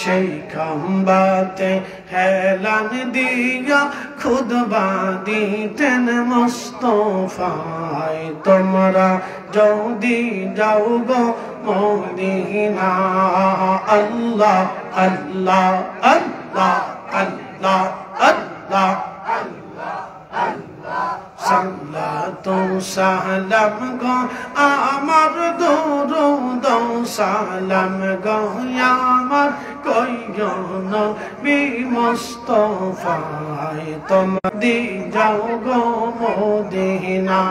সেই খাম্বাতে হেলান দিয়া খুদবা দিতেন মুস্তাফায় তোমরা যদি যাও গো মদিনা। আল্লাহ আল্লাহ আল্লাহ আল্লাহ আল্লাহ সালাতু সালাম গো আমার দুরুদ সালাম গো আমার কইও নবী মুস্তাফায় তোমরা দি যাও গো মদিনা।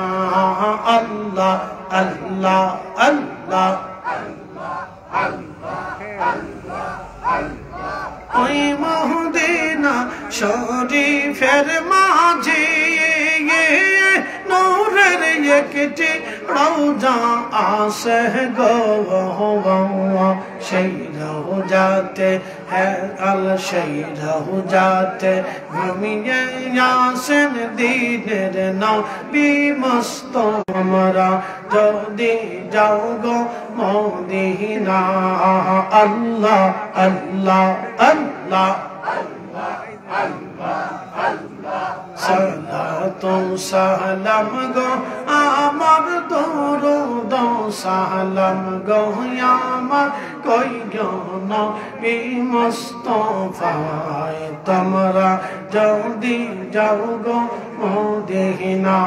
আল্লাহ আল্লাহ আল্লাহ ওই মদিনা শরীফের মাঝে নূরের একটি রওজা আছে গো সেই রওজাতে সেই রওজাতে ঘুমিয়ে আসেন দিনের নবী মুস্তাফা। তোমরা যদি যাও গো মদিনা। আল্লাহ আল্লাহ আল্লাহ সালাতু সালাম গো আমার দুরুদ সালাম গো আমার কইও নবী মুস্তাফায় তোমরা যদি যাও গো মদিনা।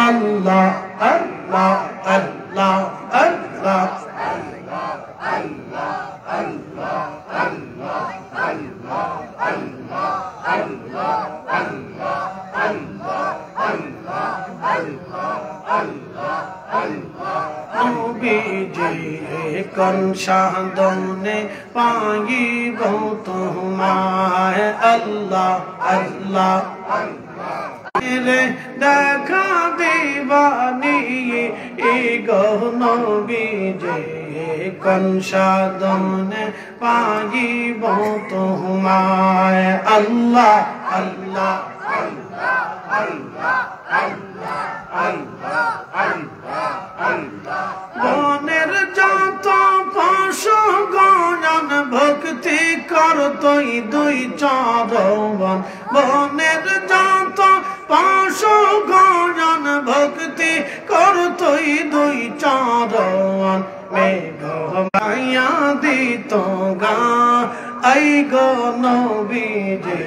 আল্লাহ আল্লাহ আল্লাহ আল্লাহ কোন সাধনে পাইব তোমায়। আল্লাহ আল্লাহ দেখা দিবানি গো নবী যে কোন সাধনে পাইব তোমায়। আল্লাহ আল্লাহ আল্লাহ আল্লাহ আল্লাহ আল্লাহ। বনের যত পশু গণ ভক্তি করতই দুই চরণ। বনের যত পশু গণ ভক্তি করতই দুই চরণ। মেঘ মায়া দিত গা আই গো নবীজি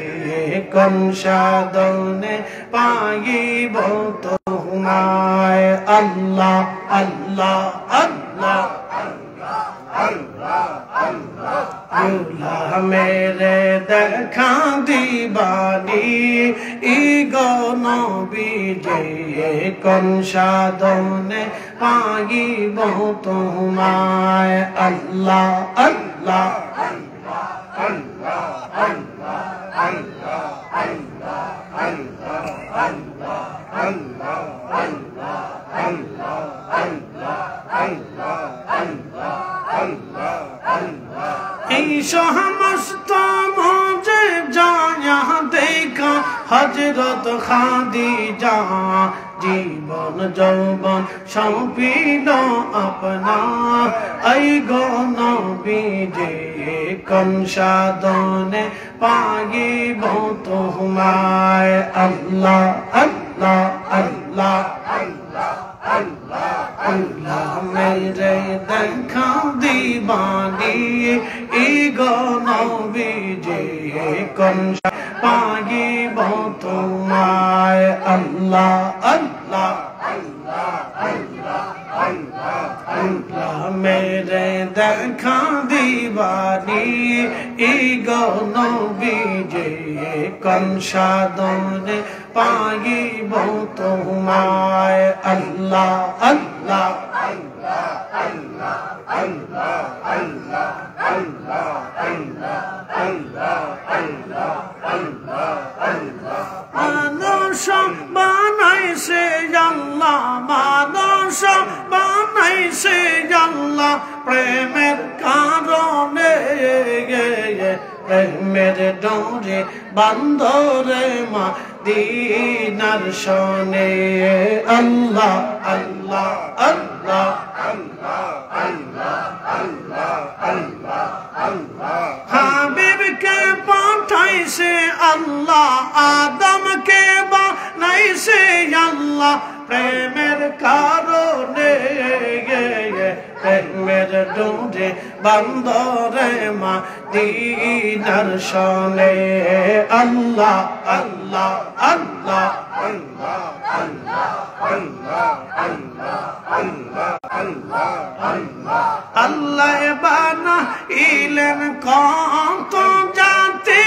কোন সাধনে পাইব তোমায় আল্লাহ আল্লাহ আল্লাহ আল্লাহ মেরে দেখা দিবানি ইগো নবীজি কোন সাধনে পাইব তোমায় আল্লাহ আল্লাহ এই সমস্ত মজে জায়া দেখা হযরত খাদিজা জীবন যৌবন সৌঁপিল আপনা এই গো নবীজি কোন সাধনে পাইব তোমায় আল্লাহ আল্লাহ আল্লাহ আল্লাহ মেরে দেখা দিবানি ইগো নবীজি কোন পাইব তোমায় আল্লাহ আল্লাহ আল্লাহ মেরে দেখা দিবানি ইগো নবীজি কোন সাধনে পাইব তোমায় আল্লাহ আল্লাহ মানুষ বানাইছে আল্লাহ মানুষ বানাইছে আল্লাহ প্রেমের কারণে প্রেমের ডোরে বান্ধরে মা দিনার শোনে আল্লাহ আল্লাহ আল্লাহ হাবিবকে পাঠাইছে আল্লাহ আদমকে বানাইছে আল্লাহ প্রেমের কারণে প্রেমের ডোরে বান্ধরে মা দিনার শোনে আল্লাহ আল্লাহ আল্লাহ আল্লাহ বানাইলেন কত জাতি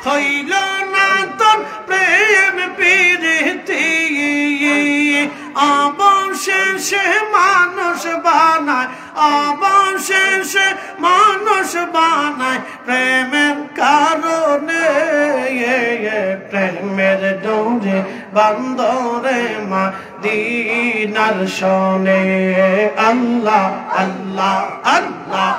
হইল না তোর প্রেম প্রীতি অবশেষে মানুষ বানায় অবশেষে মানুষ বানায় প্রেমের কারণে প্রেমের ডোরে বান্ধরে মা দিনার শোনে আল্লাহ আল্লাহ আল্লাহ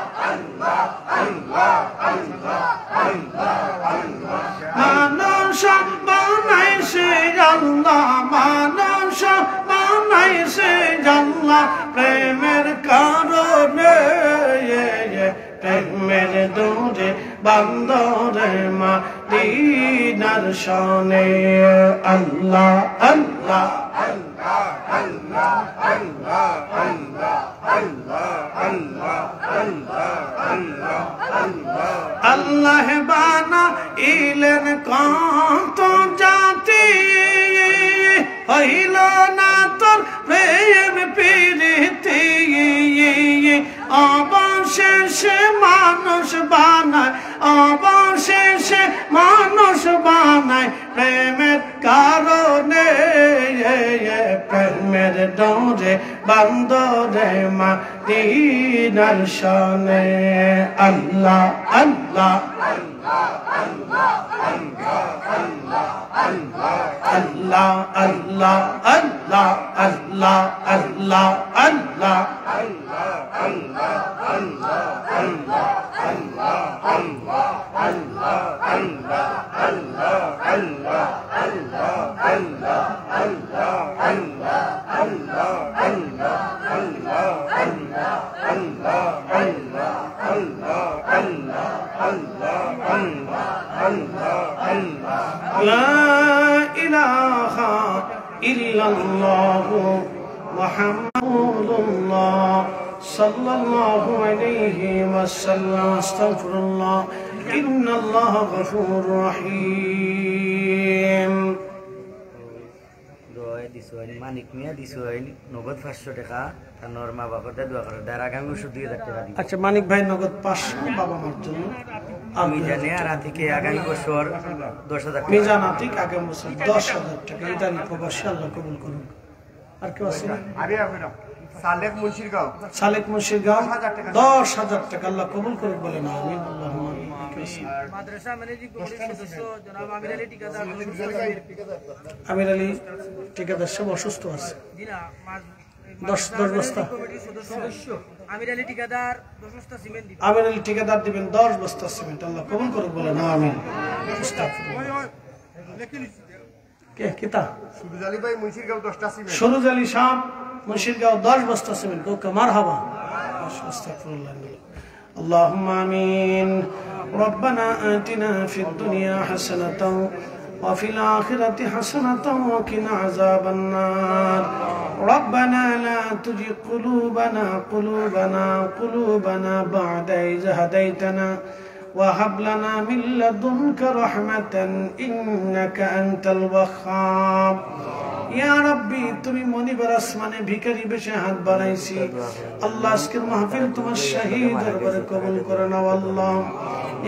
মানুষ বানাইছে আল্লাহ মানুষ বানাইছে আল্লাহ প্রেমের কারণে প্রেমের ডোরে বান্ধরে মা দিনার শোনে আল্লাহ আল্লাহ আল্লাহ বানাইলেন কত জাতি হইল না তোর প্রেম প্রীতি অবশেষে মানুষ বানায় অবশেষে মানুষ বানায় প্রেমের কারণে প্রেমের ডোরে বান্ধরে মা দিনার শোনে আল্লাহ আল্লাহ আল্লাহ আল্লাহ আল্লাহ আল্লাহ আল্লাহ আল্লাহ আল্লাহ لا إله إلا الله محمد الله صلى الله عليه وسلم استغفر الله إن الله غفور رحيم মানিক মিয়া দিছেন নগদ 500 টাকা তার নরমা বাবাতে দোয়া করে তার আগামী ওষুধ 2000 টাকা দিই। আচ্ছা মানিক ভাই নগদ 500 বাবা মার জন্য আমি জানি আর আতিকে আগামী বছর 10000 টাকা মিজান আতিক আগামী বছর 10000 টাকা ইতালি প্রবাসী আল্লাহ কবুল করুন। আর কেউ আছে সালেক মুন্সিরগাঁও সালেক মুন্সিরগাঁও 10000 টাকা আল্লাহ কবুল করুন বলেন আমিন আল্লাহুম্মা আমিন। মাদ্রাসা ম্যানেজিং কমিটির সদস্য জনাব আমির আলী ঠিকাদার আমির আলী ঠিকাদার সাহেব অসুস্থ আছে জিনা 10 বস্তা কমিটির সদস্য আমির আলী ঠিকাদার 10 বস্তা সিমেন্ট দিবেন। আমির আলী ঠিকাদার দিবেন 10 বস্তা সিমেন্ট আল্লাহ কবুল করুন বলেন আমিন। কে কিতা সুরুজ আলী ভাই মুন্সিরগাঁও 10টা সিমেন্ট সুরুজ আলী সাহেব মুন্সিরগাঁও 10 বস্তা সিমেন্ট ওকে মারহাবা আস্তাগফিরুল্লাহ। اللهم آمين. ربنا آتنا في الدنيا حسنة وفي الآخرة حسنة وقنا عذاب النار. ربنا لا تزغ قلوبنا بعد إذ هديتنا وهب لنا من لدنك رحمة إنك أنت الوهاب. ইয়া রাব্বি তুমি মনিবার আসমানে ভিখারি বেশে হাত বাড়াইছি আল্লাহ আজকের মাহফিল তোমার শাহী দরবারে কবুল করে নাও আল্লাহ।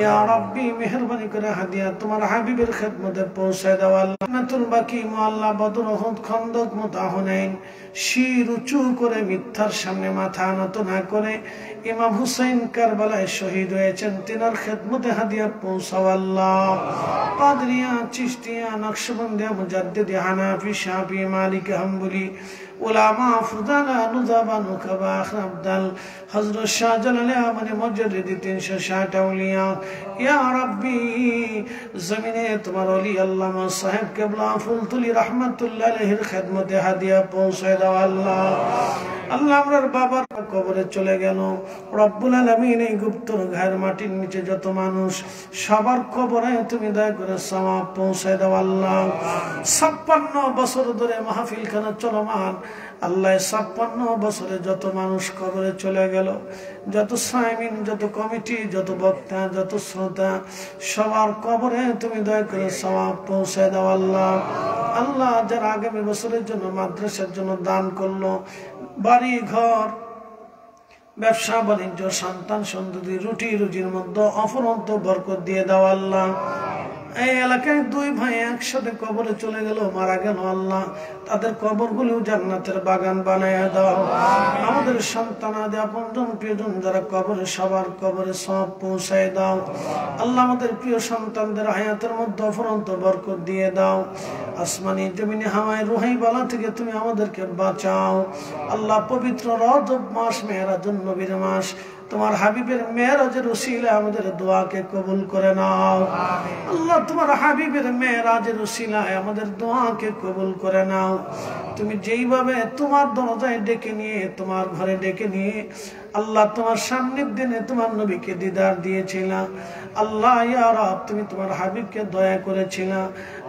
ইয়া রাব্বি মেহেরবানি করে হাদিয়া তোমার হাবিবের খেদমতে পৌঁছায় দাও আল্লাহ। নাতুল বাকি মুআল্লা বদর উহুদ খন্দক মুতা হুনাইন শির উঁচু করে মিথ্যার সামনে মাথা নত না করে ইমাম হুসাইন কারবালায় শহীদ হয়েছেন তিনার খেদমতে হাদিয়া পৌঁছাও আল্লাহ। কাদরিয়া চিশতিয়া নকশবন্দিয়া মুজাদ্দিদি হানাফি শাফি মালিক হাম্বলি উলামা ফুদালা নুজাবা নুকাবা আখরাবদাল হযরত শাহজালাল মানে মুজাদ্দিদি 360 আউলিয়া। ইয়া রাব্বি জমিনে তোমার ওলি আল্লামা সাহেব কিবলা ফুলতুলি রাহমাতুল্লাহ আলাইহির খেদমতে হাদিয়া পৌঁছায় দাও আল্লাহ। আল্লাহ আমরার বাবার কবরে চলে গেল রব্বুল আলামিন এই গুপ্তর ঘায়ের মাটির নিচে যত মানুষ সবার কবরে তুমি দয়া করে সওয়াব পৌঁছায় দাও আল্লাহ। 56 বছর ধরে মাহফিল খানা চলমান আল্লাহ 56 বছরে যত মানুষ কবরে চলে গেল যত সাইমিন যত কমিটি যত বক্তা যত শ্রোতা সবার কবরে তুমি দয়া করে সওয়াব পৌঁছায় দাও আল্লাহ। আল্লাহ যারা আগামী বছরের জন্য মাদ্রাসার জন্য দান করলো বাড়ি ঘর ব্যবসা বাণিজ্য সন্তান সন্ততি রুটি রুজির মধ্যে অফুরন্ত বরকত দিয়ে দাও আল্লাহ। এই এলাকায় 2 ভাই একসাথে কবরে চলে গেল মারা গেল আল্লাহ তাদের কবরগুলো জান্নাতের বাগান বানায়া দাও। আমাদের সন্তানাদি আপনজন প্রিয়জন যারা কবরে সবার কবরে সব পৌঁছায় দাও আল্লাহ। আমাদের প্রিয় সন্তানদের হায়াতের মধ্যে অফুরন্ত বরকত দিয়ে দাও। আসমানি জমিনে হাওয়ায় রুহাই বালা থেকে তুমি আমাদেরকে বাঁচাও আল্লাহ। পবিত্র রজব মাস মেহেরাজুন নবীর মাস তোমার হাবিবের মেরাজের উসিলায় আমাদের দোয়াকে কবুল করে নাও আল্লাহ। তোমার হাবিবের মেরাজের উসিলায় আমাদের দোয়াকে কবুল করে নাও। তুমি যেইভাবে তোমার দরজায় ডেকে নিয়ে তোমার ঘরে ডেকে নিয়ে আল্লাহ তোমার সান্নিধ্যে তোমার নবীকে দিদার দিয়েছিলা আল্লাহ। ইয়া রব তুমি তোমার হাবিবকে দয়া করেছিলা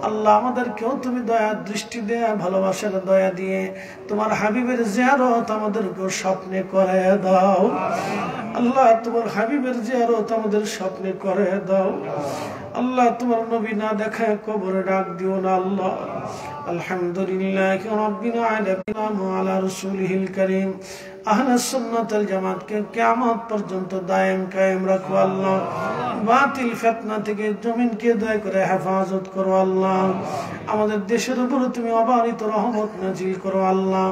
আল্লাহ। আমাদেরকেও তুমি দয়া দৃষ্টি দেয়া ভালোবাসার দয়া দিয়ে তোমার হাবিবের জিয়ারত আমাদেরকেও স্বপ্নে করে দাও আল্লাহ। তোমার হাবিবের জিয়ারত আমাদের স্বপ্নে করে দাও আল্লাহ। তোমার নবী না দেখায় কবরে ডাক দিও না আল্লাহ। আলহামদুলিল্লাহি রাব্বিল আলামিন আলা রাসূলিহিল কারীম আহলে সুন্নাত ওয়াল জামাতকে কিয়ামত পর্যন্ত দায়েম কায়েম রাখো আল্লাহ। বাতিল ফিতনা থেকে জমিনকে দয়া করে হেফাজত করো আল্লাহ। আমাদের দেশের উপর তুমি অবারিত রহমত নাজিল করো আল্লাহ।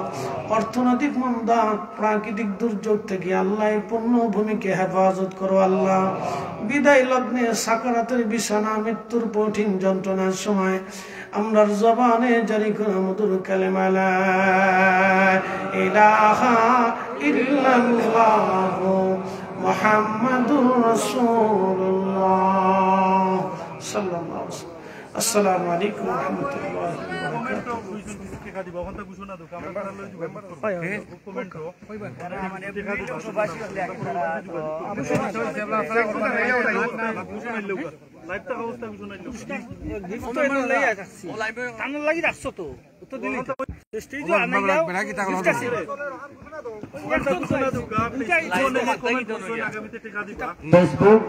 অর্থনৈতিক মন্দা প্রাকৃতিক দুর্যোগ থেকে আল্লাহ এই পূর্ণ ভূমিকে হেফাজত করো আল্লাহ। বিদায় লগ্নে সাকারাতের বিছানা মৃত্যুর কঠিন যন্ত্রণার সময় আমরার জবানে জারি করা মধুর কালেমা লা ইলাহা ইল্লাল্লাহু মুহাম্মাদুর রাসূলুল্লাহ সাল্লাল্লাহু আলাইহি ওয়াসাল্লাম। আসসালামু আলাইকুম ওয়া রাহমাতুল্লাহি ওয়া বারাকাতুহু। কমেন্ট করছেন আগামীতে টিকা দিবা Facebook,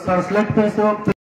translate Facebook.